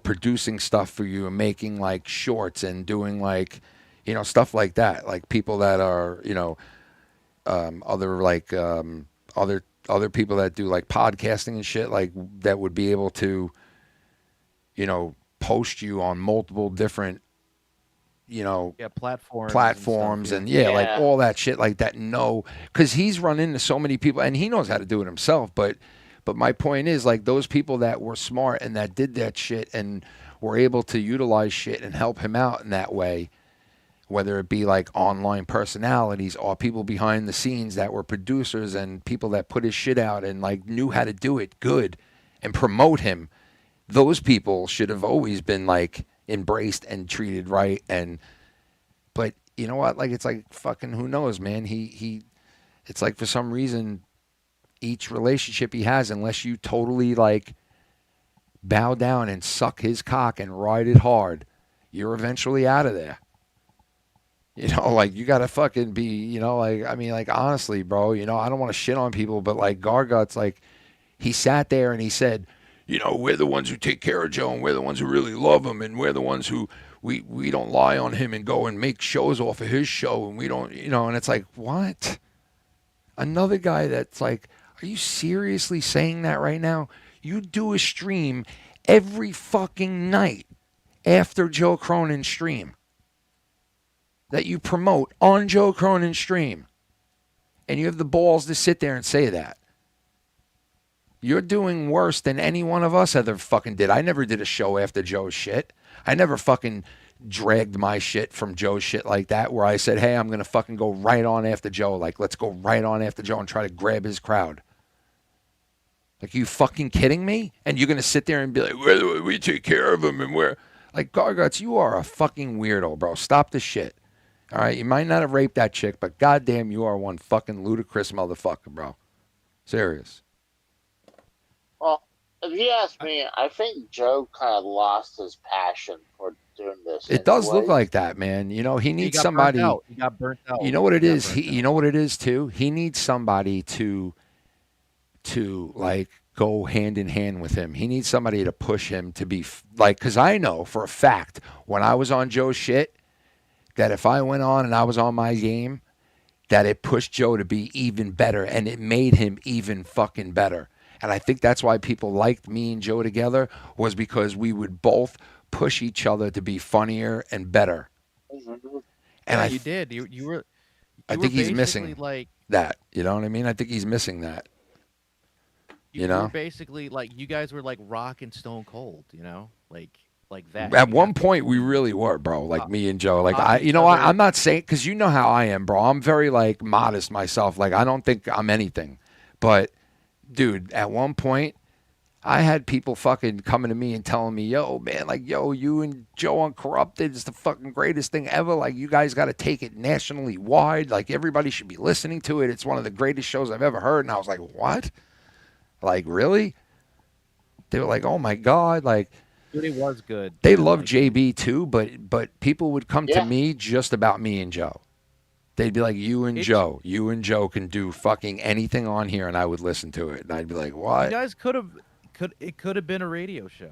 producing stuff for you and making like shorts and doing like, stuff like that. Like people that are, other people that do like podcasting and shit like that would be able to, post you on multiple different, platforms and like all that shit like that. No, because he's run into so many people and he knows how to do it himself. But my point is like those people that were smart and that did that shit and were able to utilize shit and help him out in that way, whether it be like online personalities or people behind the scenes that were producers and people that put his shit out and like knew how to do it good and promote him. Those people should have always been like embraced and treated right. But you know what? Like, it's like fucking, who knows, man? It's like for some reason, each relationship he has, unless you totally like bow down and suck his cock and ride it hard, you're eventually out of there. You know, like, you got to fucking be, you know, like, I mean, like, honestly, bro, you know, I don't want to shit on people, but like Gargut's, like, he sat there and he said, you know, we're the ones who take care of Joe and we're the ones who really love him and we're the ones who we don't lie on him and go and make shows off of his show and we don't, you know, and it's like, what? Another guy that's like, are you seriously saying that right now? You do a stream every fucking night after Joe Cronin's stream that you promote on Joe Cronin's stream. And you have the balls to sit there and say that. You're doing worse than any one of us ever fucking did. I never did a show after Joe's shit. I never fucking dragged my shit from Joe's shit like that where I said, hey, I'm going to fucking go right on after Joe. Like, let's go right on after Joe and try to grab his crowd. Like, you fucking kidding me? And you're going to sit there and be like, well, we take care of him and we're... Like, Garguts, you are a fucking weirdo, bro. Stop the shit. All right? You might not have raped that chick, but goddamn, you are one fucking ludicrous motherfucker, bro. Serious. Well, if you ask me, I think Joe kind of lost his passion for doing this. It does look like that, man. You know, he needs somebody. He got burnt out. You know what it is? You know what it is too? He needs somebody to like go hand in hand with him. He needs somebody to push him to be like, because I know for a fact when I was on Joe's shit that if I went on and I was on my game, that it pushed Joe to be even better and it made him even fucking better. And I think that's why people liked me and Joe together, was because we would both push each other to be funnier and better. And you did. You were. I think he's missing like that. You know what I mean? I think he's missing that. You know, were basically like, you guys were like Rock and Stone Cold. You know, like that. At one point, we really were, bro. Like me and Joe. Like I'm not saying, because you know how I am, bro. I'm very like modest myself. Like, I don't think I'm anything, but dude, at one point, I had people fucking coming to me and telling me, yo, man, like, yo, you and Joe Uncorrupted is the fucking greatest thing ever. Like, you guys got to take it nationally wide. Like, everybody should be listening to it. It's one of the greatest shows I've ever heard. And I was like, what? Like, really? They were like, oh, my God. Like, dude, it was good. They love JB, too, but people would come to me just about me and Joe. They'd be like, you and Joe can do fucking anything on here, and I would listen to it. And I'd be like, what? You guys could have been a radio show.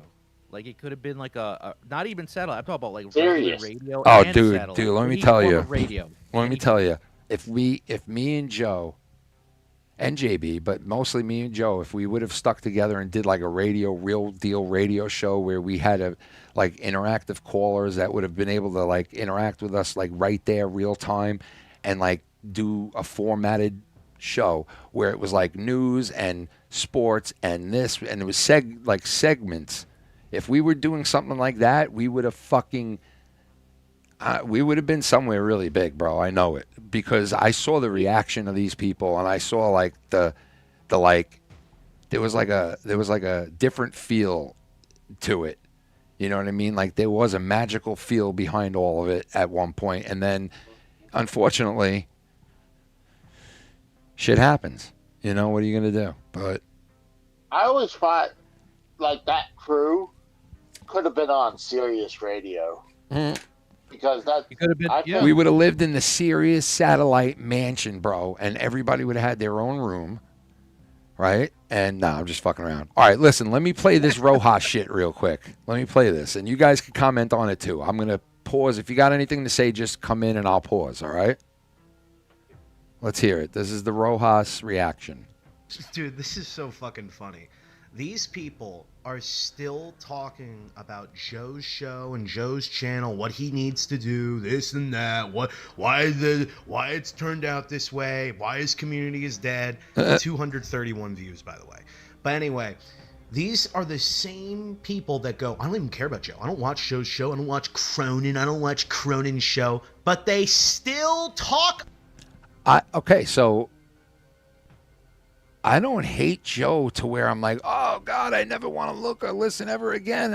Like, it could have been like a not even satellite. I'm talking about like regular radio. Oh, and dude, satellite. let me tell you. Radio. Let me tell you. If me and Joe and JB, but mostly me and Joe, if we would have stuck together and did like a real deal radio show where we had a like interactive callers that would have been able to like interact with us like right there, real time, and like do a formatted show where it was like news and sports and this, and it was segments. If we were doing something like that, we would have fucking we would have been somewhere really big, bro. I know it, because I saw the reaction of these people, and I saw like the like there was like a different feel to it. You know what I mean? Like, there was a magical feel behind all of it at one point, and then unfortunately, shit happens. You know, what are you gonna do? But I always thought like that crew could have been on Sirius Radio. Because that could have been. We would have lived in the Sirius satellite mansion, bro, and everybody would have had their own room, right? And no, I'm just fucking around. All right, listen, let me play this Rojas shit real quick. Let me play this, and you guys can comment on it too. I'm gonna pause. If you got anything to say, just come in and I'll pause. All right? Let's hear it. This is the Rojas reaction. Dude, this is so fucking funny. These people are still talking about Joe's show and Joe's channel, what he needs to do, this and that, why it's turned out this way, why his community is dead. 231 views, by the way. But anyway, these are the same people that go, I don't even care about Joe. I don't watch Joe's show. I don't watch Cronin. I don't watch Cronin's show. But they still talk. Okay, so I don't hate Joe to where I'm like, oh, God, I never want to look or listen ever again.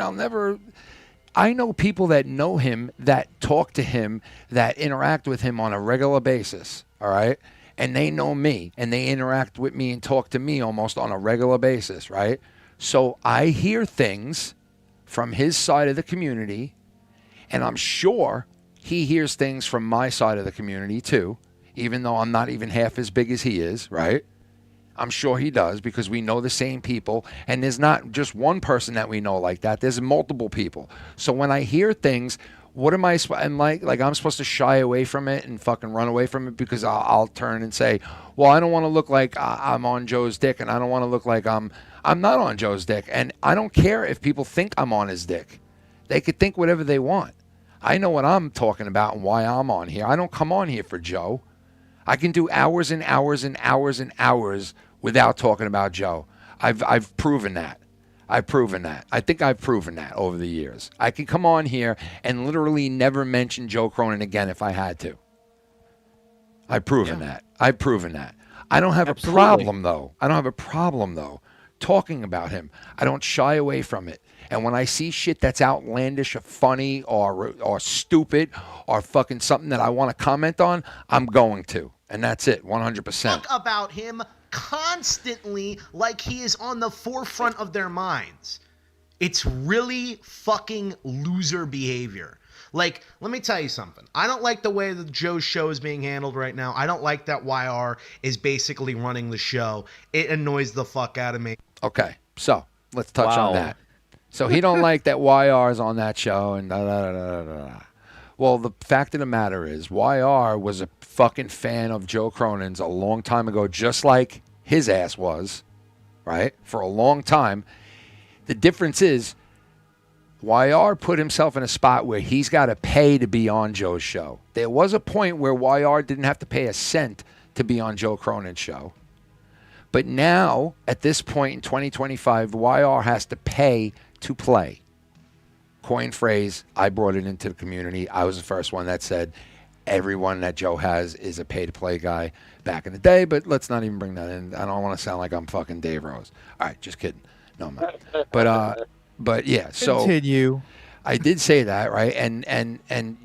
I know people that know him, that talk to him, that interact with him on a regular basis, all right? And they know me, and they interact with me and talk to me almost on a regular basis, right? So I hear things from his side of the community, and I'm sure he hears things from my side of the community too, even though I'm not even half as big as he is, right? I'm sure he does, because we know the same people, and there's not just one person that we know like that. There's multiple people. So when I hear things, what am I? And like I'm supposed to shy away from it and fucking run away from it because I'll turn and say, well, I don't want to look like I'm on Joe's dick, and I don't want to look like I'm not on Joe's dick, and I don't care if people think I'm on his dick. They could think whatever they want. I know what I'm talking about and why I'm on here. I don't come on here for Joe. I can do hours and hours and hours and hours without talking about Joe. I've proven that. I've proven that. I think I've proven that over the years. I can come on here and literally never mention Joe Cronin again if I had to. I've proven that. I've proven that. I don't have a problem, though. I don't have a problem, though, talking about him. I don't shy away from it. And when I see shit that's outlandish or funny or stupid or fucking something that I want to comment on, I'm going to. And that's it, 100%. Talk about him constantly like he is on the forefront of their minds. It's really fucking loser behavior. Like, let me tell you something. I don't like the way that Joe's show is being handled right now. I don't like that YR is basically running the show. It annoys the fuck out of me. Okay, so let's touch on that. So he don't like that YR is on that show and da-da-da-da-da-da. Well, the fact of the matter is YR was a fucking fan of Joe Cronin's a long time ago, just like his ass was, right? For a long time. The difference is YR put himself in a spot where he's got to pay to be on Joe's show. There was a point where YR didn't have to pay a cent to be on Joe Cronin's show. But now, at this point in 2025, YR has to pay to play. Coin phrase, I brought it into the community. I was the first one that said everyone that Joe has is a pay-to-play guy back in the day, but let's not even bring that in. I don't want to sound like I'm fucking Dave Rose. All right, just kidding. No, I'm not. But yeah, so continue. I did say that, right? And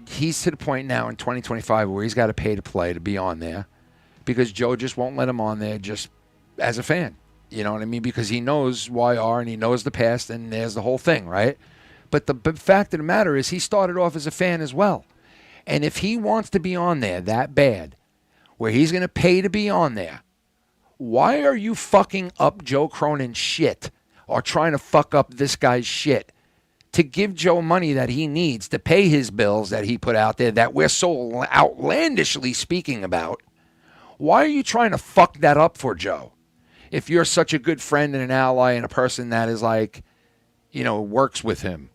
he's to the point now in 2025 where he's got to pay to play to be on there because Joe just won't let him on there just as a fan. You know what I mean? Because he knows YR and he knows the past and there's the whole thing, right? But the fact of the matter is he started off as a fan as well. And if he wants to be on there that bad, where he's going to pay to be on there, why are you fucking up Joe Cronin's shit or trying to fuck up this guy's shit to give Joe money that he needs to pay his bills that he put out there that we're so outlandishly speaking about? Why are you trying to fuck that up for Joe? If you're such a good friend and an ally and a person that is like, you know, works with him,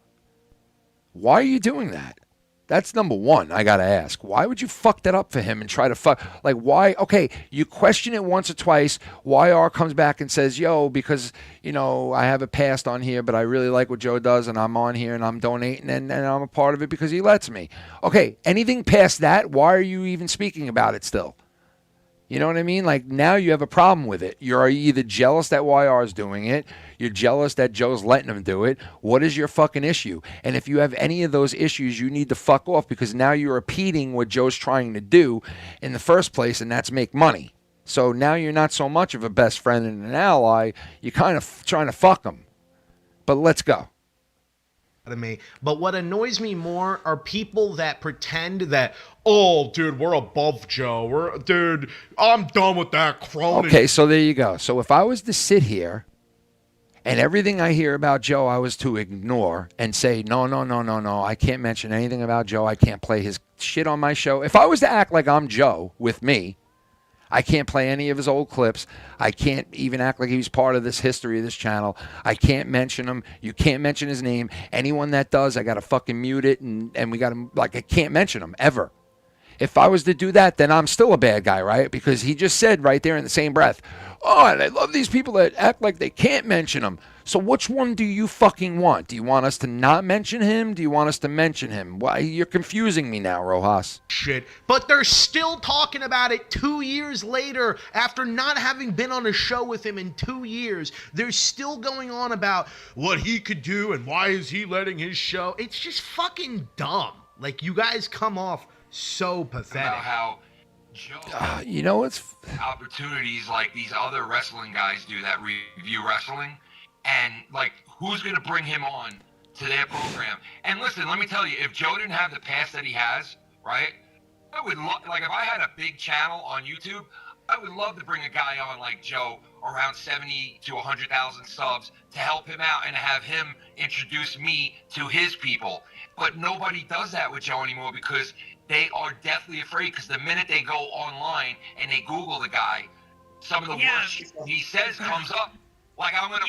why are you doing that? That's number one, I got to ask. Why would you fuck that up for him and try to fuck? Like, why? Okay, you question it once or twice. YR comes back and says, yo, because, you know, I have a past on here, but I really like what Joe does, and I'm on here, and I'm donating, and I'm a part of it because he lets me. Okay, anything past that, why are you even speaking about it still? You know what I mean? Like, now you have a problem with it. You're either jealous that YR is doing it. You're jealous that Joe's letting him do it. What is your fucking issue? And if you have any of those issues, you need to fuck off because now you're repeating what Joe's trying to do in the first place, and that's make money. So now you're not so much of a best friend and an ally. You're kind of trying to fuck him. But let's go. To me. But what annoys me more are people that pretend that, oh, dude, we're above Joe. Dude, I'm done with that Cronin. Okay, so there you go. So if I was to sit here and everything I hear about Joe I was to ignore and say, no, I can't mention anything about Joe. I can't play his shit on my show. If I was to act like I'm Joe with me, I can't play any of his old clips. I can't even act like he's part of this history of this channel. I can't mention him. You can't mention his name. Anyone that does, I got to fucking mute it, and we got to, like, I can't mention him ever. If I was to do that, then I'm still a bad guy, right? Because he just said right there in the same breath, oh, and I love these people that act like they can't mention him. So which one do you fucking want? Do you want us to not mention him? Do you want us to mention him? Why, you're confusing me now, Rojas. Shit. But they're still talking about it 2 years later after not having been on a show with him in 2 years. They're still going on about what he could do and why is he letting his show. It's just fucking dumb. Like, you guys come off so pathetic. About how Joe you know, it's opportunities like these other wrestling guys do that review wrestling, and like who's going to bring him on to their program? And listen, let me tell you, if Joe didn't have the past that he has, right? I would like if I had a big channel on YouTube, I would love to bring a guy on like Joe, around 70 to 100,000 subs, to help him out and have him introduce me to his people. But nobody does that with Joe anymore because they are deathly afraid, because the minute they go online and they Google the guy, some of the worst shit he says comes up. Like, I'm gonna...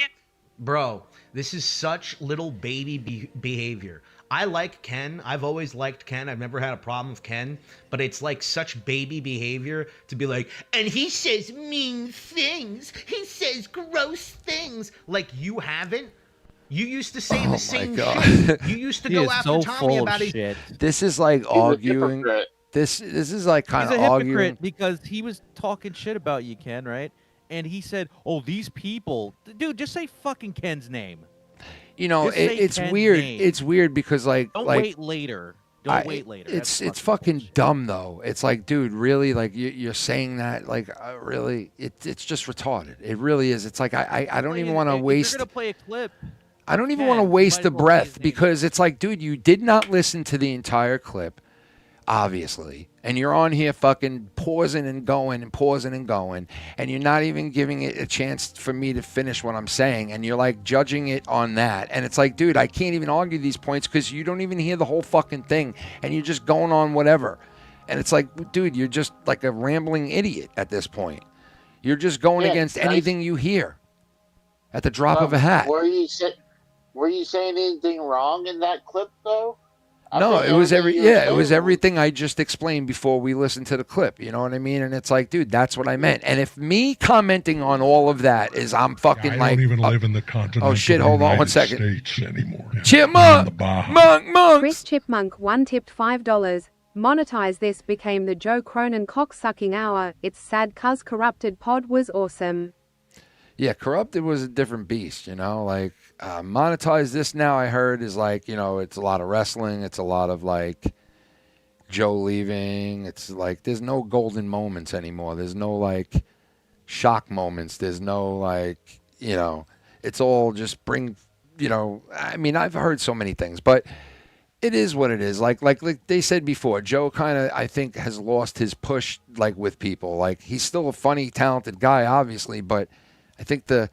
Bro, this is such little baby behavior. I like Ken. I've always liked Ken. I've never had a problem with Ken. But it's like such baby behavior to be like, and he says mean things. He says gross things. Like, you haven't. You used to say the same shit. You used to go after Tommy about his... This is like arguing. This is like kind He's of a arguing. hypocrite because he was talking shit about you, Ken, right? And he said, "Oh, these people, dude, just say fucking Ken's name." You know, Just say it's Ken's weird. name. It's weird because like Don't like, wait later. Don't wait later. It's fucking dumb though. It's like, dude, really? Like you're saying that? Like really? It's just retarded. It really is. It's like I don't even want to waste. You're gonna play a clip. I don't even want to waste the breath because it's like, dude, you did not listen to the entire clip, obviously. And you're on here fucking pausing and going and pausing and going. And you're not even giving it a chance for me to finish what I'm saying. And you're like judging it on that. And it's like, dude, I can't even argue these points because you don't even hear the whole fucking thing. And you're just going on whatever. And it's like, dude, you're just like a rambling idiot at this point. You're just going against anything you hear at the drop of a hat. Were you saying anything wrong in that clip, though? No, it was it was everything I just explained before we listened to the clip. You know what I mean? And it's like, dude, that's what I meant. And if me commenting on all of that is I'm fucking I like, don't even live in the continent. oh shit, hold on one second. States anymore. Chipmunk, monk. Chris Chipmunk 1 tipped $5. Monetize this became the Joe Cronin cock-sucking hour. It's sad cuz corrupted pod was awesome. Yeah, Corrupted was a different beast, you know, like monetize this now I heard is like, you know, it's a lot of wrestling. It's a lot of like Joe leaving. It's like there's no golden moments anymore. There's no like shock moments. There's no like, you know, it's all just bring, you know, I mean, I've heard so many things, but it is what it is. Like they said before, Joe kind of, I think, has lost his push like with people. Like he's still a funny, talented guy, obviously, but I think the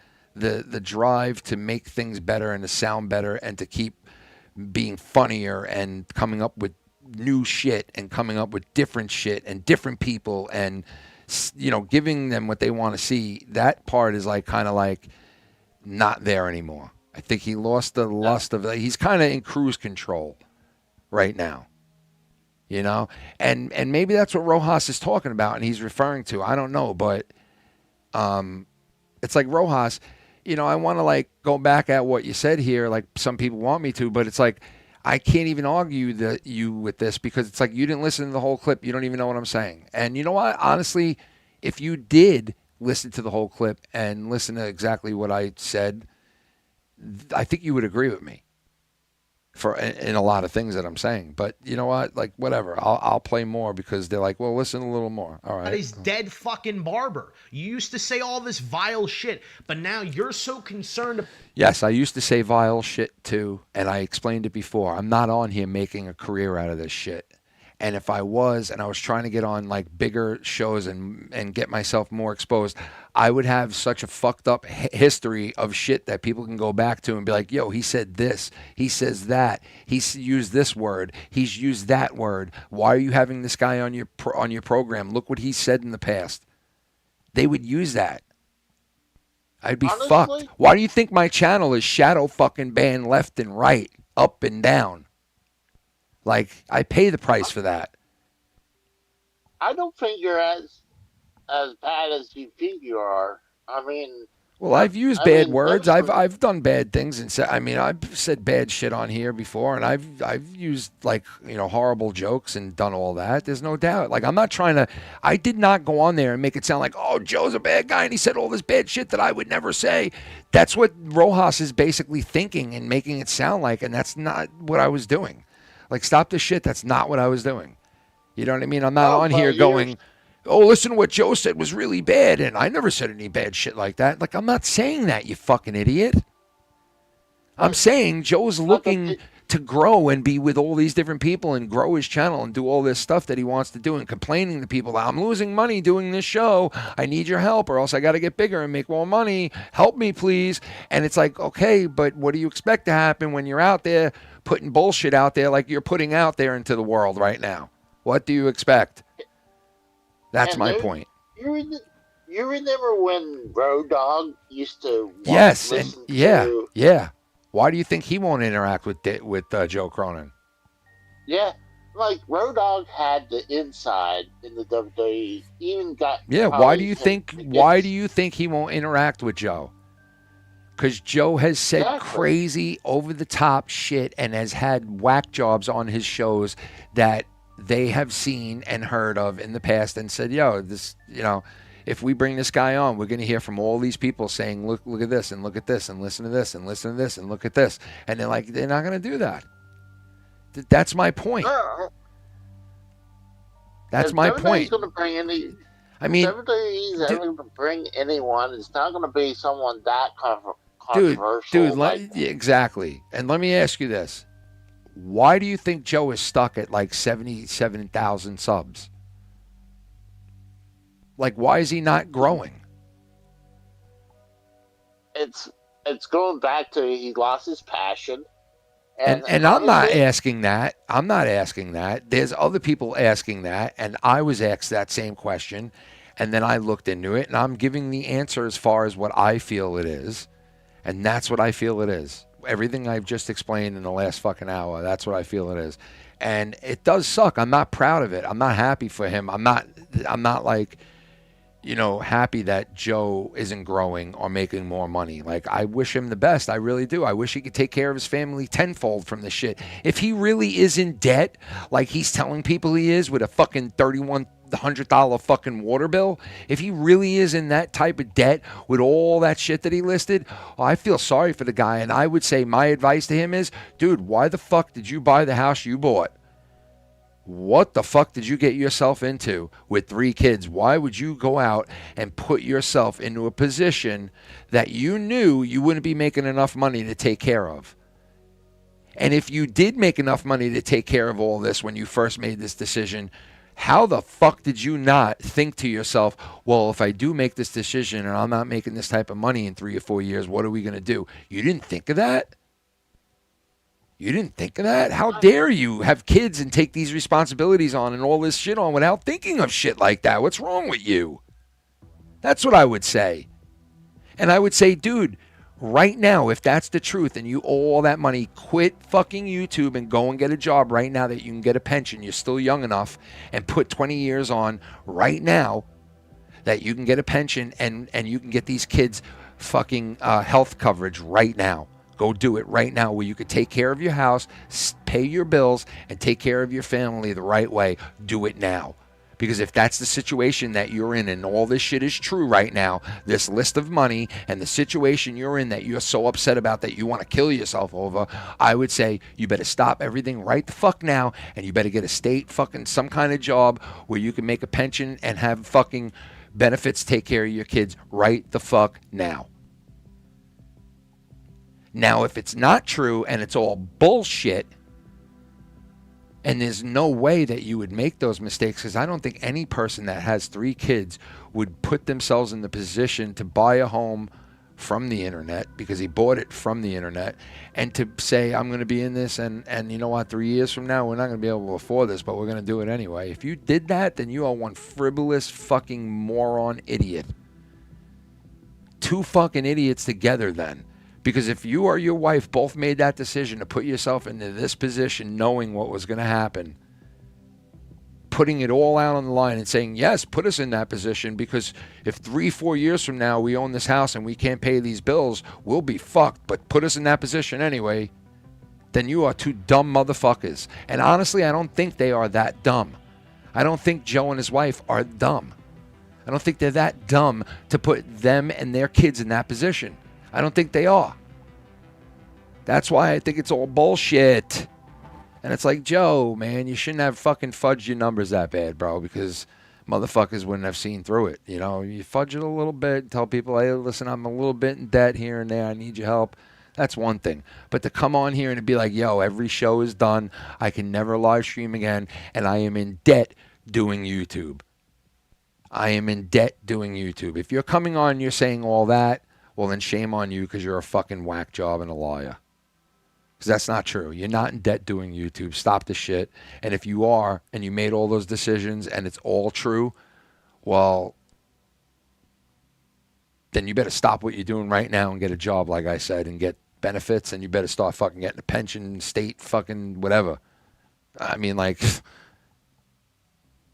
drive to make things better and to sound better and to keep being funnier and coming up with new shit and coming up with different shit and different people and, you know, giving them what they want to see, that part is like kind of like not there anymore. I think he lost the lust of it. He's kind of in cruise control right now, you know, and maybe that's what Rojas is talking about and he's referring to. I don't know, but it's like, Rojas, you know, I want to like go back at what you said here, like some people want me to, but it's like I can't even argue that you with this because it's like you didn't listen to the whole clip. You don't even know what I'm saying. And you know what? Honestly, if you did listen to the whole clip and listen to exactly what I said, I think you would agree with me in a lot of things that I'm saying. But you know what? Like, whatever. I'll play more because they're like, well, listen a little more. All right. That is dead fucking barber. You used to say all this vile shit, but now you're so concerned. Yes, I used to say vile shit too, and I explained it before. I'm not on here making a career out of this shit. And if I was, and I was trying to get on like bigger shows and get myself more exposed, I would have such a fucked up history of shit that people can go back to and be like, yo, he said this, he says that, he's used this word, he's used that word. Why are you having this guy on your program? Look what he said in the past. They would use that. I'd be fucked. Why do you think my channel is shadow fucking banned left and right, up and down? Like, I pay the price for that. I don't think you're as bad as you think you are. I mean, Well, I've used I bad mean, words. there's I've done bad things and said. I mean, I've said bad shit on here before, and I've used like horrible jokes and done all that. There's no doubt. Like I'm not trying to. I did not go on there and make it sound like, oh, Joe's a bad guy and he said all this bad shit that I would never say. That's what Rojas is basically thinking and making it sound like, and that's not what I was doing. Like, stop the shit. That's not what I was doing. You know what I mean? I'm not on here going, oh, listen to what Joe said was really bad, and I never said any bad shit like that. Like, I'm not saying that, you fucking idiot. I'm saying Joe's looking to grow and be with all these different people and grow his channel and do all this stuff that he wants to do and complaining to people, I'm losing money doing this show. I need your help or else I got to get bigger and make more money. Help me, please. And it's like, okay, but what do you expect to happen when you're out there putting bullshit out there like you're putting out there into the world right now? What do you expect? That's my point. You remember when Road Dogg used to Yes, and listen yeah, to, yeah. Why do you think he won't interact with Joe Cronin? Yeah, like Road Dogg had the inside in the WWE. Even got Why do you think he won't interact with Joe? Because Joe has said crazy, over the top shit and has had whack jobs on his shows that they have seen and heard of in the past and said, yo, this, if we bring this guy on, we're going to hear from all these people saying, look at this and look at this and listen to this and listen to this and look at this. And they're not going to do that. That's my point. That's my point. Going to bring any, I mean, if everybody's ever going to bring anyone, it's not going to be someone that controversial. Dude, exactly. And let me ask you this. Why do you think Joe is stuck at like 77,000 subs? Like, why is he not growing? It's going back to he lost his passion. And I'm not asking that. I'm not asking that. There's other people asking that, and I was asked that same question, and then I looked into it, and I'm giving the answer as far as what I feel it is, and that's what I feel it is. Everything I've just explained in the last fucking hour, that's what I feel it is. And it does suck. I'm not proud of it. I'm not happy for him. I'm not like, happy that Joe isn't growing or making more money. Like, I wish him the best. I really do. I wish he could take care of his family tenfold from this shit. If he really is in debt, like he's telling people he is, with a fucking $3,100 fucking water bill, if he really is in that type of debt with all that shit that he listed, I feel sorry for the guy. And I would say my advice to him is, dude, why the fuck did you buy the house you bought? What the fuck did you get yourself into with 3 kids? Why would you go out and put yourself into a position that you knew you wouldn't be making enough money to take care of? And if you did make enough money to take care of all this when you first made this decision, how the fuck did you not think to yourself, well, if I do make this decision and I'm not making this type of money in 3 or 4 years, what are we going to do? You didn't think of that? You didn't think of that? How dare you have kids and take these responsibilities on and all this shit on without thinking of shit like that? What's wrong with you? That's what I would say. And I would say, dude, right now, if that's the truth and you owe all that money, quit fucking YouTube and go and get a job right now that you can get a pension. You're still young enough, and put 20 years on right now that you can get a pension and you can get these kids fucking health coverage right now. Go do it right now where you could take care of your house, pay your bills, and take care of your family the right way. Do it now. Because if that's the situation that you're in and all this shit is true right now, this list of money and the situation you're in that you're so upset about that you want to kill yourself over, I would say you better stop everything right the fuck now, and you better get a state fucking some kind of job where you can make a pension and have fucking benefits, take care of your kids right the fuck now. Now, if it's not true and it's all bullshit, and there's no way that you would make those mistakes, because I don't think any person that has 3 kids would put themselves in the position to buy a home from the internet, because he bought it from the internet, and to say, I'm going to be in this, and you know what, 3 years from now, we're not going to be able to afford this, but we're going to do it anyway. If you did that, then you are one frivolous fucking moron idiot. 2 fucking idiots together then. Because if you or your wife both made that decision to put yourself into this position knowing what was going to happen, putting it all out on the line and saying, yes, put us in that position, because if 3-4 years from now we own this house and we can't pay these bills, we'll be fucked, but put us in that position anyway, then you are two dumb motherfuckers. And honestly, I don't think they are that dumb. I don't think Joe and his wife are dumb. I don't think they're that dumb to put them and their kids in that position. I don't think they are. That's why I think it's all bullshit. And it's like, Joe, man, you shouldn't have fucking fudged your numbers that bad, bro, because motherfuckers wouldn't have seen through it. You know, you fudge it a little bit, tell people, hey, listen, I'm a little bit in debt here and there. I need your help. That's one thing. But to come on here and to be like, yo, every show is done. I can never live stream again. And I am in debt doing YouTube. I am in debt doing YouTube. If you're coming on and you're saying all that, well, then shame on you, because you're a fucking whack job and a liar. Because that's not true. You're not in debt doing YouTube. Stop the shit. And if you are, and you made all those decisions and it's all true, well, then you better stop what you're doing right now and get a job, like I said, and get benefits, and you better start fucking getting a pension, state, fucking whatever. I mean, like...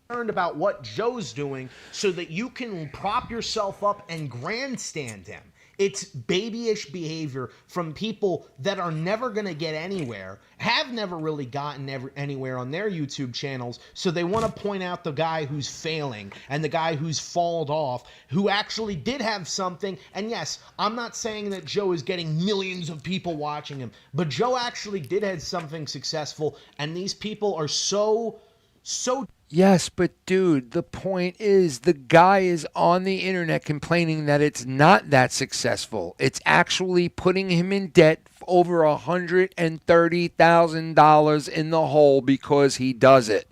Concerned about what Joe's doing so that you can prop yourself up and grandstand him. It's babyish behavior from people that are never going to get anywhere, have never really gotten anywhere on their YouTube channels, so they want to point out the guy who's failing and the guy who's fallen off, who actually did have something. And yes, I'm not saying that Joe is getting millions of people watching him, but Joe actually did have something successful, and these people are so... Yes, but dude, the point is the guy is on the internet complaining that it's not that successful. It's actually putting him in debt over $130,000 in the hole because he does it.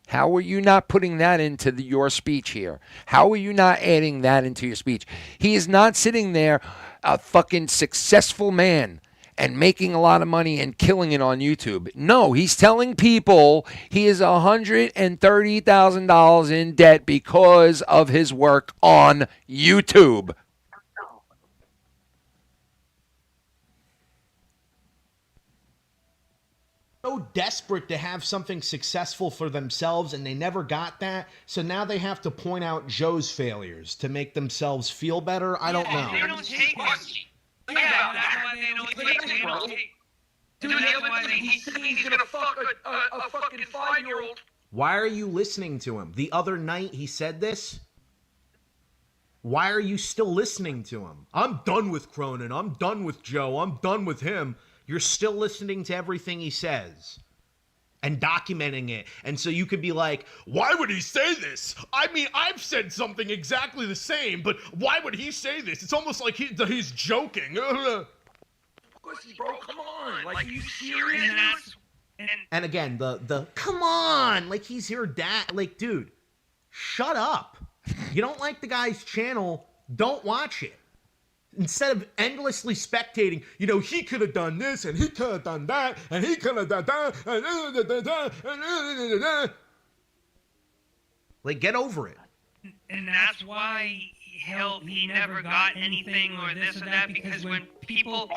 How are you not putting that into your speech here? How are you not adding that into your speech? He is not sitting there, a fucking successful man, and making a lot of money and killing it on YouTube. No, he's telling people he is $130,000 in debt because of his work on YouTube. So desperate to have something successful for themselves, and they never got that, so now they have to point out Joe's failures to make themselves feel better. I don't know. They don't take it. Yeah, that's why they don't take it, bro. Dude, the other thing, he's saying he's gonna fuck a fucking 5-year-old. Why are you listening to him? The other night he said this. Why are you still listening to him? I'm done with Cronin. I'm done with Joe. I'm done with him. You're still listening to everything he says and documenting it. And so you could be like, why would he say this? I mean, I've said something exactly the same, but why would he say this? It's almost like he's joking. Pussy, bro, come on. Like, are you serious? And again, the come on, like he's your dad. Like, dude, shut up. You don't like the guy's channel, don't watch it. Instead of endlessly spectating, you know, he could have done this, and he could have done that, and he could have done that, like, get over it. And that's why he never got anything or this or that, because when people...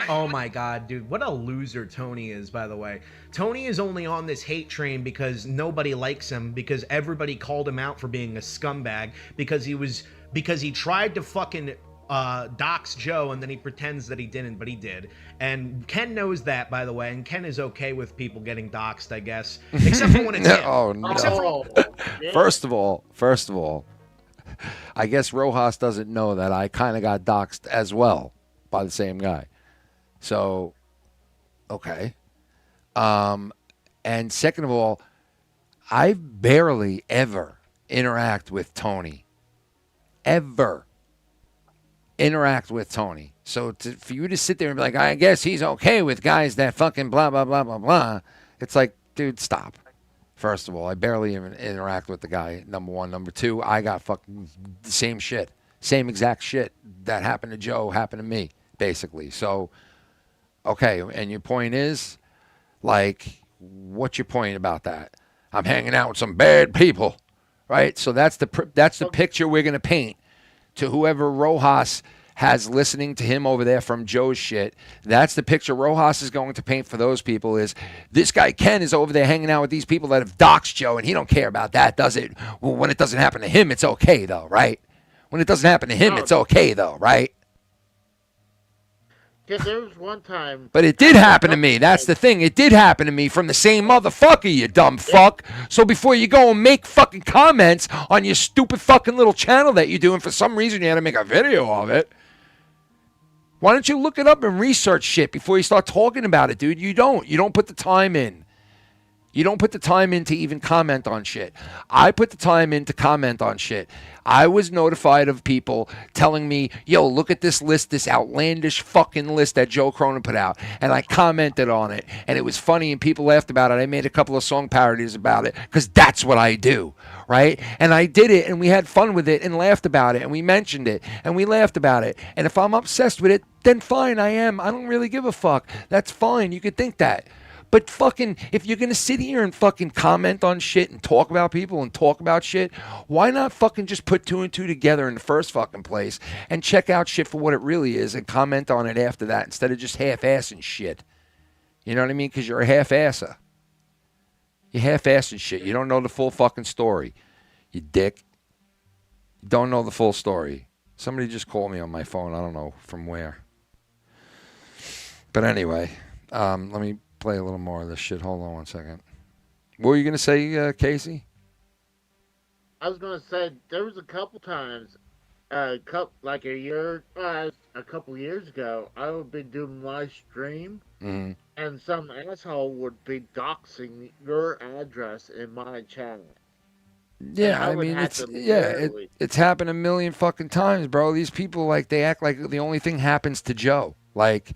Oh my god, dude, what a loser Tony is, by the way. Tony is only on this hate train because nobody likes him, because everybody called him out for being a scumbag, because he tried to fucking dox Joe, and then he pretends that he didn't, but he did. And Ken knows that, by the way, and Ken is okay with people getting doxed, I guess, except for when it's him. Oh no. First of all, I guess Rojas doesn't know that I kind of got doxed as well by the same guy. So, okay. And second of all, I barely ever interact with Tony. Ever interact with Tony. So for you to sit there and be like, I guess he's okay with guys that fucking blah, blah, blah, blah, blah. It's like, dude, stop. First of all, I barely even interact with the guy, number one. Number two, I got fucking the same shit. Same exact shit that happened to Joe happened to me, basically. So, okay, and your point is, like, what's your point about that? I'm hanging out with some bad people, right? So that's the picture we're going to paint to whoever Rojas has listening to him over there from Joe's shit. That's the picture Rojas is going to paint for those people is this guy Ken is over there hanging out with these people that have doxed Joe, and he don't care about that, does it? Well, when it doesn't happen to him, it's okay, though, right? When it doesn't happen to him, it's okay, though, right? Because there was one time... But it did happen to me. That's the thing. It did happen to me from the same motherfucker, you dumb fuck. So before you go and make fucking comments on your stupid fucking little channel that you do, and for some reason you had to make a video of it, why don't you look it up and research shit before you start talking about it, dude? You don't. You don't put the time in. You don't put the time in to even comment on shit. I put the time in to comment on shit. I was notified of people telling me, yo, look at this list, this outlandish fucking list that Joe Cronin put out. And I commented on it. And it was funny and people laughed about it. I made a couple of song parodies about it because that's what I do, right? And I did it and we had fun with it and laughed about it. And we mentioned it and we laughed about it. And if I'm obsessed with it, then fine, I am. I don't really give a fuck. That's fine. You could think that. But fucking, if you're going to sit here and fucking comment on shit and talk about people and talk about shit, why not fucking just put two and two together in the first fucking place and check out shit for what it really is and comment on it after that instead of just half-assing shit? You know what I mean? Because you're a half-asser. You're half-assing shit. You don't know the full fucking story, you dick. You don't know the full story. Somebody just called me on my phone. I don't know from where. But anyway, let me play a little more of this shit. Hold on one second. What were you going to say, Casey? I was going to say, there was a couple times, like a couple years ago, I would be doing my stream, and some asshole would be doxing your address in my channel. Yeah, I mean, it's happened a million fucking times, bro. These people, like, they act like the only thing happens to Joe. Like,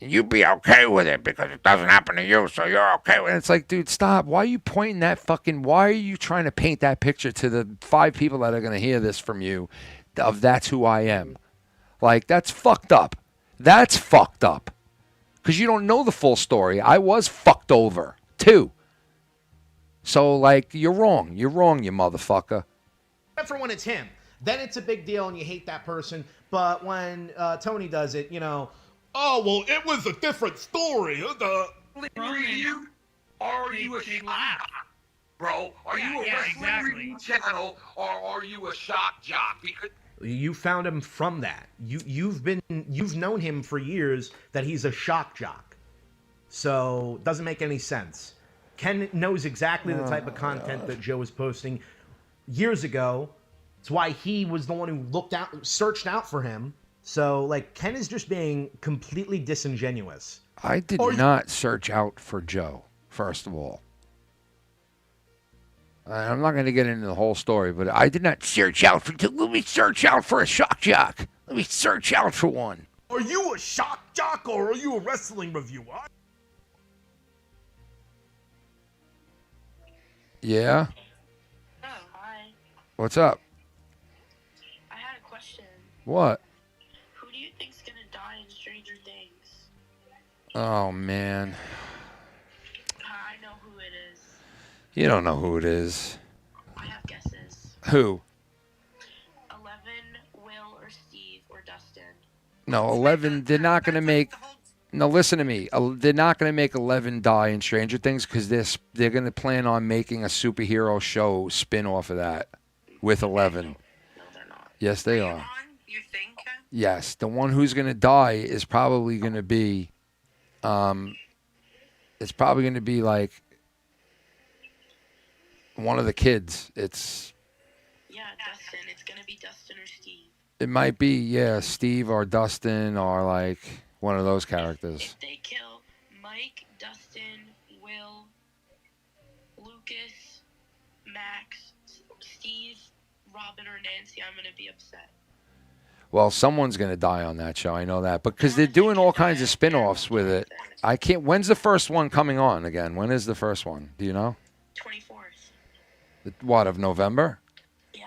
you be okay with it because it doesn't happen to you, so you're okay with it. It's like, dude, stop. Why are you pointing that fucking... Why are you trying to paint that picture to the 5 people that are going to hear this from you of that's who I am? Like, that's fucked up. That's fucked up. Because you don't know the full story. I was fucked over, too. So, like, you're wrong. You're wrong, you motherfucker. Except for when it's him. Then it's a big deal and you hate that person. But when Tony does it, you know... Oh, well, it was a different story. Are you a shock, bro? Are you a wrestling review channel or are you a shock jock? Because you found him from that. You've known him for years that he's a shock jock. So doesn't make any sense. Ken knows exactly the type of content that Joe was posting years ago. It's why he was the one who searched out for him. So, like, Ken is just being completely disingenuous. I did not search out for Joe, first of all. I'm not going to get into the whole story, but I did not search out for... Let me search out for a shock jock. Let me search out for one. Are you a shock jock or are you a wrestling reviewer? Yeah? Oh, hi. What's up? I had a question. What? Who do you think's gonna die in Stranger Things? Oh, man. I know who it is. You don't know who it is. I have guesses. Who? 11, Will, or Steve, or Dustin. No, 11, they're not going to make... No, listen to me. They're not going to make 11 die in Stranger Things because they're going to plan on making a superhero show spin-off of that with 11. No, they're not. Yes, they are. You think? Yes, the one who's going to die is probably going to be... it's probably going to be like one of the kids. Yeah, Dustin. It's going to be Dustin or Steve. It might be, yeah, Steve or Dustin or like... one of those characters. If they kill Mike, Dustin, Will, Lucas, Max, Steve, Robin, or Nancy, I'm going to be upset. Well, someone's going to die on that show. I know that. Because they're doing all kinds of spin-offs with it. I can't... When's the first one coming on again? When is the first one? Do you know? 24th. What, of November? Yeah.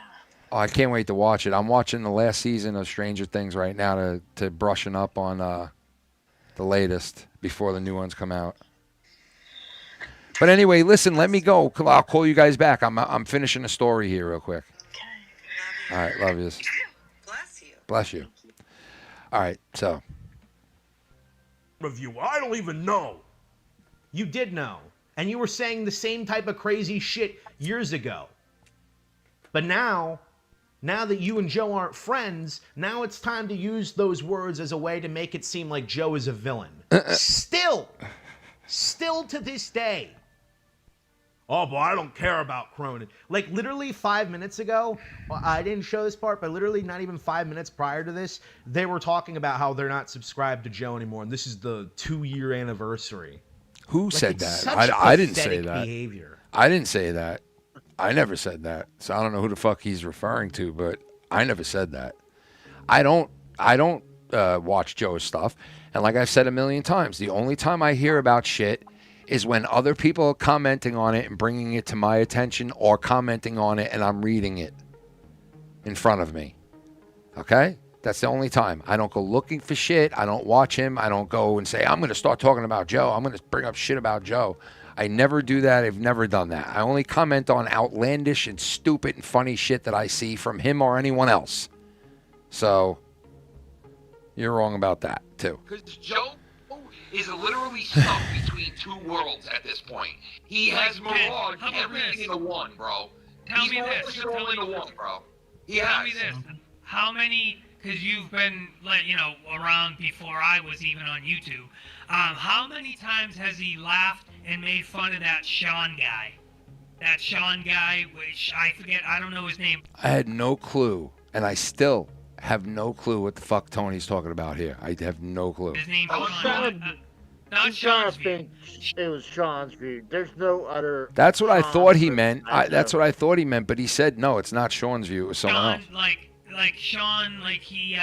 Oh, I can't wait to watch it. I'm watching the last season of Stranger Things right now to brushing up on... the latest before the new ones come out. But anyway, listen, let me go. I'll call you guys back. I'm finishing a story here real quick. Okay. All right, love yous. Bless you. Bless you. All right, so review. I don't even know. You did know. And you were saying the same type of crazy shit years ago. But now that you and Joe aren't friends, now it's time to use those words as a way to make it seem like Joe is a villain. Still to this day. Oh, but I don't care about Cronin. Like, literally 5 minutes ago, I didn't show this part, but literally not even 5 minutes prior to this, they were talking about how they're not subscribed to Joe anymore, and this is the 2-year anniversary. who Like, said it's that? such I didn't say pathetic that. behavior. I didn't say that. I never said that. So I don't know who the fuck he's referring to, but I never said that. I don't watch Joe's stuff. And like I've said a million times, the only time I hear about shit is when other people are commenting on it and bringing it to my attention, or commenting on it and I'm reading it in front of me. Okay? That's the only time. I don't go looking for shit. I don't watch him. I don't go and say, I'm going to start talking about Joe. I'm going to bring up shit about Joe. I never do that. I've never done that. I only comment on outlandish and stupid and funny shit that I see from him or anyone else. So, you're wrong about that, too. Because Joe is literally stuck between two worlds at this point. He has miraged everything into one, bro. Tell He's me this. merged it all into one, bro. He Tell has. me this. How many, because you've been, around before I was even on YouTube, how many times has he laughed and made fun of that Sean guy? That Sean guy, which I forget, I don't know his name. I had no clue, and I still have no clue what the fuck Tony's talking about here. I have no clue. His name's I'm Sean. Not trying Sean's to think it was Sean's view. There's no other. That's what I Sean's thought he view. meant. That's what I thought he meant, but he said no, it's not Sean's view. It was someone else. Like Sean, he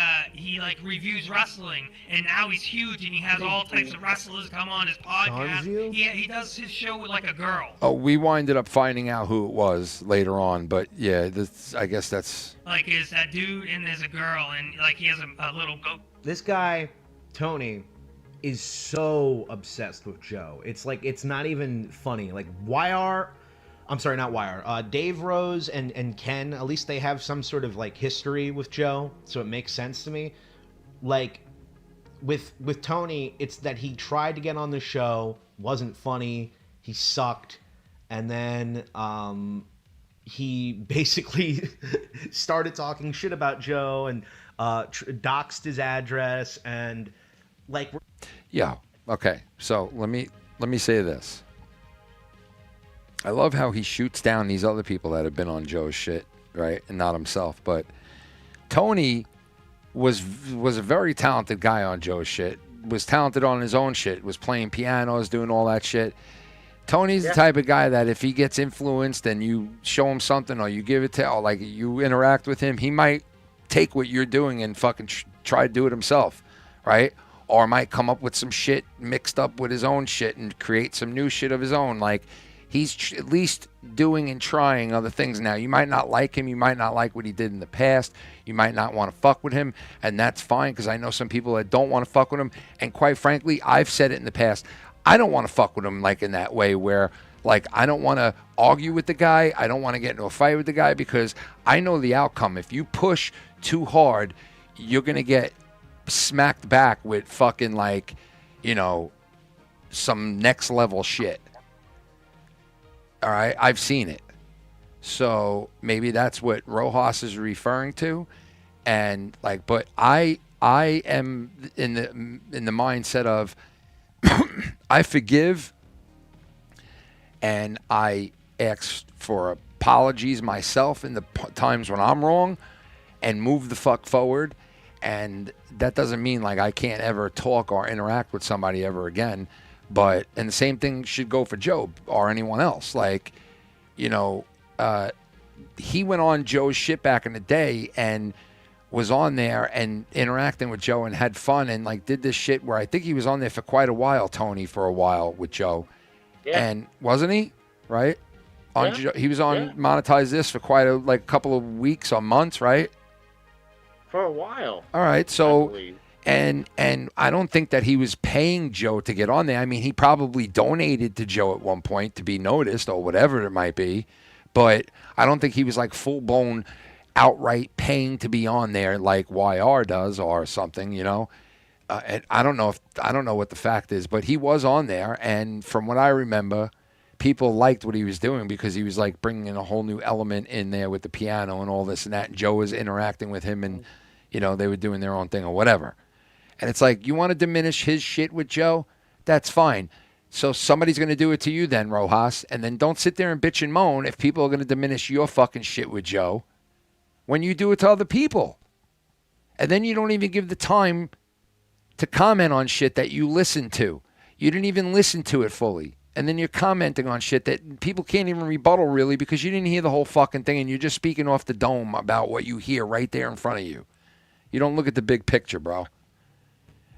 reviews wrestling, and now he's huge, and he has all types of wrestlers come on his podcast. View? He does his show with like a girl. Oh, we winded up finding out who it was later on, but yeah, I guess that's. Like, is that dude, and there's a girl, and like he has a little goat. This guy, Tony, is so obsessed with Joe. It's like, it's not even funny. Like, Dave Rose and Ken, at least they have some sort of like history with Joe, so it makes sense to me. Like, with Tony, it's that he tried to get on the show, wasn't funny, he sucked, and then he basically started talking shit about Joe and doxed his address and like. Yeah. Okay. So let me say this. I love how he shoots down these other people that have been on Joe's shit, right, and not himself. But Tony was a very talented guy on Joe's shit. Was talented on his own shit. Was playing pianos, doing all that shit. Tony's the type of guy that if he gets influenced and you show him something or you give it to, or like you interact with him, he might take what you're doing and fucking try to do it himself, right? Or might come up with some shit mixed up with his own shit and create some new shit of his own. Like, he's at least doing and trying other things now. You might not like him. You might not like what he did in the past. You might not want to fuck with him, and that's fine, because I know some people that don't want to fuck with him. And quite frankly, I've said it in the past, I don't want to fuck with him like in that way where, like, I don't want to argue with the guy. I don't want to get into a fight with the guy because I know the outcome. If you push too hard, you're going to get smacked back with fucking, like, some next level shit. All right, I've seen it. So maybe that's what Rojas is referring to, and like, but I am in the mindset of I forgive, and I ask for apologies myself in the times when I'm wrong, and move the fuck forward. And that doesn't mean like I can't ever talk or interact with somebody ever again. But, and the same thing should go for Joe or anyone else. Like, he went on Joe's shit back in the day and was on there and interacting with Joe and had fun and like did this shit where I think he was on there for quite a while, Tony, for a while with Joe. Yeah. And wasn't he? Right? On Joe, he was on Monetize This for quite a couple of weeks or months, right? For a while. All right. So, and I don't think that he was paying Joe to get on there. I mean, he probably donated to Joe at one point to be noticed or whatever it might be. But I don't think he was like full blown outright paying to be on there like YR does or something, you know. And I don't know what the fact is, but he was on there, and from what I remember, people liked what he was doing because he was like bringing in a whole new element in there with the piano and all this and that. And Joe was interacting with him, and you know, they were doing their own thing or whatever. And it's like, you want to diminish his shit with Joe? That's fine. So somebody's going to do it to you then, Rojas, and then don't sit there and bitch and moan if people are going to diminish your fucking shit with Joe when you do it to other people. And then you don't even give the time to comment on shit that you listened to. You didn't even listen to it fully. And then you're commenting on shit that people can't even rebuttal really because you didn't hear the whole fucking thing and you're just speaking off the dome about what you hear right there in front of you. You don't look at the big picture, bro.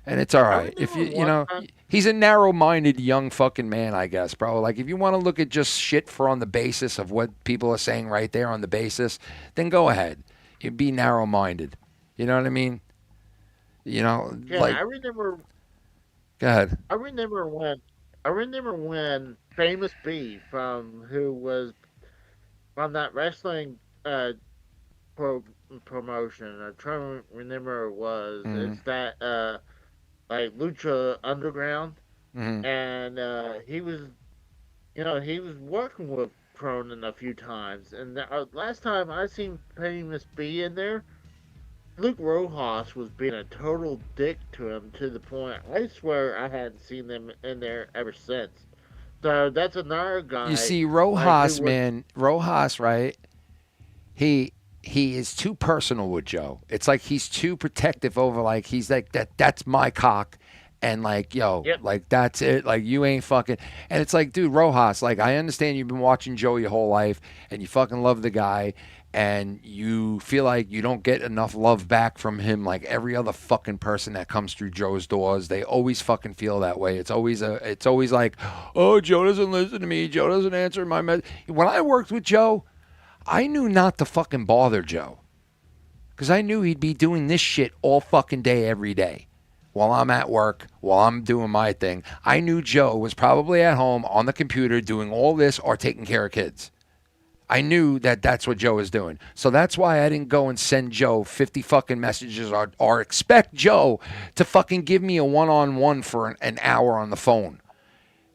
And it's all right. If you know, he's a narrow-minded young fucking man, I guess, bro. Like, if you want to look at just shit for on the basis of what people are saying right there on the basis, then go ahead. You be narrow-minded. You know what I mean? You know, Yeah, like. I remember. Go ahead. I remember when Famous B who was from that wrestling promotion. I'm trying to remember who it was. It's that like Lucha Underground, and he was working with Cronin a few times. And last time I seen Famous B in there, Luke Rojas was being a total dick to him to the point I swear I hadn't seen them in there ever since. So that's another guy. You see, Rojas, man, Rojas, right? He is too personal with Joe. It's like he's too protective over, like, he's like, that's my cock. And like, yo, like, that's it. Like, you ain't fucking. And it's like, dude, Rojas, like, I understand you've been watching Joe your whole life and you fucking love the guy and you feel like you don't get enough love back from him like every other fucking person that comes through Joe's doors. They always fucking feel that way. It's always like, oh, Joe doesn't listen to me. Joe doesn't answer my message. When I worked with Joe, I knew not to fucking bother Joe because I knew he'd be doing this shit all fucking day, every day. While I'm at work, while I'm doing my thing, I knew Joe was probably at home on the computer doing all this or taking care of kids. I knew that that's what Joe was doing. So that's why I didn't go and send Joe 50 fucking messages or expect Joe to fucking give me a one-on-one for an hour on the phone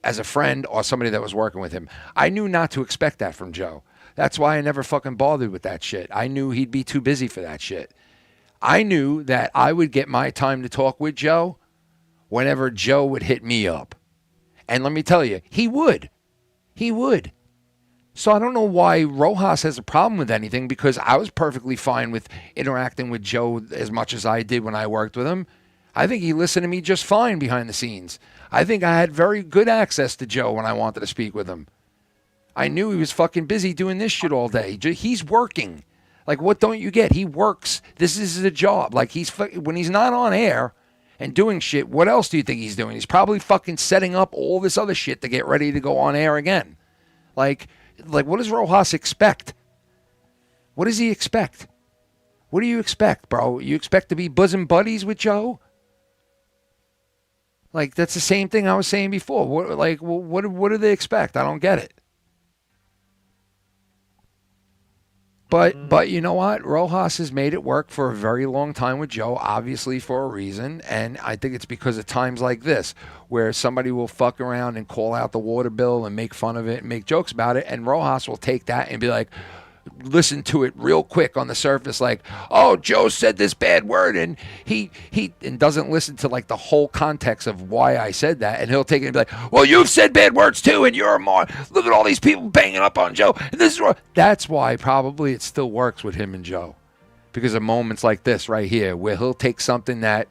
as a friend or somebody that was working with him. I knew not to expect that from Joe. That's why I never fucking bothered with that shit. I knew he'd be too busy for that shit. I knew that I would get my time to talk with Joe whenever Joe would hit me up. And let me tell you, he would. He would. So I don't know why Rojas has a problem with anything because I was perfectly fine with interacting with Joe as much as I did when I worked with him. I think he listened to me just fine behind the scenes. I think I had very good access to Joe when I wanted to speak with him. I knew he was fucking busy doing this shit all day. He's working. Like, what don't you get? He works. This is a job. Like, when he's not on air and doing shit, what else do you think he's doing? He's probably fucking setting up all this other shit to get ready to go on air again. Like, what does Rojas expect? What does he expect? What do you expect, bro? You expect to be bosom buddies with Joe? Like, that's the same thing I was saying before. What do they expect? I don't get it. But you know what? Rojas has made it work for a very long time with Joe, obviously for a reason. And I think it's because of times like this where somebody will fuck around and call out the water bill and make fun of it and make jokes about it. And Rojas will take that and be like, listen to it real quick on the surface, like, oh, Joe said this bad word, and he and doesn't listen to like the whole context of why I said that, and he'll take it and be like, well, you've said bad words too, and you're more. Look at all these people banging up on Joe, and this is wrong. That's why probably it still works with him and Joe, because of moments like this right here where he'll take something that.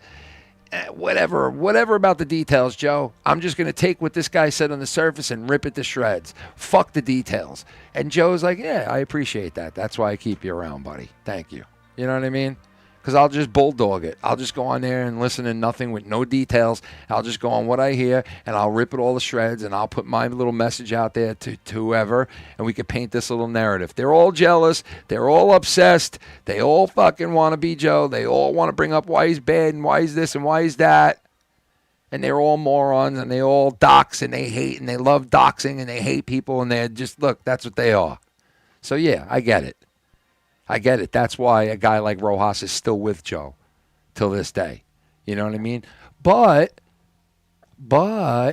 Whatever about the details, Joe. I'm just going to take what this guy said on the surface and rip it to shreds. Fuck the details. And Joe's like, yeah, I appreciate that. That's why I keep you around, buddy. Thank you. You know what I mean? Because I'll just bulldog it. I'll just go on there and listen to nothing with no details. I'll just go on what I hear, and I'll rip it all to shreds, and I'll put my little message out there to whoever, and we can paint this little narrative. They're all jealous. They're all obsessed. They all fucking want to be Joe. They all want to bring up why he's bad and why he's this and why he's that. And they're all morons, and they all dox, and they hate, and they love doxing, and they hate people, and they're just, look, that's what they are. So, yeah, I get it. I get it. That's why a guy like Rojas is still with Joe till this day. You know what I mean? But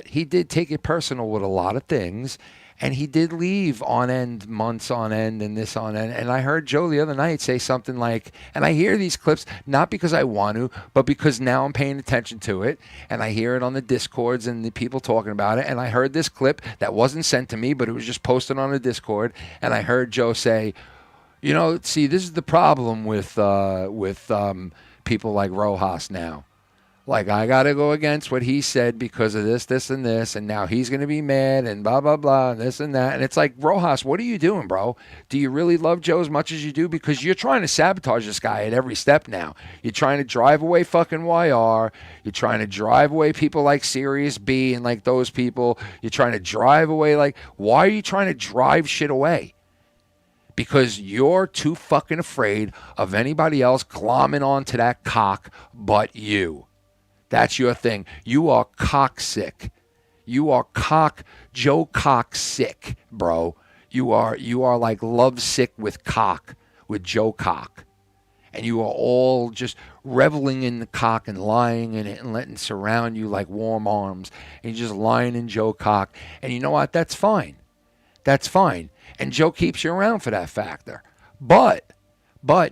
he did take it personal with a lot of things, and he did leave on end, months on end, and this on end. And I heard Joe the other night say something like, and I hear these clips, not because I want to, but because now I'm paying attention to it, and I hear it on the Discords and the people talking about it. And I heard this clip that wasn't sent to me, but it was just posted on the Discord, and I heard Joe say, you know, see, this is the problem with people like Rojas now. Like, I got to go against what he said because of this, this, and this, and now he's going to be mad and blah, blah, blah, and this and that. And it's like, Rojas, what are you doing, bro? Do you really love Joe as much as you do? Because you're trying to sabotage this guy at every step now. You're trying to drive away fucking YR. You're trying to drive away people like Sirius B and like those people. You're trying to drive away, like, why are you trying to drive shit away? Because you're too fucking afraid of anybody else glomming onto that cock but you. That's your thing. You are cock sick. You are Joe cock sick, bro. You are like love sick with cock, with Joe cock. And you are all just reveling in the cock and lying in it and letting it surround you like warm arms. And you're just lying in Joe cock. And you know what? That's fine. That's fine. And Joe keeps you around for that factor. But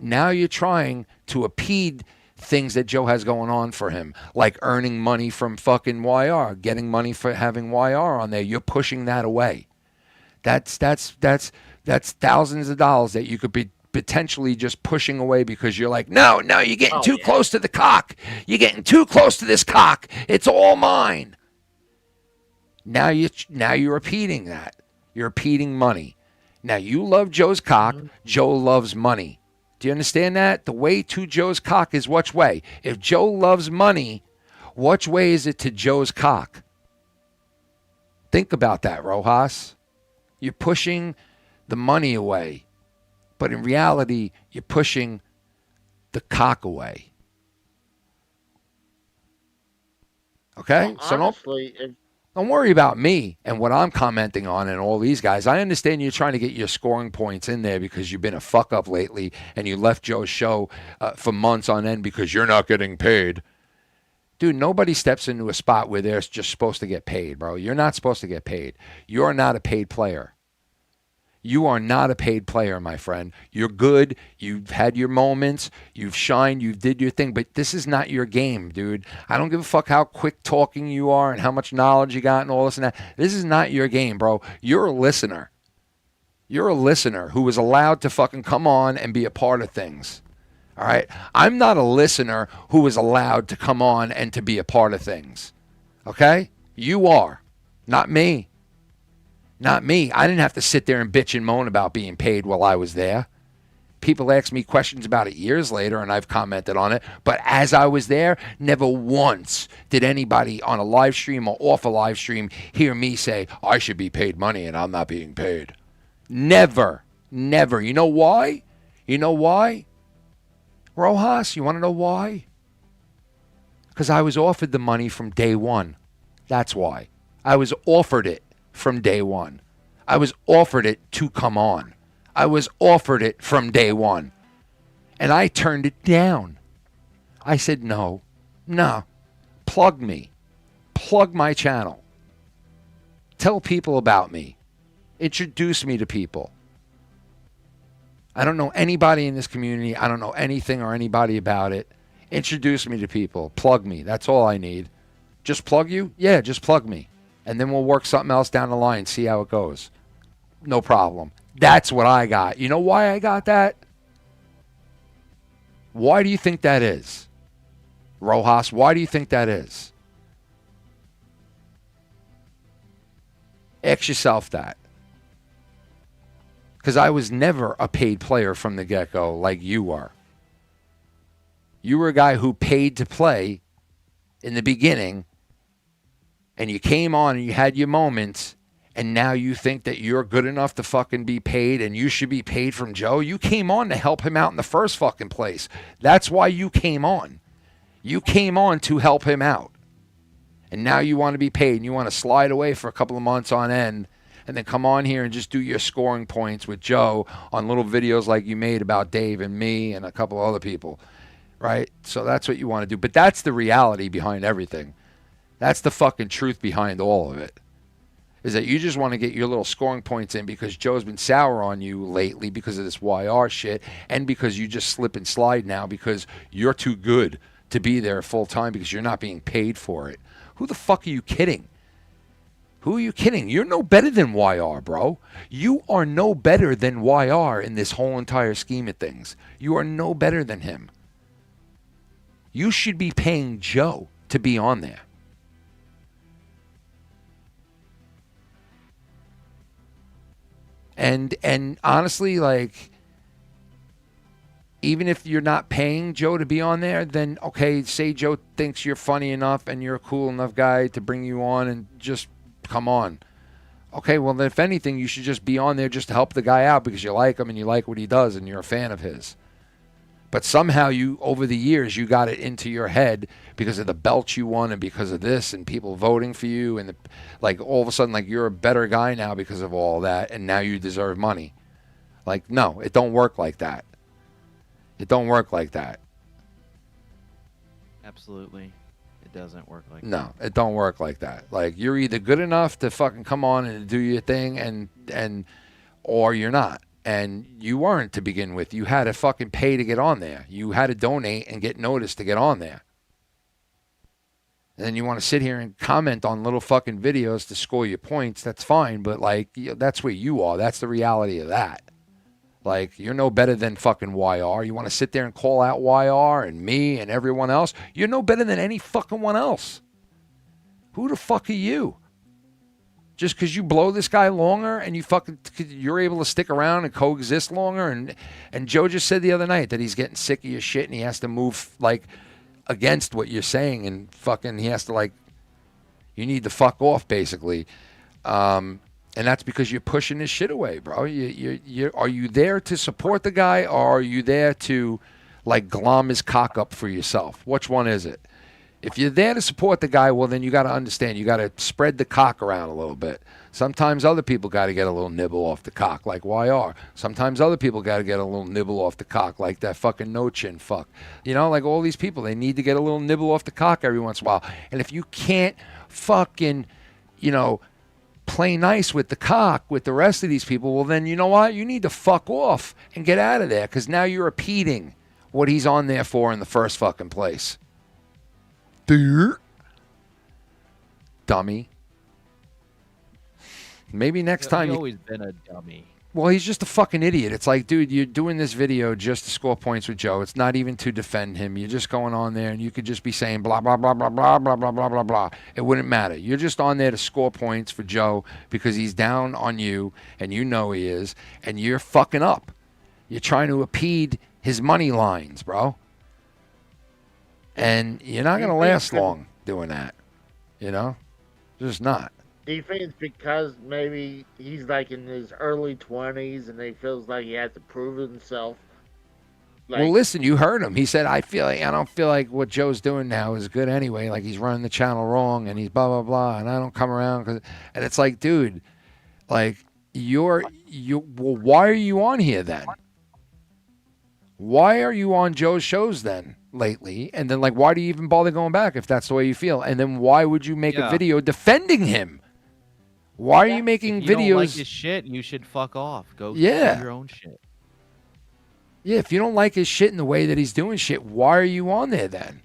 now you're trying to impede things that Joe has going on for him, like earning money from fucking YR, getting money for having YR on there. You're pushing that away. That's thousands of dollars that you could be potentially just pushing away because you're like, no, you're getting too close to the cock. You're getting too close to this cock. It's all mine. Now you're repeating that. You're repeating money. Now you love Joe's cock. Joe loves money. Do you understand that? The way to Joe's cock is which way? If Joe loves money, which way is it to Joe's cock? Think about that, Rojas. You're pushing the money away, but in reality, you're pushing the cock away. Okay? Well, honestly, Don't worry about me and what I'm commenting on and all these guys. I understand you're trying to get your scoring points in there because you've been a fuck up lately and you left Joe's show for months on end because you're not getting paid. Dude, nobody steps into a spot where they're just supposed to get paid, bro. You're not supposed to get paid. You're not a paid player. You are not a paid player, my friend. You're good. You've had your moments. You've shined. You did your thing. But this is not your game, dude. I don't give a fuck how quick talking you are and how much knowledge you got and all this and that. This is not your game, bro. You're a listener. You're a listener who was allowed to fucking come on and be a part of things. All right? I'm not a listener who was allowed to come on and to be a part of things. Okay? You are. Not me. Not me. I didn't have to sit there and bitch and moan about being paid while I was there. People ask me questions about it years later, and I've commented on it. But as I was there, never once did anybody on a live stream or off a live stream hear me say, I should be paid money and I'm not being paid. Never. Never. You know why? You know why? Rojas, you want to know why? Because I was offered the money from day one. That's why. I was offered it from day one. I was offered it to come on. I was offered it from day one. And I turned it down. I said, no. Plug me. Plug my channel. Tell people about me. Introduce me to people. I don't know anybody in this community. I don't know anything or anybody about it. Introduce me to people. Plug me. That's all I need. Just plug you? Yeah, just plug me. And then we'll work something else down the line, see how it goes. No problem. That's what I got. You know why I got that? Why do you think that is? Rojas, why do you think that is? Ask yourself that. Because I was never a paid player from the get-go like you are. You were a guy who paid to play in the beginning, and you came on and you had your moments, and now you think that you're good enough to fucking be paid and you should be paid from Joe? You came on to help him out in the first fucking place. That's why you came on. You came on to help him out. And now you want to be paid and you want to slide away for a couple of months on end and then come on here and just do your scoring points with Joe on little videos like you made about Dave and me and a couple other people, right? So that's what you want to do. But that's the reality behind everything. That's the fucking truth behind all of it. Is that you just want to get your little scoring points in because Joe's been sour on you lately because of this YR shit, and because you just slip and slide now because you're too good to be there full time because you're not being paid for it. Who the fuck are you kidding? Who are you kidding? You're no better than YR, bro. You are no better than YR in this whole entire scheme of things. You are no better than him. You should be paying Joe to be on there. And honestly, like, even if you're not paying Joe to be on there, then okay, say Joe thinks you're funny enough and you're a cool enough guy to bring you on and just come on. Okay, well, then if anything, you should just be on there just to help the guy out because you like him and you like what he does and you're a fan of his. But somehow you, over the years, you got it into your head because of the belt you won and because of this and people voting for you and like all of a sudden like you're a better guy now because of all that and now you deserve money. Like, no, it don't work like that. It don't work like that. Absolutely. It doesn't work like that. No, it don't work like that. Like, you're either good enough to fucking come on and do your thing and or you're not. And you weren't to begin with. You had to fucking pay to get on there. You had to donate and get noticed to get on there. And then you want to sit here and comment on little fucking videos to score your points. That's fine, but like, that's where you are. That's the reality of that. Like, you're no better than fucking YR. You want to sit there and call out YR and me and everyone else? You're no better than any fucking one else. Who the fuck are you? Just because you blow this guy longer and you're able to stick around and coexist longer. And Joe just said the other night that he's getting sick of your shit and he has to move like against what you're saying and fucking he has to like, you need to fuck off basically. And that's because you're pushing this shit away, bro. Are you there to support the guy or are you there to like glom his cock up for yourself? Which one is it? If you're there to support the guy, well, then you got to understand. You got to spread the cock around a little bit. Sometimes other people got to get a little nibble off the cock, like YR. Sometimes other people got to get a little nibble off the cock, like that fucking no-chin fuck. You know, like all these people, they need to get a little nibble off the cock every once in a while. And if you can't fucking, you know, play nice with the cock with the rest of these people, well, then you know what? You need to fuck off and get out of there because now you're repeating what he's on there for in the first fucking place. Dummy. Maybe next time. He's always been a dummy. Well, he's just a fucking idiot. It's like, dude, you're doing this video just to score points with Joe. It's not even to defend him. You're just going on there and you could just be saying blah, blah, blah, blah, blah, blah, blah, blah, blah, blah. It wouldn't matter. You're just on there to score points for Joe because he's down on you and you know he is and you're fucking up. You're trying to impede his money lines, bro. And you're not going to last long doing that, you know? Just not. Do you think it's because maybe he's like in his early 20s and he feels like he has to prove himself? Like, well, listen, you heard him. He said, I don't feel like what Joe's doing now is good anyway. Like he's running the channel wrong and he's blah, blah, blah. And I don't come around. And it's like, dude, like well, why are you on here then? Why are you on Joe's shows then lately? And then, like, why do you even bother going back if that's the way you feel? And then why would you make a video defending him? Why are you making if you videos? Don't like his shit, you should fuck off. Go do your own shit. Yeah, if you don't like his shit and the way that he's doing shit, why are you on there then?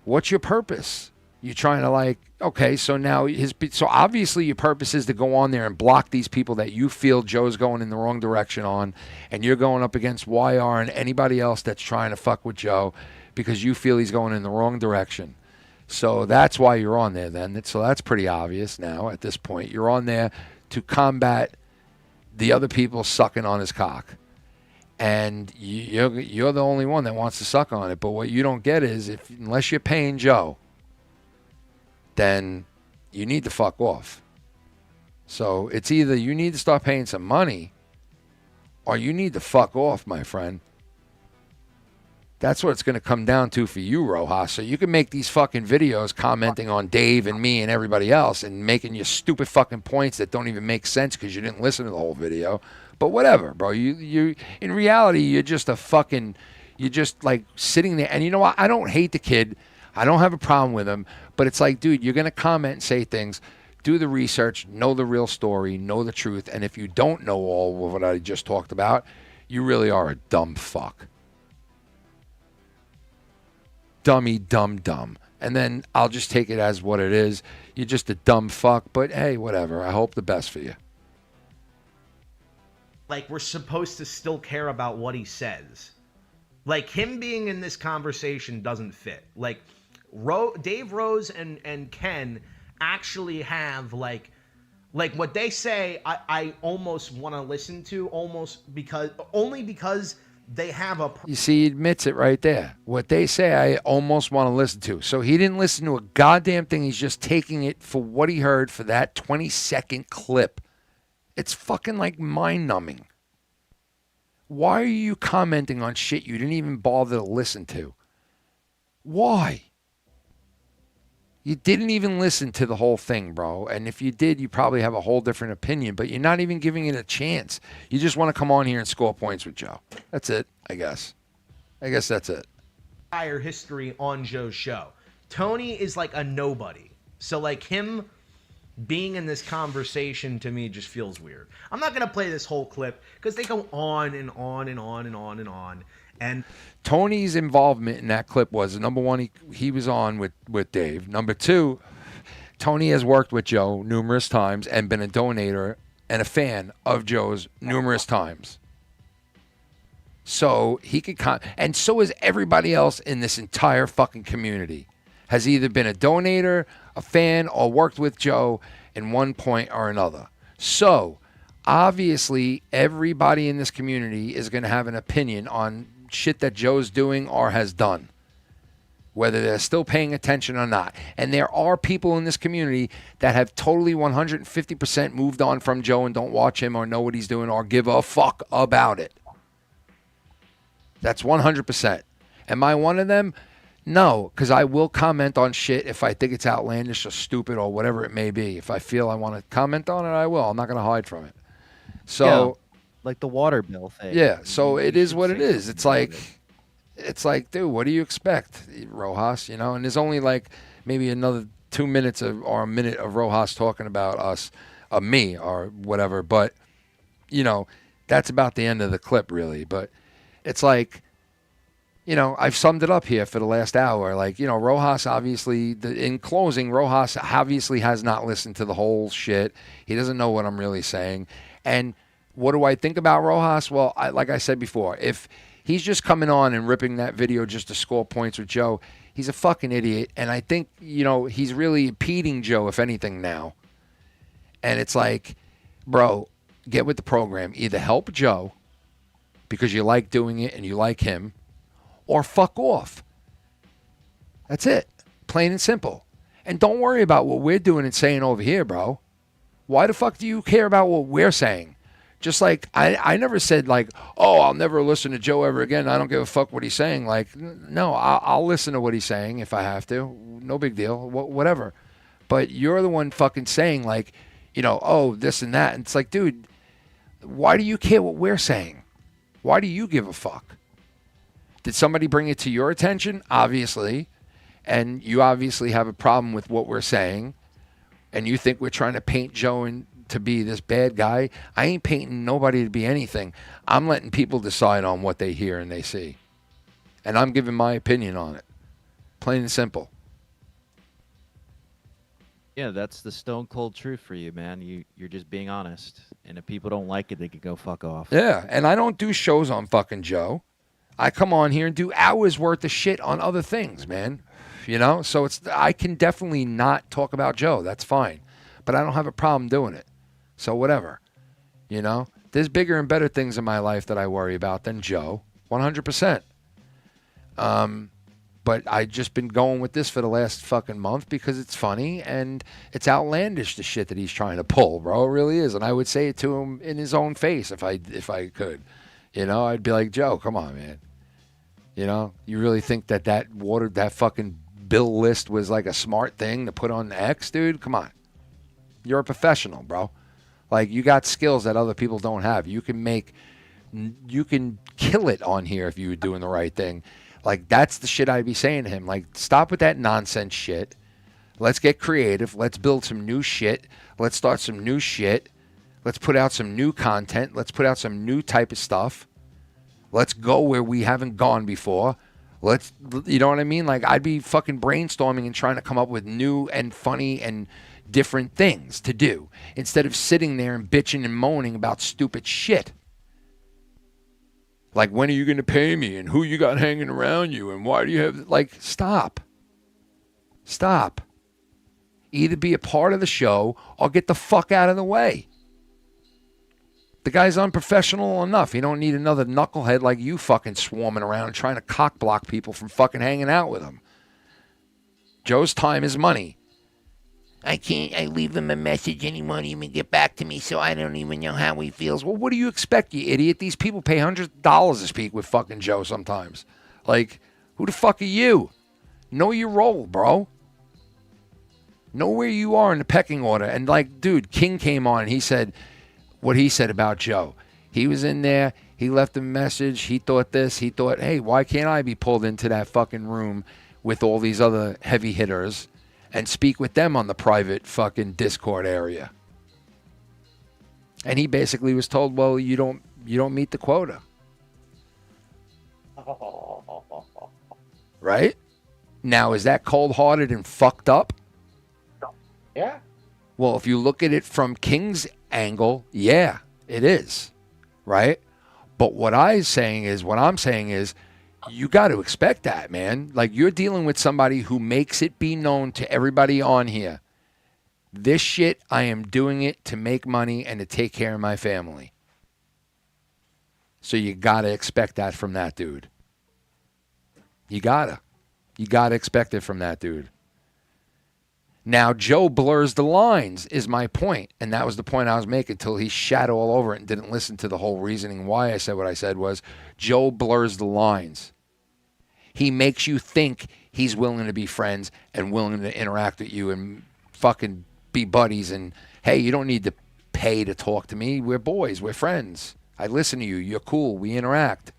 What's your purpose? You trying to like, okay, so now so obviously your purpose is to go on there and block these people that you feel Joe's going in the wrong direction on, and you're going up against YR and anybody else that's trying to fuck with Joe because you feel he's going in the wrong direction. So that's why you're on there then. So that's pretty obvious now at this point. You're on there to combat the other people sucking on his cock. And you're the only one that wants to suck on it. But what you don't get is unless you're paying Joe, then you need to fuck off. So it's either you need to start paying some money or you need to fuck off, my friend. That's what it's going to come down to for you, Rojas. So you can make these fucking videos commenting on Dave and me and everybody else and making your stupid fucking points that don't even make sense because you didn't listen to the whole video. But whatever, bro. You in reality, you're just you're just like sitting there. And you know what? I don't hate the kid. I don't have a problem with him. But it's like, dude, you're going to comment and say things. Do the research, know the real story, know the truth. And if you don't know all of what I just talked about, you really are a dumb fuck. Dummy, dumb. And then I'll just take it as what it is. You're just a dumb fuck, but hey, whatever. I hope the best for you. Like, we're supposed to still care about what he says. Like, him being in this conversation doesn't fit. Like, Dave Rose and Ken actually have, like what they say, I almost want to listen to, only because they have a... You see, he admits it right there. What they say, I almost want to listen to. So he didn't listen to a goddamn thing. He's just taking it for what he heard for that 20-second clip. It's fucking like mind-numbing. Why are you commenting on shit you didn't even bother to listen to? Why? You didn't even listen to the whole thing, bro. And if you did, you probably have a whole different opinion, but you're not even giving it a chance. You just want to come on here and score points with Joe. That's it, I guess. I guess that's it. Entire history on Joe's show. Tony is like a nobody. So like him being in this conversation to me just feels weird. I'm not going to play this whole clip because they go on and on and on and on and on. And Tony's involvement in that clip was, number one, he was on with Dave. Number two, Tony has worked with Joe numerous times and been a donator and a fan of Joe's numerous times. So he could and so is everybody else in this entire fucking community. Has either been a donator, a fan, or worked with Joe in one point or another. So obviously everybody in this community is going to have an opinion on shit that Joe's doing or has done, whether they're still paying attention or not. And there are people in this community that have totally 150% moved on from Joe and don't watch him or know what he's doing or give a fuck about it. That's 100%. Am I one of them? No, because I will comment on shit if I think it's outlandish or stupid or whatever it may be. If I feel I want to comment on it, I will. I'm not going to hide from it. So... Yeah. Like the water bill thing. Yeah, so it is what it is. It's like, dude, what do you expect, Rojas? You know, and there's only like maybe another 2 minutes or a minute of Rojas talking about us, me or whatever. But, you know, that's about the end of the clip, really. But it's like, you know, I've summed it up here for the last hour. Like, you know, Rojas obviously, in closing, Rojas obviously has not listened to the whole shit. He doesn't know what I'm really saying. And what do I think about Rojas? Well, like I said before, if he's just coming on and ripping that video just to score points with Joe, he's a fucking idiot. And I think, you know, he's really impeding Joe, if anything, now. And it's like, bro, get with the program. Either help Joe because you like doing it and you like him, or fuck off. That's it. Plain and simple. And don't worry about what we're doing and saying over here, bro. Why the fuck do you care about what we're saying? Just like, I never said like, oh, I'll never listen to Joe ever again. I don't give a fuck what he's saying. Like, no, I'll listen to what he's saying if I have to. No big deal, whatever. But you're the one fucking saying like, you know, oh, this and that. And it's like, dude, why do you care what we're saying? Why do you give a fuck? Did somebody bring it to your attention? Obviously. And you obviously have a problem with what we're saying. And you think we're trying to paint Joe to be this bad guy. I ain't painting nobody to be anything. I'm letting people decide on what they hear and they see. And I'm giving my opinion on it. Plain and simple. Yeah, that's the stone cold truth for you, man. You're just being honest. And if people don't like it, they can go fuck off. Yeah, and I don't do shows on fucking Joe. I come on here and do hours worth of shit on other things, man. You know? So I can definitely not talk about Joe. That's fine. But I don't have a problem doing it. So whatever, you know, there's bigger and better things in my life that I worry about than Joe, 100%. But I just been going with this for the last fucking month because it's funny and it's outlandish, the shit that he's trying to pull, bro. It really is. And I would say it to him in his own face if I could, you know, I'd be like, Joe, come on, man. You know, you really think that fucking bill list was like a smart thing to put on X, dude? Come on. You're a professional, bro. Like, you got skills that other people don't have. You can kill it on here if you were doing the right thing. Like, that's the shit I'd be saying to him. Like, stop with that nonsense shit. Let's get creative. Let's build some new shit. Let's start some new shit. Let's put out some new content. Let's put out some new type of stuff. Let's go where we haven't gone before. You know what I mean? Like, I'd be fucking brainstorming and trying to come up with new and funny and different things to do instead of sitting there and bitching and moaning about stupid shit. Like, when are you going to pay me? And who you got hanging around you? And why do you have... Like, stop. Stop. Either be a part of the show or get the fuck out of the way. The guy's unprofessional enough. He don't need another knucklehead like you fucking swarming around trying to cock block people from fucking hanging out with him. Joe's time is money. I leave him a message and he won't even get back to me, so I don't even know how he feels. Well, what do you expect, you idiot? These people pay $100 to speak with fucking Joe sometimes. Like, who the fuck are you? Know your role, bro. Know where you are in the pecking order. And like, dude, King came on and he said what he said about Joe. He was in there. He left a message. He thought this. He thought, hey, why can't I be pulled into that fucking room with all these other heavy hitters and speak with them on the private fucking Discord area? And he basically was told, well, you don't meet the quota. Right? Now, is that cold-hearted and fucked up? Yeah. Well, if you look at it from King's angle, yeah, it is. Right? But what I'm saying is, you got to expect that, man. Like, you're dealing with somebody who makes it be known to everybody on here. This shit, I am doing it to make money and to take care of my family. So you got to expect that from that dude. You got to expect it from that dude. Now, Joe blurs the lines is my point. And that was the point I was making until he shat all over it and didn't listen to the whole reasoning why I said what I said was Joe blurs the lines. He makes you think he's willing to be friends and willing to interact with you and fucking be buddies. And, hey, you don't need to pay to talk to me. We're boys. We're friends. I listen to you. You're cool. We interact.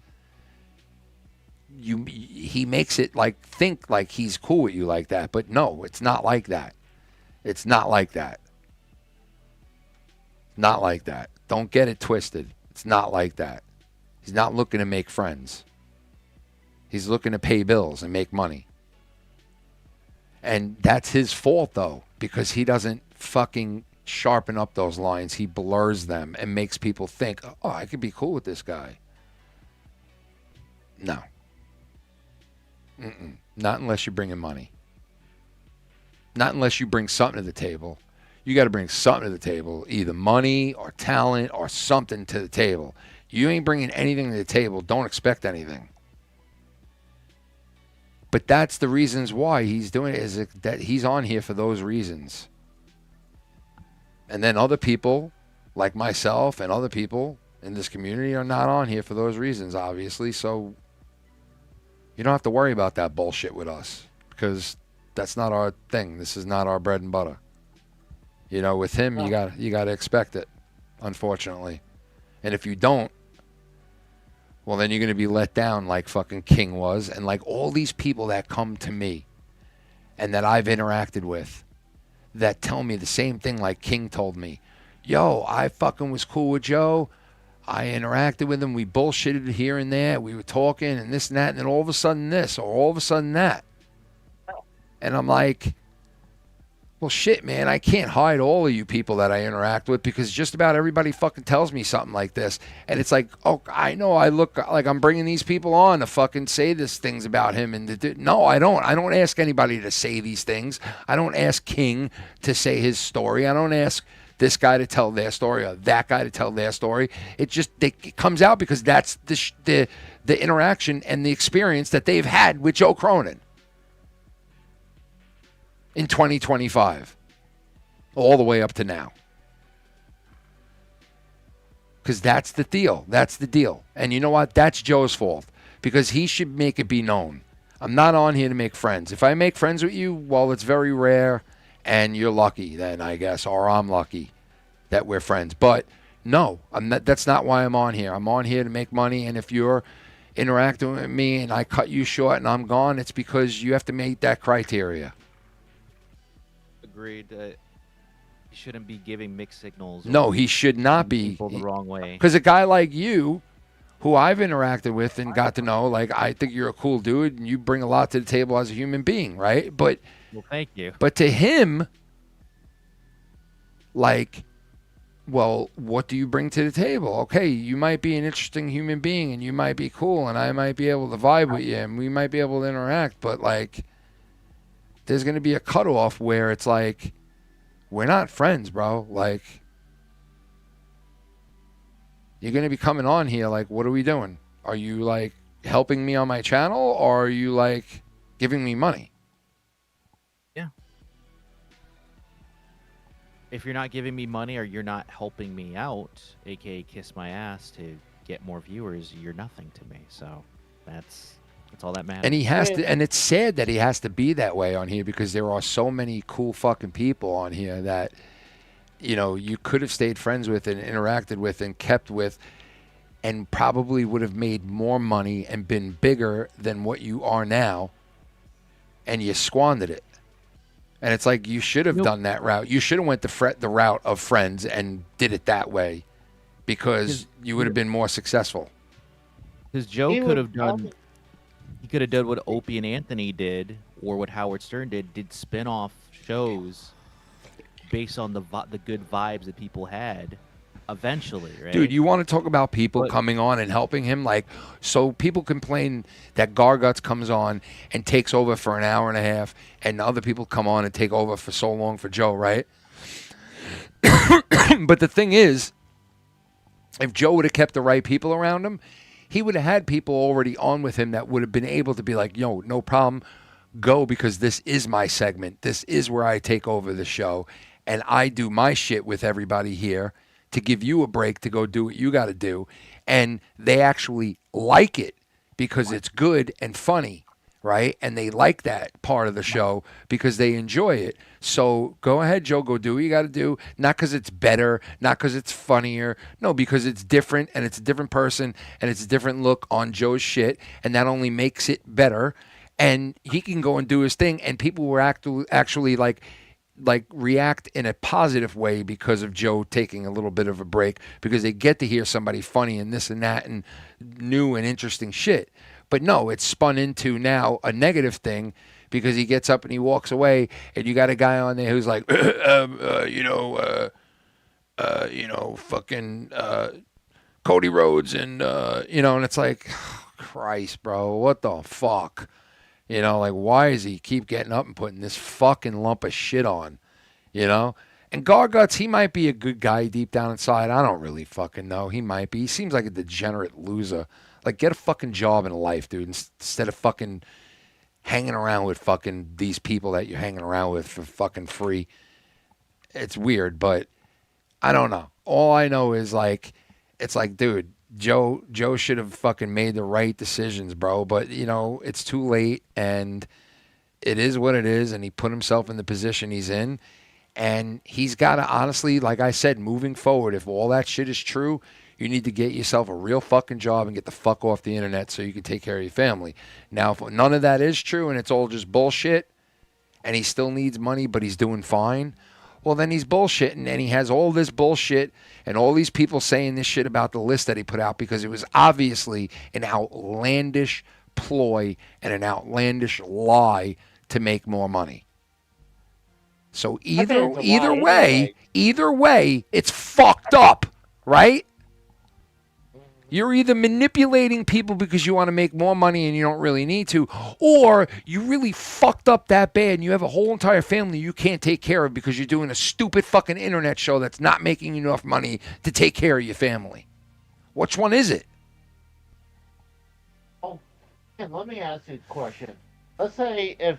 He makes it think like he's cool with you like that. But no, it's not like that. It's not like that. Not like that. Don't get it twisted. It's not like that. He's not looking to make friends. He's looking to pay bills and make money. And that's his fault, though, because he doesn't fucking sharpen up those lines. He blurs them and makes people think, oh, I could be cool with this guy. No. Not unless you're bringing money. Not unless you bring something to the table. You got to bring something to the table, either money or talent or something to the table. You ain't bringing anything to the table. Don't expect anything. But that's the reasons why he's doing it, is that he's on here for those reasons. And then other people, like myself and other people in this community, are not on here for those reasons, obviously. So you don't have to worry about that bullshit with us, because that's not our thing. This is not our bread and butter. You know, with him, you got to expect it, unfortunately. And if you don't, well, then you're going to be let down like fucking King was, and like all these people that come to me and that I've interacted with that tell me the same thing like King told me. Yo, I fucking was cool with Joe. I interacted with him. We bullshitted here and there. We were talking and this and that, and then all of a sudden this or all of a sudden that. And I'm like, well, shit, man, I can't hide all of you people that I interact with, because just about everybody fucking tells me something like this. And it's like, oh, I know I look like I'm bringing these people on to fucking say these things about him. And no, I don't. I don't ask anybody to say these things. I don't ask King to say his story. I don't ask this guy to tell their story or that guy to tell their story. It comes out because that's the interaction and the experience that they've had with Joe Cronin in 2025, all the way up to now. Because that's the deal. That's the deal. And you know what? That's Joe's fault. because he should make it be known. I'm not on here to make friends. If I make friends with you, well, it's very rare, and you're lucky then, I guess, or I'm lucky that we're friends. But no, I'm not, that's not why I'm on here. I'm on here to make money, and if you're interacting with me and I cut you short and I'm gone, it's because you have to meet that criteria. Agreed. He shouldn't be giving mixed signals. No, he should not be. People the wrong way. Because a guy like you, who I've interacted with and got to know, like, I think you're a cool dude and you bring a lot to the table as a human being, right? But well, thank you. But to him, like, well, what do you bring to the table? Okay, you might be an interesting human being and you might be cool and I might be able to vibe with you and we might be able to interact, but like, there's going to be a cutoff where it's like, we're not friends, bro. Like, you're going to be coming on here like, what are we doing? Are you like helping me on my channel or are you like giving me money? Yeah. If you're not giving me money or you're not helping me out, aka kiss my ass to get more viewers, you're nothing to me. So that's all that matters. And he has to, and it's sad that he has to be that way on here because there are so many cool fucking people on here that, you know, you could have stayed friends with and interacted with and kept with and probably would have made more money and been bigger than what you are now, and you squandered it. And it's like, you should have done that route. You should have went the route of friends and did it that way because you would have been more successful. Because Joe could have done... He could have done what Opie and Anthony did, or what Howard Stern did spin-off shows based on the good vibes that people had eventually, right? Dude, you want to talk about people coming on and helping him? Like, so people complain that Garguts comes on and takes over for an hour and a half, and other people come on and take over for so long for Joe, right? But the thing is, if Joe would have kept the right people around him, he would have had people already on with him that would have been able to be like, yo, no problem, go, because this is my segment. This is where I take over the show, and I do my shit with everybody here to give you a break to go do what you got to do. And they actually like it because it's good and funny, right? And they like that part of the show because they enjoy it. So go ahead, Joe, go do what you got to do. Not because it's better, not because it's funnier. No, because it's different and it's a different person and it's a different look on Joe's shit. And that only makes it better. And he can go and do his thing. And people were actually like react in a positive way because of Joe taking a little bit of a break, because they get to hear somebody funny and this and that and new and interesting shit. But no, it's spun into now a negative thing because he gets up and he walks away, and you got a guy on there who's like, fucking Cody Rhodes, and and it's like, oh, Christ, bro, what the fuck? You know, like, why does he keep getting up and putting this fucking lump of shit on? You know? And Garguts, he might be a good guy deep down inside. I don't really fucking know. He might be. He seems like a degenerate loser. Like, get a fucking job in life, dude, instead of fucking hanging around with fucking these people that you're hanging around with for fucking free. It's weird, but I don't know. All I know is, like, it's like, dude, Joe should have fucking made the right decisions, bro. But, it's too late, and it is what it is, and he put himself in the position he's in. And he's got to, honestly, like I said, moving forward, if all that shit is true, you need to get yourself a real fucking job and get the fuck off the internet so you can take care of your family. Now, if none of that is true and it's all just bullshit, and he still needs money but he's doing fine, well, then he's bullshitting, and he has all this bullshit and all these people saying this shit about the list that he put out because it was obviously an outlandish ploy and an outlandish lie to make more money. So either way, it's fucked up, right? You're either manipulating people because you want to make more money and you don't really need to, or you really fucked up that bad and you have a whole entire family you can't take care of because you're doing a stupid fucking internet show that's not making you enough money to take care of your family. Which one is it? Oh, and let me ask you a question. Let's say if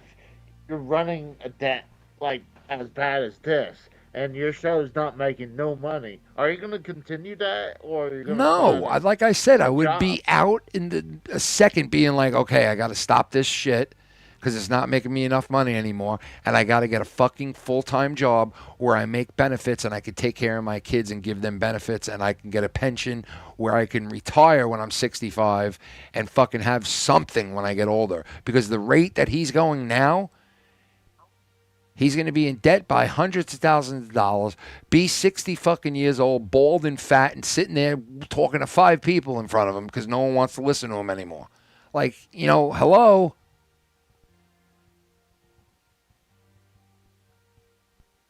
you're running a debt like as bad as this, and your show's not making no money, are you going to continue that, or are you going to No, find like I said, I a would job? be out in a second being like, okay, I got to stop this shit because it's not making me enough money anymore, and I got to get a fucking full-time job where I make benefits and I can take care of my kids and give them benefits, and I can get a pension where I can retire when I'm 65 and fucking have something when I get older. Because the rate that he's going now, he's going to be in debt by hundreds of thousands of dollars, be 60 fucking years old, bald and fat, and sitting there talking to 5 people in front of him because no one wants to listen to him anymore. Like, you know, hello?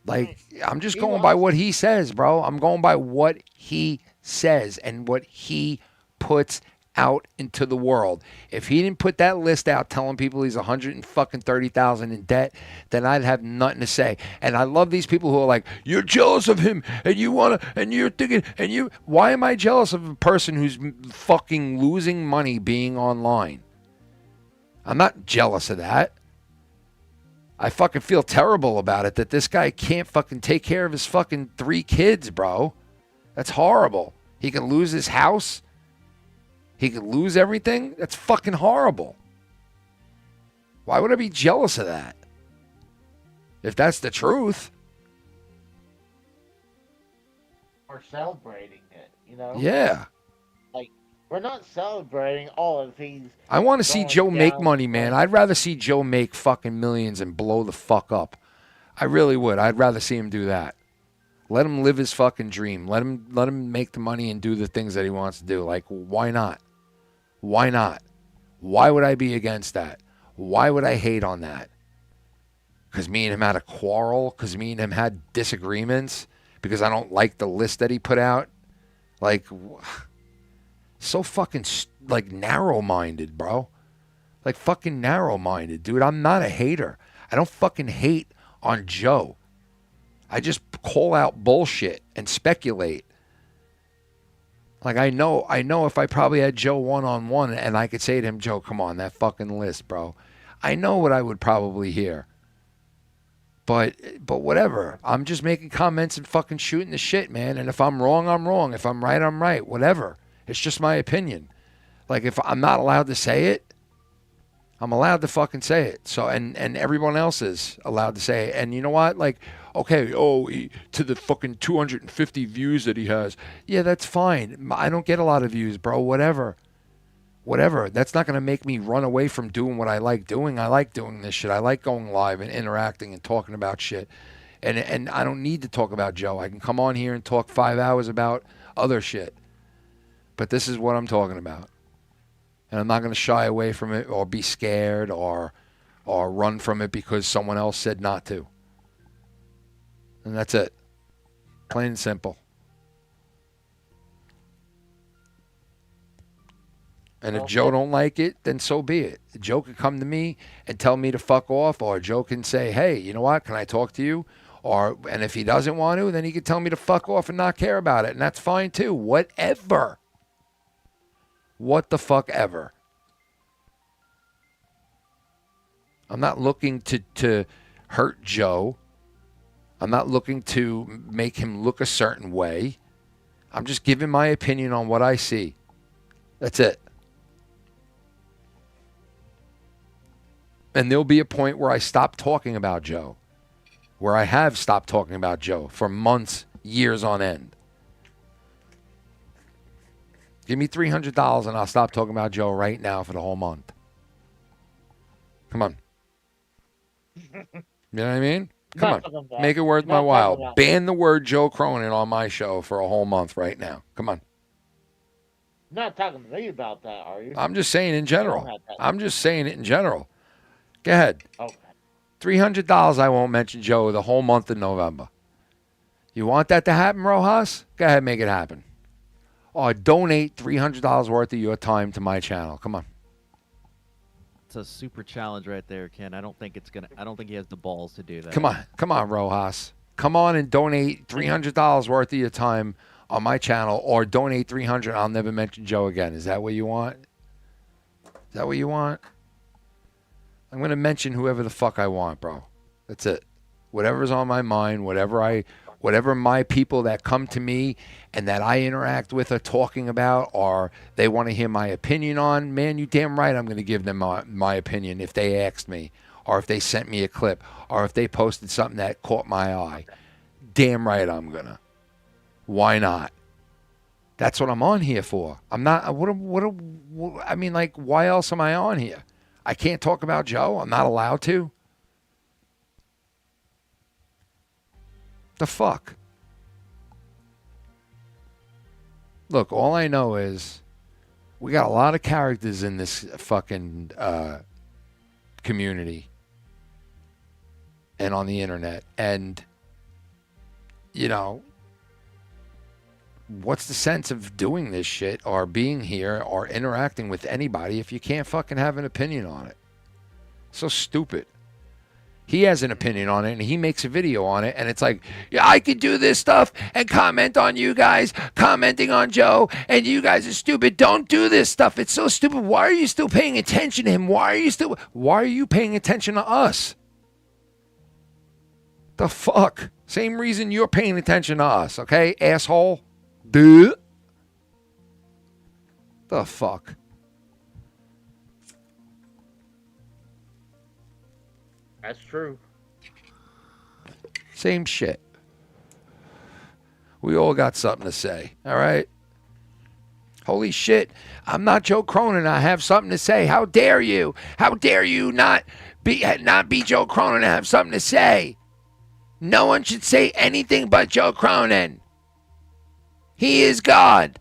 Like, I'm just going by what he says, bro. I'm going by what he says and what he puts out into the world. If he didn't put that list out telling people he's $130,000 in debt, then I'd have nothing to say. And I love these people who are like, you're jealous of him and you want to, and you're thinking, and you, why am I jealous of a person who's fucking losing money being online? I'm not jealous of that. I fucking feel terrible about it that this guy can't fucking take care of his fucking 3 kids, bro. That's horrible. He can lose his house. He could lose everything. That's fucking horrible. Why would I be jealous of that? If that's the truth. We're celebrating it, you know? Yeah. Like, we're not celebrating, if he's... I want to see going Joe make down money, man. I'd rather see Joe make fucking millions and blow the fuck up. I really would. I'd rather see him do that. Let him live his fucking dream. Let him make the money and do the things that he wants to do. Like, why not? Why not? Why would I be against that? Why would I hate on that? Because me and him had a quarrel? Because me and him had disagreements? Because I don't like the list that he put out? Like, so fucking, like, narrow-minded, bro. Like, fucking narrow-minded, dude. I'm not a hater. I don't fucking hate on Joe. I just call out bullshit and speculate. Like, I know if I probably had Joe one-on-one and I could say to him, Joe, come on, that fucking list, bro. I know what I would probably hear. But whatever. I'm just making comments and fucking shooting the shit, man. And if I'm wrong, I'm wrong. If I'm right, I'm right. Whatever. It's just my opinion. Like, if I'm not allowed to say it, I'm allowed to fucking say it. So, and everyone else is allowed to say it. And you know what? Like, okay, to the fucking 250 views that he has. Yeah, that's fine. I don't get a lot of views, bro. Whatever. That's not going to make me run away from doing what I like doing. I like doing this shit. I like going live and interacting and talking about shit. And I don't need to talk about Joe. I can come on here and talk 5 hours about other shit. But this is what I'm talking about. And I'm not going to shy away from it or be scared or run from it because someone else said not to. And that's it. Plain and simple. And if Joe don't like it, then so be it. Joe can come to me and tell me to fuck off, or Joe can say, hey, you know what, can I talk to you? And if he doesn't want to, then he can tell me to fuck off and not care about it. And that's fine too. Whatever. What the fuck ever. I'm not looking to hurt Joe. I'm not looking to make him look a certain way. I'm just giving my opinion on what I see. That's it. And there'll be a point where I stop talking about Joe. Where I have stopped talking about Joe for months, years on end. Give me $300 and I'll stop talking about Joe right now for the whole month. Come on. You know what I mean? Come on. Make it worth my while. Ban the word Joe Cronin on my show for a whole month right now. Come on. You're not talking to me about that, are you? I'm just saying in general. I'm just saying it in general. Go ahead. Okay. $300 I won't mention Joe the whole month of November. You want that to happen, Rojas? Go ahead, make it happen. Or donate $300 worth of your time to my channel. Come on. It's a super challenge right there, Ken. I don't think he has the balls to do that. Come on, Rojas. Come on and donate $300 worth of your time on my channel, or donate $300. I'll never mention Joe again. Is that what you want? Is that what you want? I'm going to mention whoever the fuck I want, bro. That's it. Whatever's on my mind, whatever I whatever my people that come to me and that I interact with are talking about, or they want to hear my opinion on, man, you damn right I'm going to give them my opinion if they asked me, or if they sent me a clip, or if they posted something that caught my eye. Damn right I'm going to. Why not? That's what I'm on here for. I'm not, I mean, like, why else am I on here? I can't talk about Joe. I'm not allowed to. The fuck? Look, all I know is we got a lot of characters in this fucking community and on the internet. And, you know, what's the sense of doing this shit or being here or interacting with anybody if you can't fucking have an opinion on it? So stupid. He has an opinion on it and he makes a video on it, and it's like, yeah, I could do this stuff and comment on you guys commenting on Joe, and you guys are stupid. Don't do this stuff. It's so stupid. Why are you still paying attention to him? Why are you paying attention to us? The fuck? Same reason you're paying attention to us, okay, asshole? Duh. The fuck? That's true. Same shit. We all got something to say, all right? Holy shit, I'm not Joe Cronin. I have something to say. How dare you? How dare you not be Joe Cronin and have something to say? No one should say anything but Joe Cronin. He is God.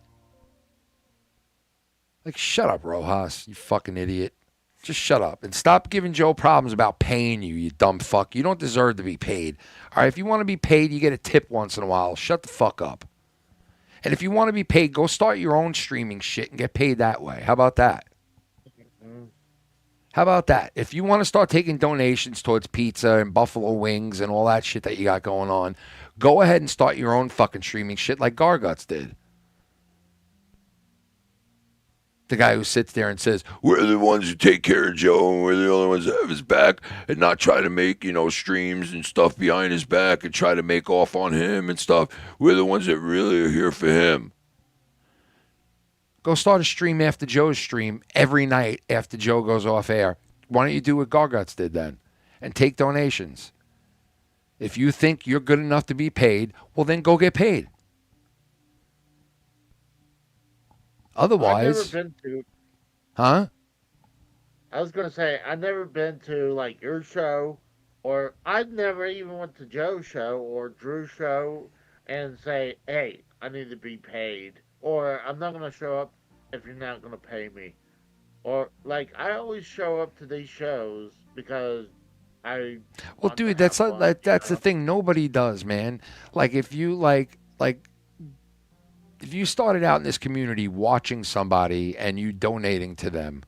Like, shut up, Rojas, you fucking idiot. Just shut up and stop giving Joe problems about paying you, you dumb fuck. You don't deserve to be paid. All right, if you want to be paid, you get a tip once in a while. Shut the fuck up. And if you want to be paid, go start your own streaming shit and get paid that way. How about that? How about that? If you want to start taking donations towards pizza and buffalo wings and all that shit that you got going on, go ahead and start your own fucking streaming shit like Garguts did. The guy who sits there and says, we're the ones who take care of Joe, and we're the only ones that have his back, and not try to make, you know, streams and stuff behind his back and try to make off on him and stuff. We're the ones that really are here for him. Go start a stream after Joe's stream every night after Joe goes off air. Why don't you do what Garguts did then and take donations? If you think you're good enough to be paid, well, then go get paid. Otherwise, I've never been to. Huh? I was gonna say I've never been to like your show, or I've never even went to Joe's show or Drew's show and say, "Hey, I need to be paid," or "I'm not gonna show up if you're not gonna pay me," or like I always show up to these shows because I. Well, dude, that's the thing. Nobody does, man. Like if you if you started out in this community watching somebody and you donating to them,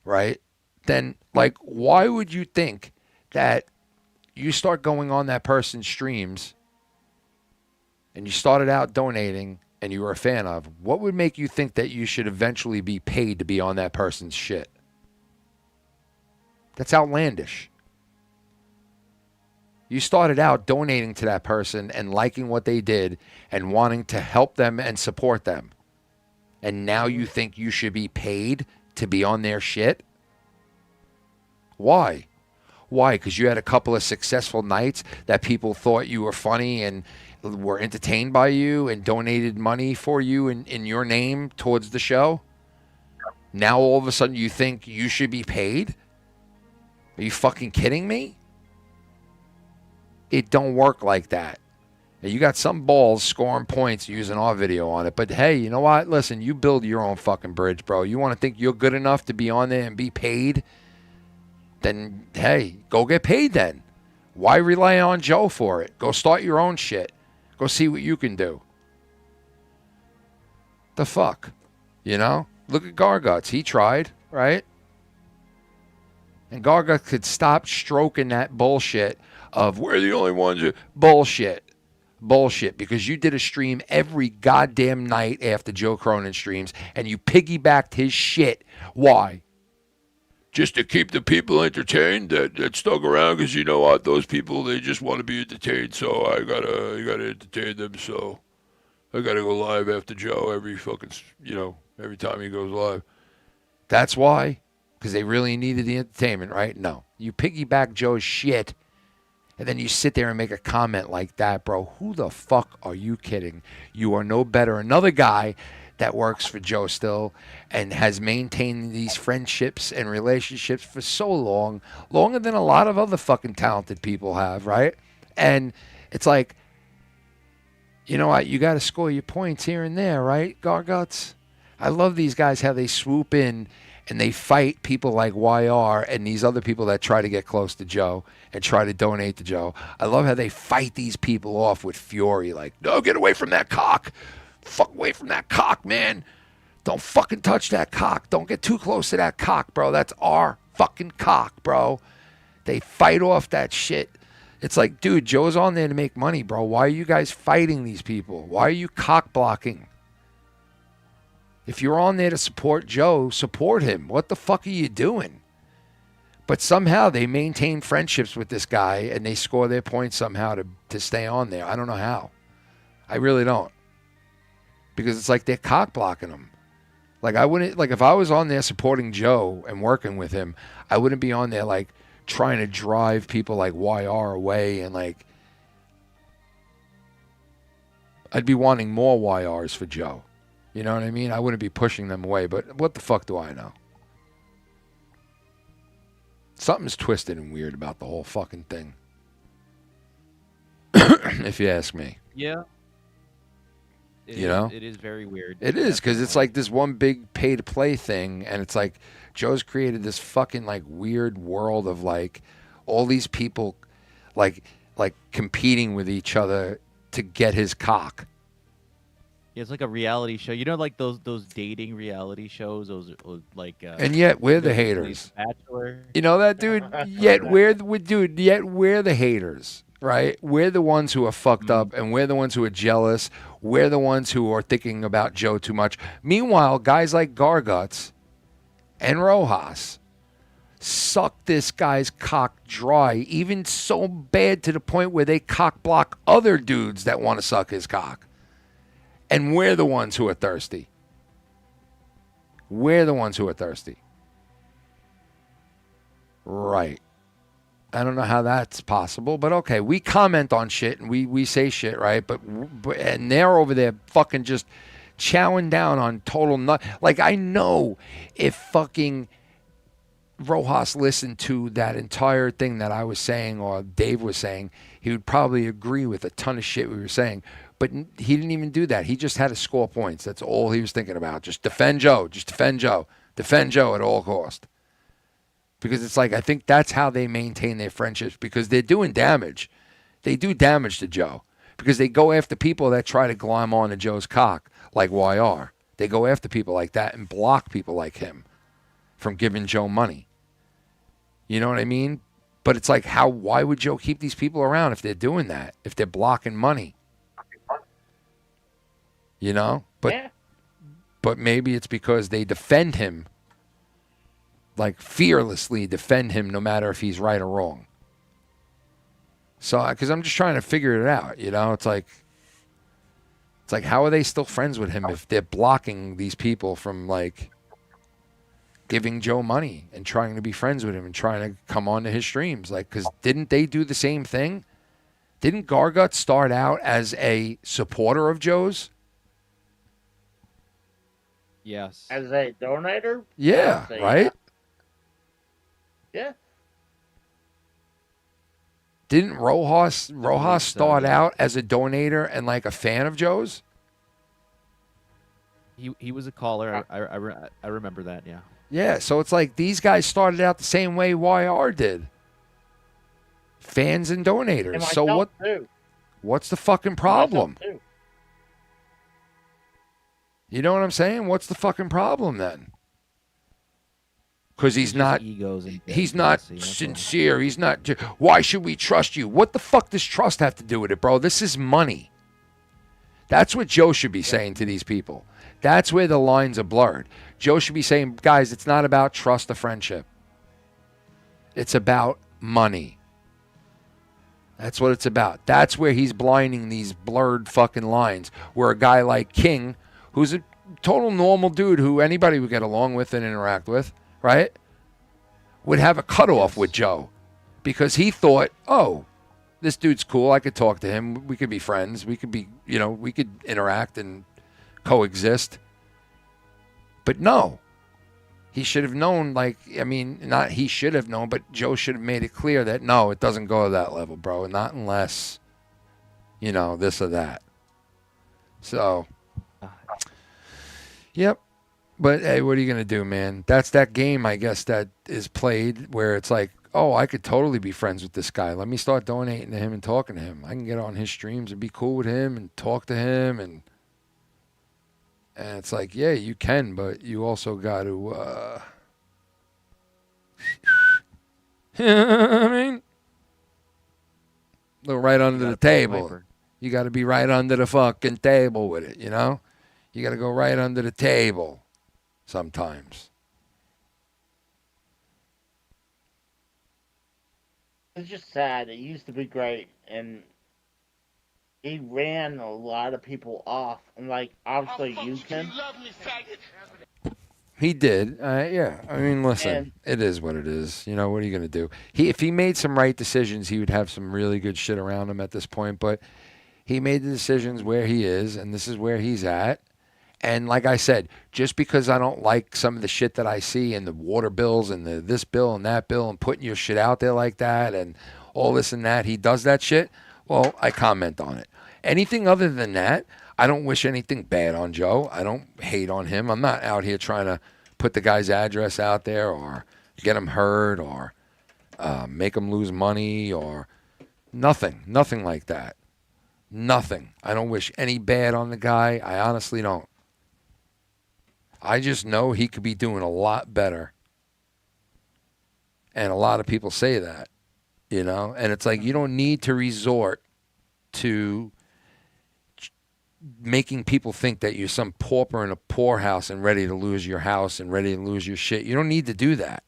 right? Then, like, why would you think that you start going on that person's streams and you started out donating and you were a fan of? What would make you think that you should eventually be paid to be on that person's shit? That's outlandish. You started out donating to that person and liking what they did and wanting to help them and support them. And now you think you should be paid to be on their shit? Why? Why? Because you had a couple of successful nights that people thought you were funny and were entertained by you and donated money for you in your name towards the show? Now all of a sudden you think you should be paid? Are you fucking kidding me? It don't work like that. And you got some balls scoring points using our video on it. But hey, you know what? Listen, you build your own fucking bridge, bro. You want to think you're good enough to be on there and be paid? Then, hey, go get paid then. Why rely on Joe for it? Go start your own shit. Go see what you can do. The fuck? You know? Look at Garguts. He tried, right? And Garguts could stop stroking that bullshit of we're the only ones who... Bullshit. Bullshit. Because you did a stream every goddamn night after Joe Cronin streams and you piggybacked his shit. Why? just to keep the people entertained that stuck around, because you know what, those people, they just want to be entertained, so I gotta entertain them, so I gotta go live after Joe every fucking, every time he goes live. That's why? Because they really needed the entertainment, right? No. You piggyback Joe's shit, and then you sit there and make a comment like that, bro. Who the fuck are you kidding? You are no better. Another guy that works for Joe still and has maintained these friendships and relationships for so long, longer than a lot of other fucking talented people have, right? And it's like, you know what? You got to score your points here and there, right, Garguts? I love these guys, how they swoop in and they fight people like YR and these other people that try to get close to Joe and try to donate to Joe. I love how they fight these people off with fury, like, no, get away from that cock. Fuck away from that cock, man. Don't fucking touch that cock. Don't get too close to that cock, bro. That's our fucking cock, bro. They fight off that shit. It's like, dude, Joe's on there to make money, bro. Why are you guys fighting these people? Why are you cock blocking? If you're on there to support Joe, support him. What the fuck are you doing? But somehow they maintain friendships with this guy and they score their points somehow to stay on there. I don't know how. I really don't. Because it's like they're cock blocking him. Like, I wouldn't, like, if I was on there supporting Joe and working with him, I wouldn't be on there like trying to drive people like YR away, and like I'd be wanting more YRs for Joe. You know what I mean? I wouldn't be pushing them away, but what the fuck do I know? Something's twisted and weird about the whole fucking thing. If you ask me. Yeah. You know? It is very weird. It is, because it's like this one big pay-to-play thing, and it's like Joe's created this fucking like weird world of like all these people like competing with each other to get his cock. Yeah, it's like a reality show. You know, like those dating reality shows. Those like. And yet we're the haters. Bachelor. You know that, dude. Yet we're the haters, right? We're the ones who are fucked up, and we're the ones who are jealous. We're the ones who are thinking about Joe too much. Meanwhile, guys like Garguts and Rojas suck this guy's cock dry, even so bad to the point where they cock block other dudes that want to suck his cock. And we're the ones who are thirsty. We're the ones who are thirsty. Right. I don't know how that's possible, but okay. We comment on shit and we say shit, right? But and they're over there fucking just chowing down on total nut. Like, I know if fucking Rojas listened to that entire thing that I was saying or Dave was saying, he would probably agree with a ton of shit we were saying. But he didn't even do that. He just had to score points. That's all he was thinking about. Just defend Joe. Just defend Joe. Defend Joe at all cost. Because it's like, I think that's how they maintain their friendships, because they're doing damage. They do damage to Joe because they go after people that try to glom on to Joe's cock, like YR. They go after people like that and block people like him from giving Joe money. You know what I mean? But it's like, why would Joe keep these people around if they're doing that, if they're blocking money? You know? But maybe it's because they defend him, like fearlessly defend him no matter if he's right or wrong. So, because I'm just trying to figure it out, you know? It's like, how are they still friends with him if they're blocking these people from, like, giving Joe money and trying to be friends with him and trying to come onto his streams? Like, because didn't they do the same thing? Didn't Gargut start out as a supporter of Joe's? Yes. As a donator? Yeah, right? Yeah. Didn't Rojas start out as a donator and like a fan of Joe's? He was a caller. I remember that. Yeah. Yeah. So it's like these guys started out the same way YR did. Fans and donators. So what? Too. What's the fucking problem? You know what I'm saying? What's the fucking problem then? Because he's not sincere. He's not. Why should we trust you? What the fuck does trust have to do with it, bro? This is money. That's what Joe should be saying to these people. That's where the lines are blurred. Joe should be saying, guys, it's not about trust or friendship. It's about money. That's what it's about. That's where he's blinding these blurred fucking lines. Where a guy like King, who's a total normal dude who anybody would get along with and interact with, right? Would have a cutoff with Joe. Because he thought, oh, this dude's cool. I could talk to him. We could be friends. We could be, we could interact and coexist. But no. He should have known, not he should have known, but Joe should have made it clear that, no, it doesn't go to that level, bro. Not unless, this or that. So, yep. But, hey, what are you going to do, man? That's that game, I guess, that is played where it's like, oh, I could totally be friends with this guy. Let me start donating to him and talking to him. I can get on his streams and be cool with him and talk to him. And it's like, yeah, you can, but you also got to, I mean, look right under the table. You got to be right under the fucking table with it, You got to go right under the table sometimes. It's just sad. It used to be great, and he ran a lot of people off. And obviously you can. He did. Yeah. I mean, listen, it is what it is. What are you going to do? If he made some right decisions, he would have some really good shit around him at this point. But he made the decisions where he is, and this is where he's at. And like I said, just because I don't like some of the shit that I see and the water bills and the this bill and that bill and putting your shit out there like that and all this and that, he does that shit, well, I comment on it. Anything other than that, I don't wish anything bad on Joe. I don't hate on him. I'm not out here trying to put the guy's address out there or get him hurt or make him lose money or nothing. Nothing like that. Nothing. I don't wish any bad on the guy. I honestly don't. I just know he could be doing a lot better. And a lot of people say that, And it's like you don't need to resort to making people think that you're some pauper in a poorhouse and ready to lose your house and ready to lose your shit. You don't need to do that.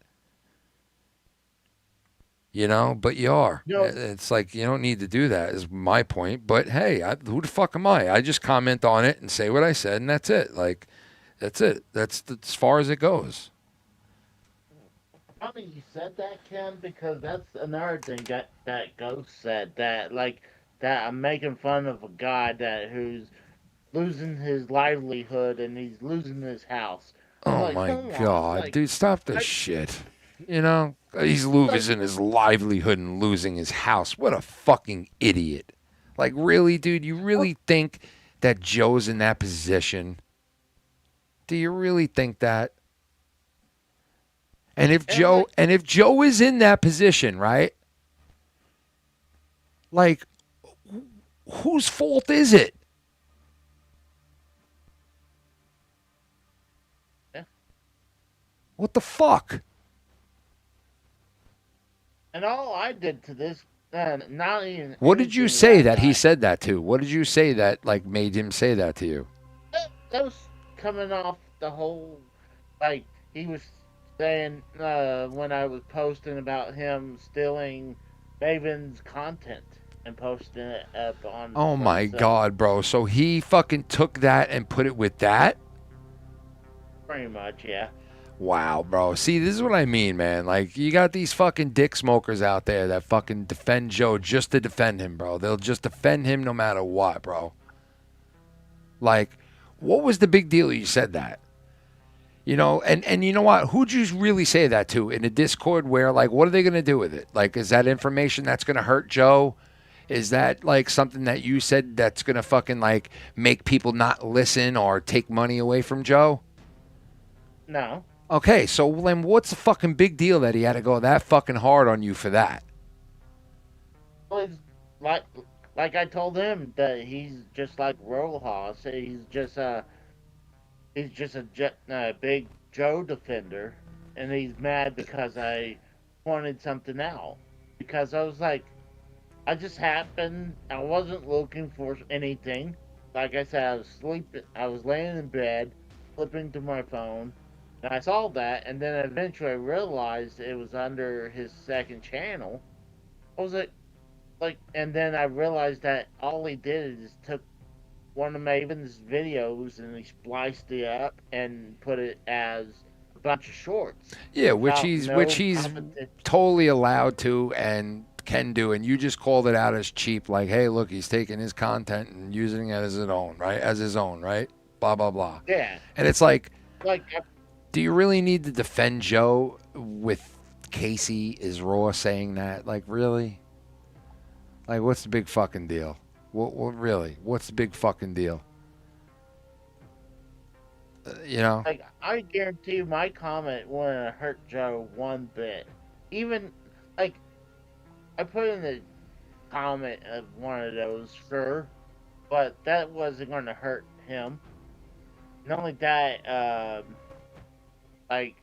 But you are. It's like you don't need to do that is my point. But hey, who the fuck am I? I just comment on it and say what I said, and that's it. That's it. That's as far as it goes. Funny you said that, Ken, because that's another thing that Ghost said, that I'm making fun of a guy who's losing his livelihood and he's losing his house. Oh my God, dude, stop this shit. He's losing his livelihood and losing his house. What a fucking idiot. Really, dude, you really think that Joe's in that position? Do you really think that? And if Joe is in that position, right? Whose fault is it? Yeah. What the fuck? And all I did to this, not even. What did you say that he said that to? What did you say that made him say that to you? That was coming off the whole, he was saying when I was posting about him stealing Maven's content and posting it up on. Oh my God, bro! So he fucking took that and put it with that? Pretty much, yeah. Wow, bro. See, this is what I mean, man. You got these fucking dick smokers out there that fucking defend Joe just to defend him, bro. They'll just defend him no matter what, bro. What was the big deal you said that? And you know what? Who'd you really say that to in a Discord where, what are they going to do with it? Is that information that's going to hurt Joe? Is that, something that you said that's going to fucking, make people not listen or take money away from Joe? No. Okay, so then what's the fucking big deal that he had to go that fucking hard on you for that? Well, it's like I told him that he's just like Rojas. He's just a big Joe defender, and he's mad because I pointed something out. Because I was like, I wasn't looking for anything. Like I said, I was sleeping. I was laying in bed, flipping to my phone, And I saw that, and then eventually I realized it was under his second channel. I was and then I realized that all he did is took one of Maven's videos and he spliced it up and put it as a bunch of shorts. Yeah, which without he's no which he's competition. totally allowed to and can do, and you just called it out as cheap. Like, hey, look, he's taking his content and using it as his own, right? As his own, right? Blah blah blah. Yeah. And it's like, Like, do you really need to defend Joe with Casey is Raw saying that? Like, really? Like, what's the big fucking deal? What really? What's the big fucking deal? You know? like I guarantee you my comment wouldn't hurt Joe one bit. Even, like, I put in the comment of one of those, sure, but that wasn't going to hurt him. Not only that, like,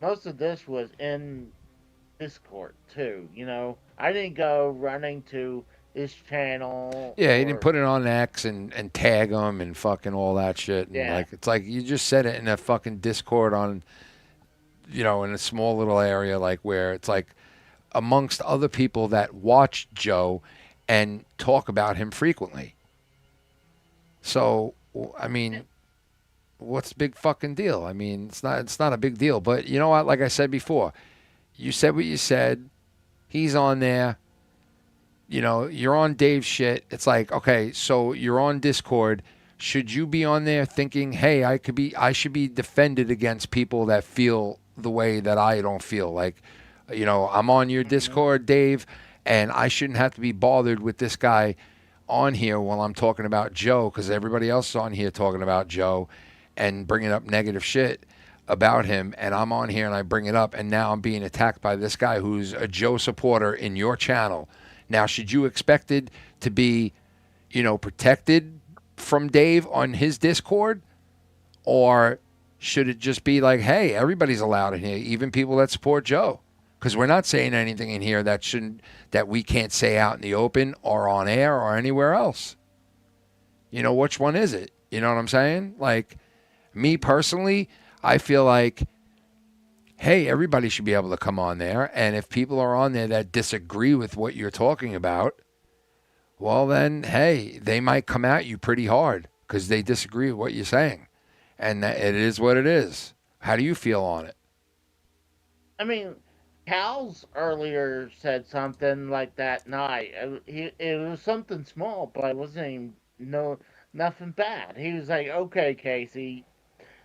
most of this was in Discord too. You know, I didn't go running to his channel. Yeah, he didn't put it on X and tag him and fucking all that shit. And Yeah. like, it's like you just said it in a fucking Discord on, in a small little area, like where it's like amongst other people that watch Joe and talk about him frequently. So, I mean, what's the big fucking deal? I mean, it's not a big deal. But you know what? Like I said before, you said what you said. He's on there. You're on Dave's shit. It's like, okay, so you're on Discord. Should you be on there thinking, hey, I should be defended against people that feel the way that I don't feel? Like, I'm on your Discord, Dave, and I shouldn't have to be bothered with this guy on here while I'm talking about Joe, because everybody else is on here talking about Joe and bringing up negative shit about him, and I'm on here and I bring it up, and now I'm being attacked by this guy who's a Joe supporter in your channel. Now, should you expected to be, protected from Dave on his Discord? Or should it just be like, hey, everybody's allowed in here, even people that support Joe? Because we're not saying anything in here that we can't say out in the open or on air or anywhere else. Which one is it? You know what I'm saying? Like, me personally, I feel like, hey, everybody should be able to come on there. And if people are on there that disagree with what you're talking about, well, then, hey, they might come at you pretty hard because they disagree with what you're saying. And it is what it is. How do you feel on it? I mean, Cal's earlier said something like that night. It was something small, but it wasn't even nothing bad. He was like, okay, Casey,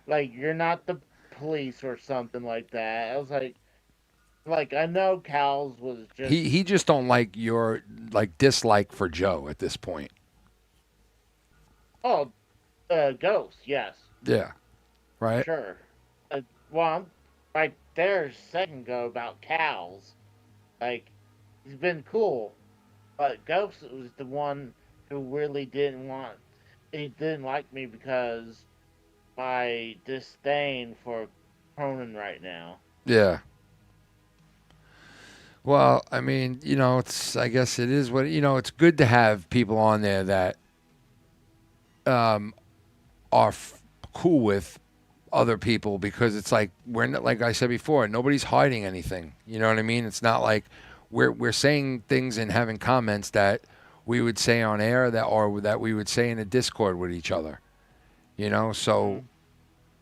like, you're not the police or something like that. I was like I know Cal's was just he just don't like your dislike for Joe at this point. Oh, Ghost, yes. Yeah, right. Sure. Well, I'm right there a second ago about Cal's. Like, he's been cool, but Ghost was the one who really didn't like me because my disdain for Cronin right now. Yeah. Well, I mean, I guess it is what, it's good to have people on there that are cool with other people, because it's like, we're not, like I said before, nobody's hiding anything. You know what I mean? It's not like we're saying things and having comments that we would say on air that we would say in a Discord with each other. So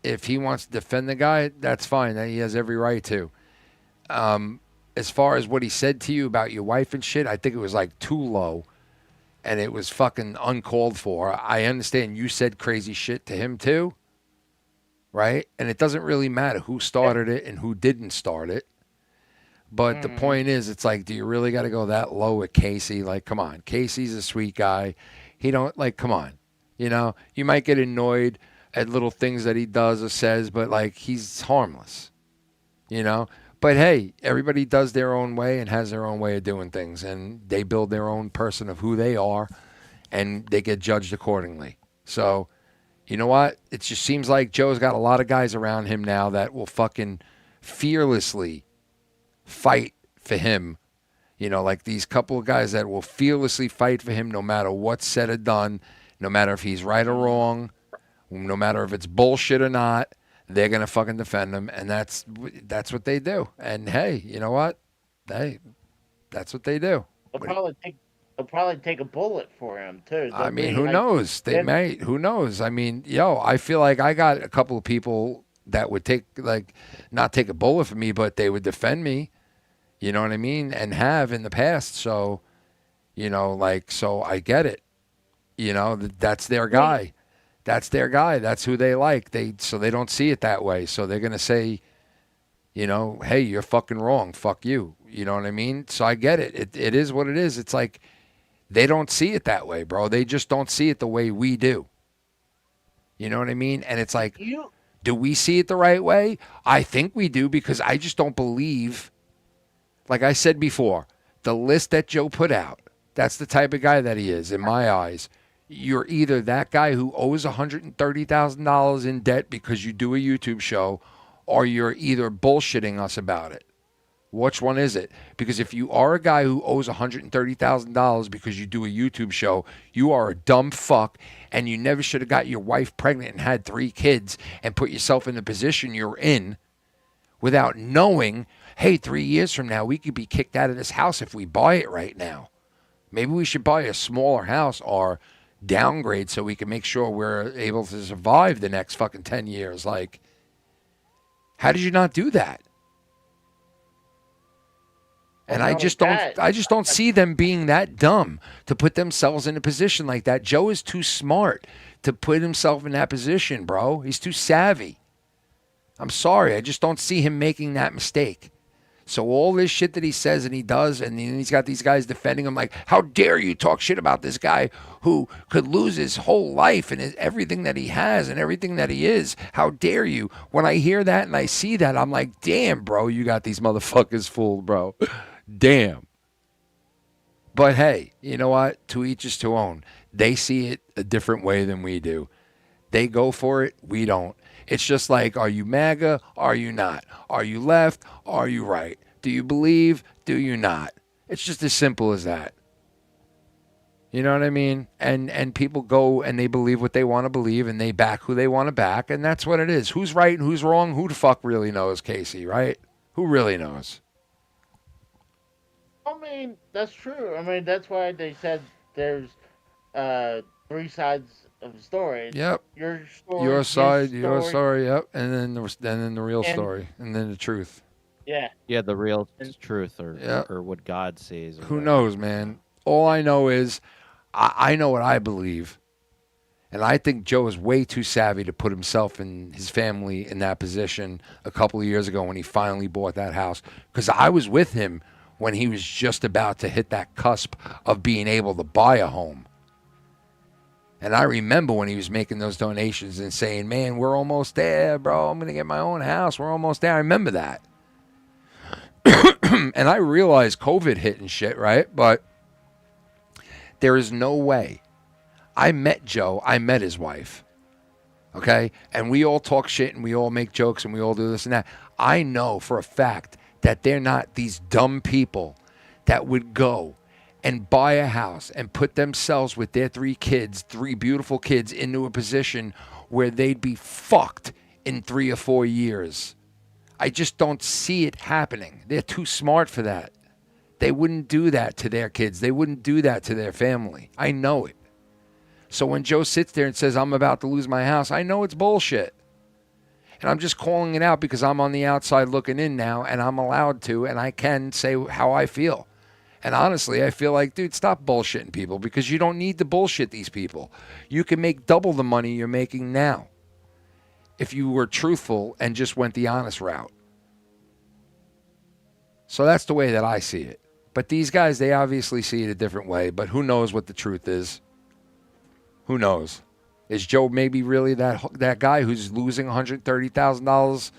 if he wants to defend the guy, that's fine. He has every right to. As far as what he said to you about your wife and shit, I think it was like too low, and it was fucking uncalled for. I understand you said crazy shit to him too, right? And it doesn't really matter who started it and who didn't start it. But the point is, it's like, do you really got to go that low with Casey? Like, come on. Casey's a sweet guy. He don't, like, come on. You might get annoyed at little things that he does or says, but, like, he's harmless. But, hey, everybody does their own way and has their own way of doing things, and they build their own person of who they are, and they get judged accordingly. So, you know what? It just seems like Joe's got a lot of guys around him now that will fucking fearlessly fight for him. Like these couple of guys that will fearlessly fight for him no matter what's said or done, no matter if he's right or wrong, no matter if it's bullshit or not. they're gonna fucking defend him, and that's what they do. And hey, you know what? Hey, that's what they do. They'll probably take a bullet for him too. I mean, who knows? They may. Who knows? I mean, I feel like I got a couple of people that would not take a bullet for me, but they would defend me. You know what I mean? And have in the past. So, so I get it. That's their guy. That's their guy. That's who they like. So they don't see it that way. So they're gonna say, hey, you're fucking wrong. Fuck you. You know what I mean? So I get it. It is what it is. It's like they don't see it that way, bro. They just don't see it the way we do. You know what I mean? And it's like, do we see it the right way? I think we do, because I just don't believe, like I said before, the list that Joe put out, that's the type of guy that he is, in my eyes. You're either that guy who owes $130,000 in debt because you do a YouTube show, or you're either bullshitting us about it. Which one is it? Because if you are a guy who owes $130,000 because you do a YouTube show, you are a dumb fuck, and you never should have got your wife pregnant and had 3 kids and put yourself in the position you're in without knowing, hey, 3 years from now, we could be kicked out of this house if we buy it right now. Maybe we should buy a smaller house or downgrade so we can make sure we're able to survive the next fucking 10 years. Like, how did you not do that? And I just don't see them being that dumb to put themselves in a position like that. Joe is too smart to put himself in that position, bro. He's too savvy. I'm sorry. I just don't see him making that mistake. So all this shit that he says and he does, and then he's got these guys defending him like, how dare you talk shit about this guy who could lose his whole life and everything that he has and everything that he is. How dare you? When I hear that and I see that, I'm like, damn, bro, you got these motherfuckers fooled, bro. Damn. But hey, you know what? To each his to own. They see it a different way than we do. They go for it. We don't. It's just like, are you MAGA? Are you not? Are you left? Are you right? Do you believe? Do you not? It's just as simple as that. You know what I mean? And people go and they believe what they want to believe, and they back who they want to back, and that's what it is. Who's right and who's wrong? Who the fuck really knows, Casey, right? Who really knows? I mean, that's true. I mean, that's why they said there's 3 sides of the story. Yep. Your story, your side, his your story. story, yep. And then the real story, and then the truth. Yeah. Yeah, the real truth, or what God says. Or Who whatever. knows, man? All I know is I know what I believe. And I think Joe is way too savvy to put himself and his family in that position a couple of years ago when he finally bought that house. Because I was with him when he was just about to hit that cusp of being able to buy a home. And I remember when he was making those donations and saying, man, we're almost there, bro. I'm going to get my own house. We're almost there. I remember that. And I realized COVID hit and shit, right? But there is no way. I met Joe. I met his wife. Okay? And we all talk shit and we all make jokes and we all do this and that. I know for a fact that they're not these dumb people that would go and buy a house and put themselves with their 3 kids, 3 beautiful kids, into a position where they'd be fucked in 3 or 4 years. I just don't see it happening. They're too smart for that. They wouldn't do that to their kids. They wouldn't do that to their family. I know it. So when Joe sits there and says, I'm about to lose my house, I know it's bullshit. And I'm just calling it out because I'm on the outside looking in now, and I'm allowed to, and I can say how I feel. And honestly, I feel like, dude, stop bullshitting people, because you don't need to bullshit these people. You can make double the money you're making now if you were truthful and just went the honest route. So that's the way that I see it. But these guys, they obviously see it a different way, but who knows what the truth is? Who knows? Is Joe maybe really that guy who's losing $130,000,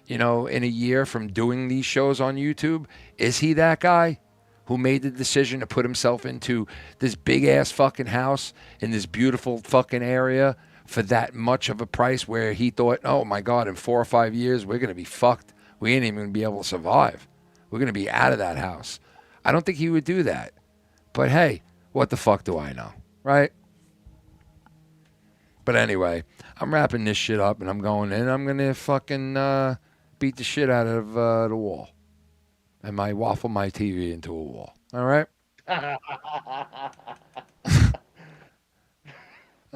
in a year from doing these shows on YouTube? Is he that guy who made the decision to put himself into this big-ass fucking house in this beautiful fucking area for that much of a price, where he thought, oh, my God, in 4 or 5 years, we're going to be fucked. We ain't even going to be able to survive. We're going to be out of that house. I don't think he would do that. But, hey, what the fuck do I know, right? But anyway, I'm wrapping this shit up and I'm going in. I'm gonna fucking beat the shit out of the wall. And waffle my TV into a wall. All right? I'm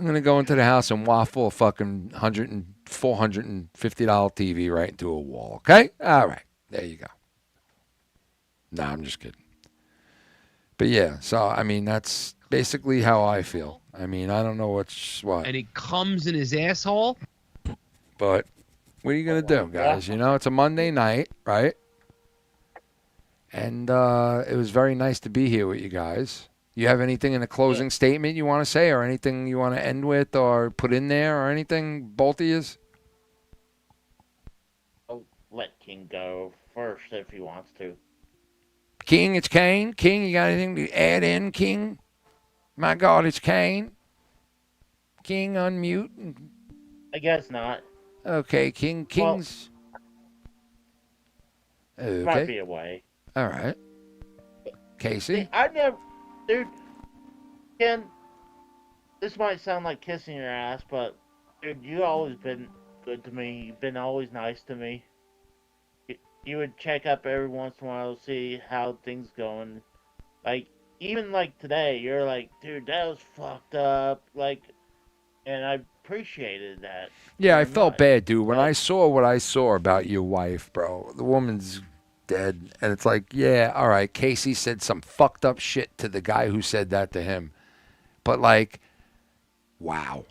going to go into the house and waffle a fucking $450 TV right into a wall. Okay? All right. There you go. Nah, I'm just kidding. But yeah, so, I mean, that's basically how I feel. I mean, I don't know what. And he comes in his asshole? But what are you going to do, guys? You know, it's a Monday night, right? And it was very nice to be here with you guys. You have anything in a closing statement you want to say or anything you want to end with or put in there or anything, both of yous? I'll let King go first if he wants to. King, it's Kane. King, you got anything to add in, King? My God, it's Kane. King, unmute. I guess not. Okay, King's... Okay. Might be away. All right. Casey? See, I never... Dude, Ken, this might sound like kissing your ass, but, dude, you always been good to me. You've been always nice to me. You would check up every once in a while to see how things going. Like, even like today, you're like, dude, that was fucked up. Like, and I appreciated that. Yeah, I felt bad, dude. When I saw what I saw about your wife, bro, the woman's dead. And it's like, yeah, all right, Casey said some fucked up shit to the guy who said that to him. But, like, wow.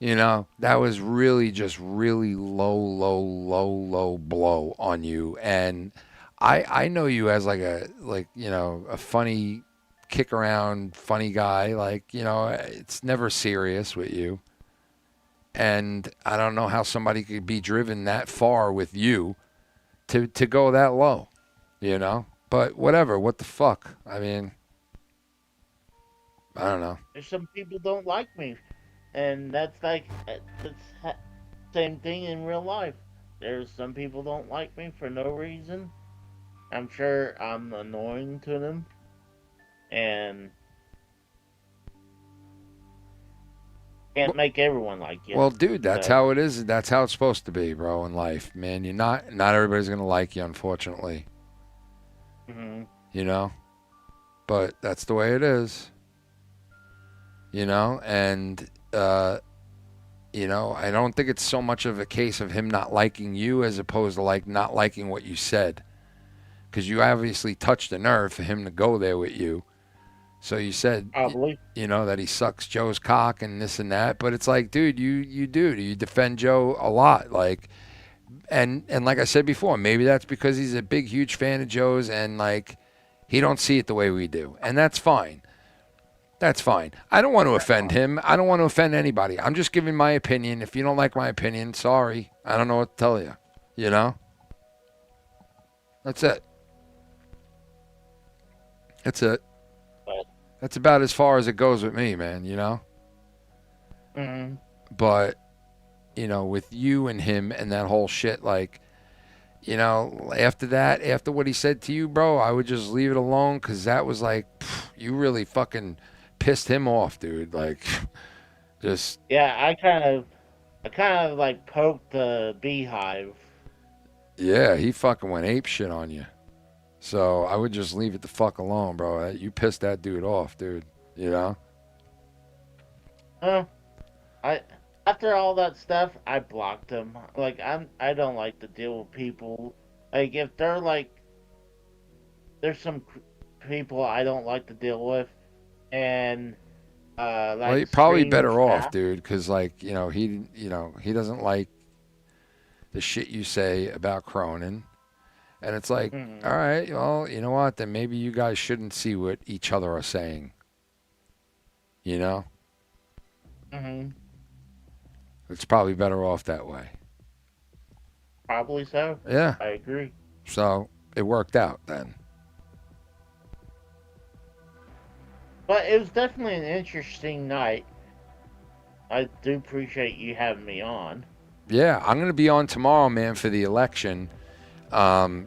You know, that was really just really low blow on you. And I know you as a funny kick around, funny guy. Like, you know, it's never serious with you. And I don't know how somebody could be driven that far with you to go that low, you know? But whatever, what the fuck? I mean, I don't know. There's some people don't like me. And that's like, same thing in real life. There's some people don't like me for no reason. I'm sure I'm annoying to them. And can't make everyone like you. Well, dude, that's how it is. That's how it's supposed to be, bro, in life, man. You're not everybody's going to like you, unfortunately. Mm-hmm. You know? But that's the way it is. You know? And, you know, I don't think it's so much of a case of him not liking you as opposed to, like, not liking what you said. Because you obviously touched a nerve for him to go there with you. So you said, you know, that he sucks Joe's cock and this and that. But it's like, dude, you defend Joe a lot. Like, and like I said before, maybe that's because he's a big, huge fan of Joe's and, like, he don't see it the way we do. And that's fine. That's fine. I don't want to offend him. I don't want to offend anybody. I'm just giving my opinion. If you don't like my opinion, sorry. I don't know what to tell you. You know? That's it. That's it. That's about as far as it goes with me, man, you know? Mm-hmm. But, you know, with you and him and that whole shit, like, you know, after that, after what he said to you, bro, I would just leave it alone because that was like, you really fucking pissed him off, dude. Like, just... Yeah, I kind of like poked the beehive. Yeah, he fucking went ape shit on you. So I would just leave it the fuck alone, bro. You pissed that dude off, dude. You know? After all that stuff, I blocked him. Like, I don't like to deal with people. Like, if they're like, there's some people I don't like to deal with, and like, well, you're probably better off, dude, because, like, you know, he doesn't like the shit you say about Cronin. And it's like, all right, well, you know what? Then maybe you guys shouldn't see what each other are saying. You know? Mm-hmm. It's probably better off that way. Probably so. Yeah. I agree. So it worked out then. But it was definitely an interesting night. I do appreciate you having me on. Yeah, I'm going to be on tomorrow, man, for the election.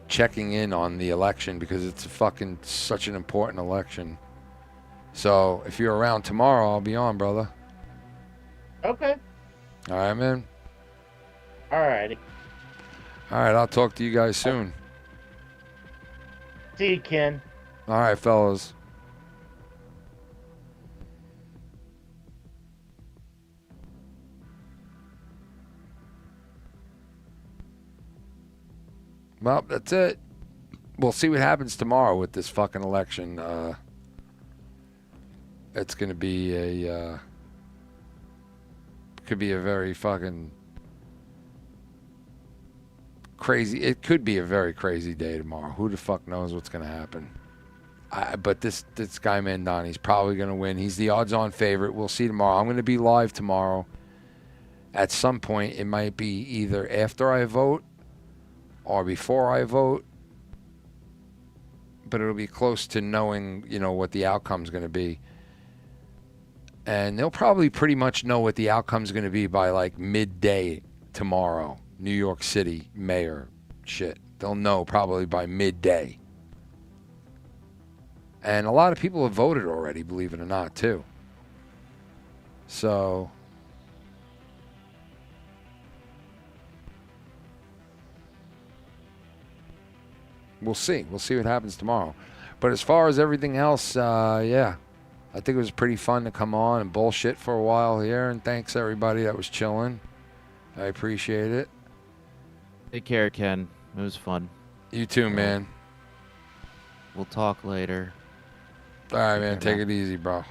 Checking in on the election because it's fucking such an important election. So if you're around tomorrow, I'll be on, brother. Okay. All right, man. Alrighty. All right, I'll talk to you guys soon. See you, Ken. All right, fellas. Well, that's it. We'll see what happens tomorrow with this fucking election. It's going to be could be a very fucking crazy. It could be a very crazy day tomorrow. Who the fuck knows what's going to happen? But this guy Mamdani's probably going to win. He's the odds-on favorite. We'll see tomorrow. I'm going to be live tomorrow. At some point, it might be either after I vote or before I vote, but it'll be close to knowing, what the outcome's going to be. And they'll probably pretty much know what the outcome's going to be by like midday tomorrow. New York City mayor shit. They'll know probably by midday. And a lot of people have voted already, believe it or not, too. So we'll see. We'll see what happens tomorrow. But as far as everything else, yeah. I think it was pretty fun to come on and bullshit for a while here. And thanks, everybody that was chilling. I appreciate it. Take care, Ken. It was fun. You too, man. We'll talk later. All right, man. Take it easy, bro.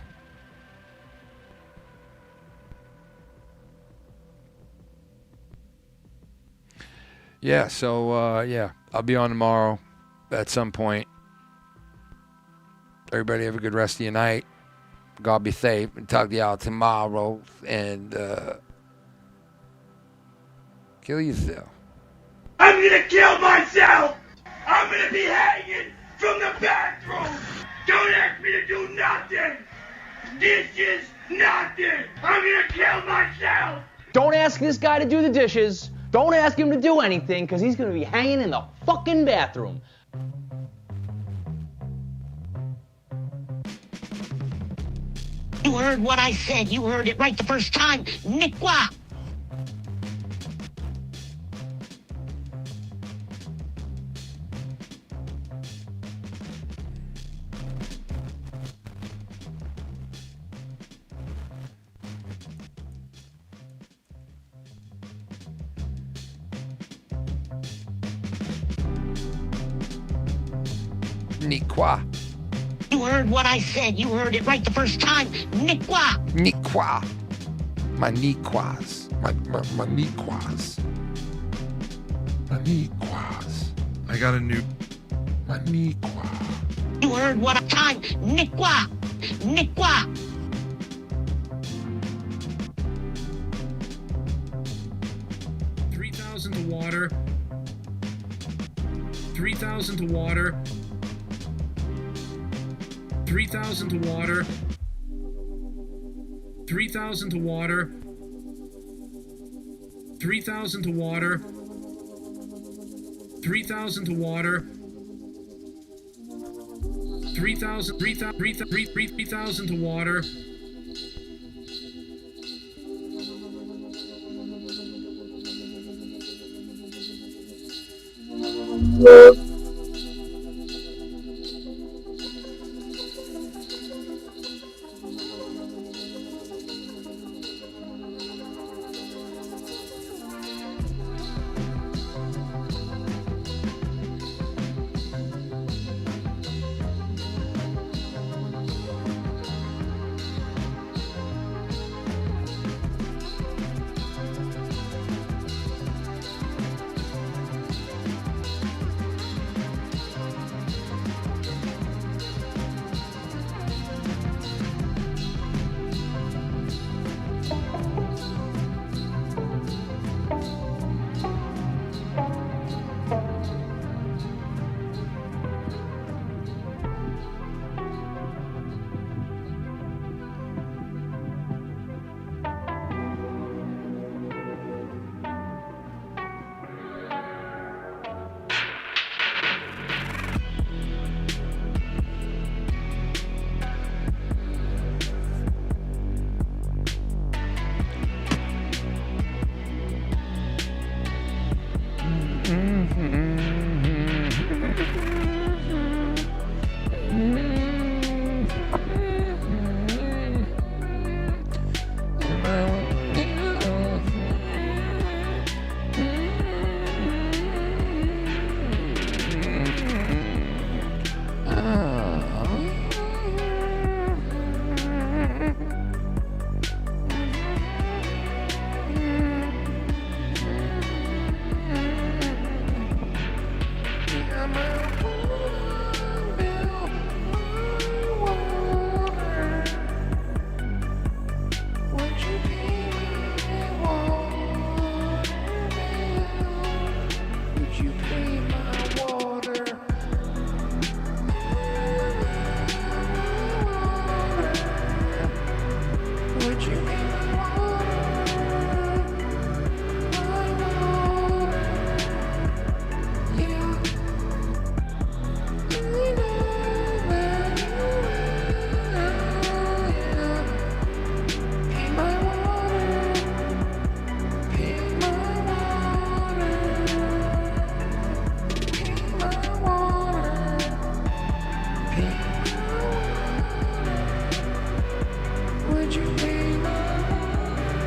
Yeah, so, yeah. I'll be on tomorrow at some point. Everybody have a good rest of your night. God be safe. And talk to y'all tomorrow. And kill yourself. I'm gonna kill myself! I'm gonna be hanging from the bathroom! Don't ask me to do nothing! This is nothing! I'm gonna kill myself! Don't ask this guy to do the dishes. Don't ask him to do anything, because he's gonna be hanging in the fucking bathroom. You heard what I said. You heard it right the first time. Niqua! Niqua. You heard what I said. You heard it right the first time. Niqua! Niqua. My Niquas. My Niquas. My Niquas. I got a new... My Niqua. You heard what time. Niqua! Niqua! 3,000 to water. 3,000 to water. 3,000 to water. 3,000 to water. 3,000 to water. 3,000 to water. 3,000 to water. Would you pay my water?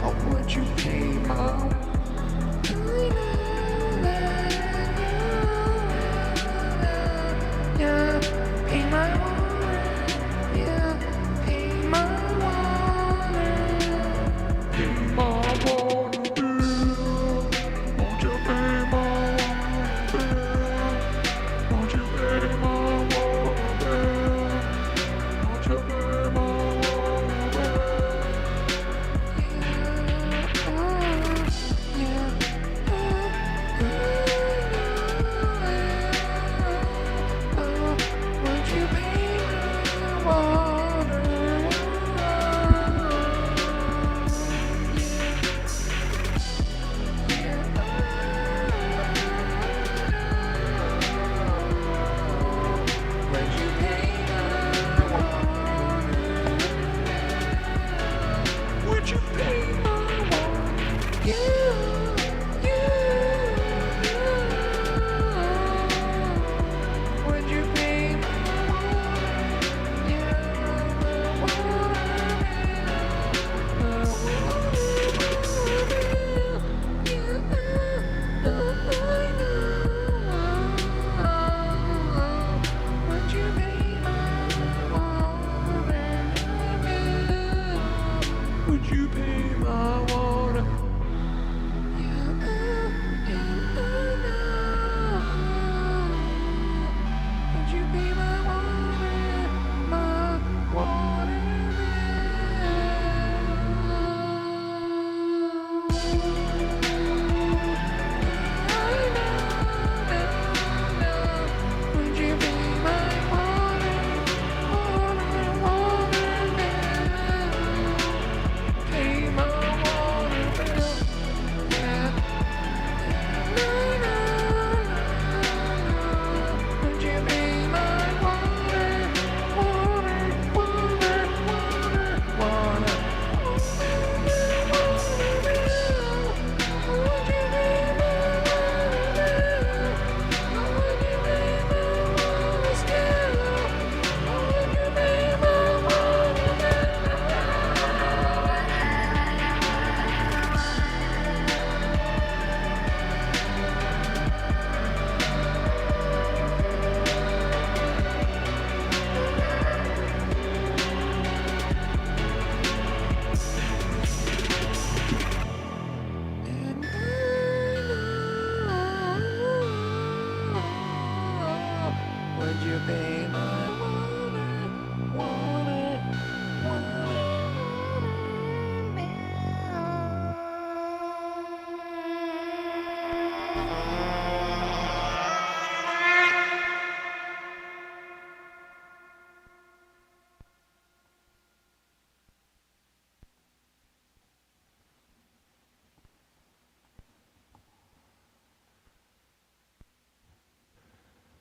Or would you pay my yeah, pay my water. Yeah, pay my water. Pay my water bill. Won't you pay my water bill? Won't you pay my water bill? Won't you pay my water bill? Yeah, would you pay my water? Would you pay my water? Would you pay my water? Would you pay my would you pay would you pay my water? Would you pay my water? Would you pay my water? Pay my water bill. Yeah. Would you pay my water? Would you pay my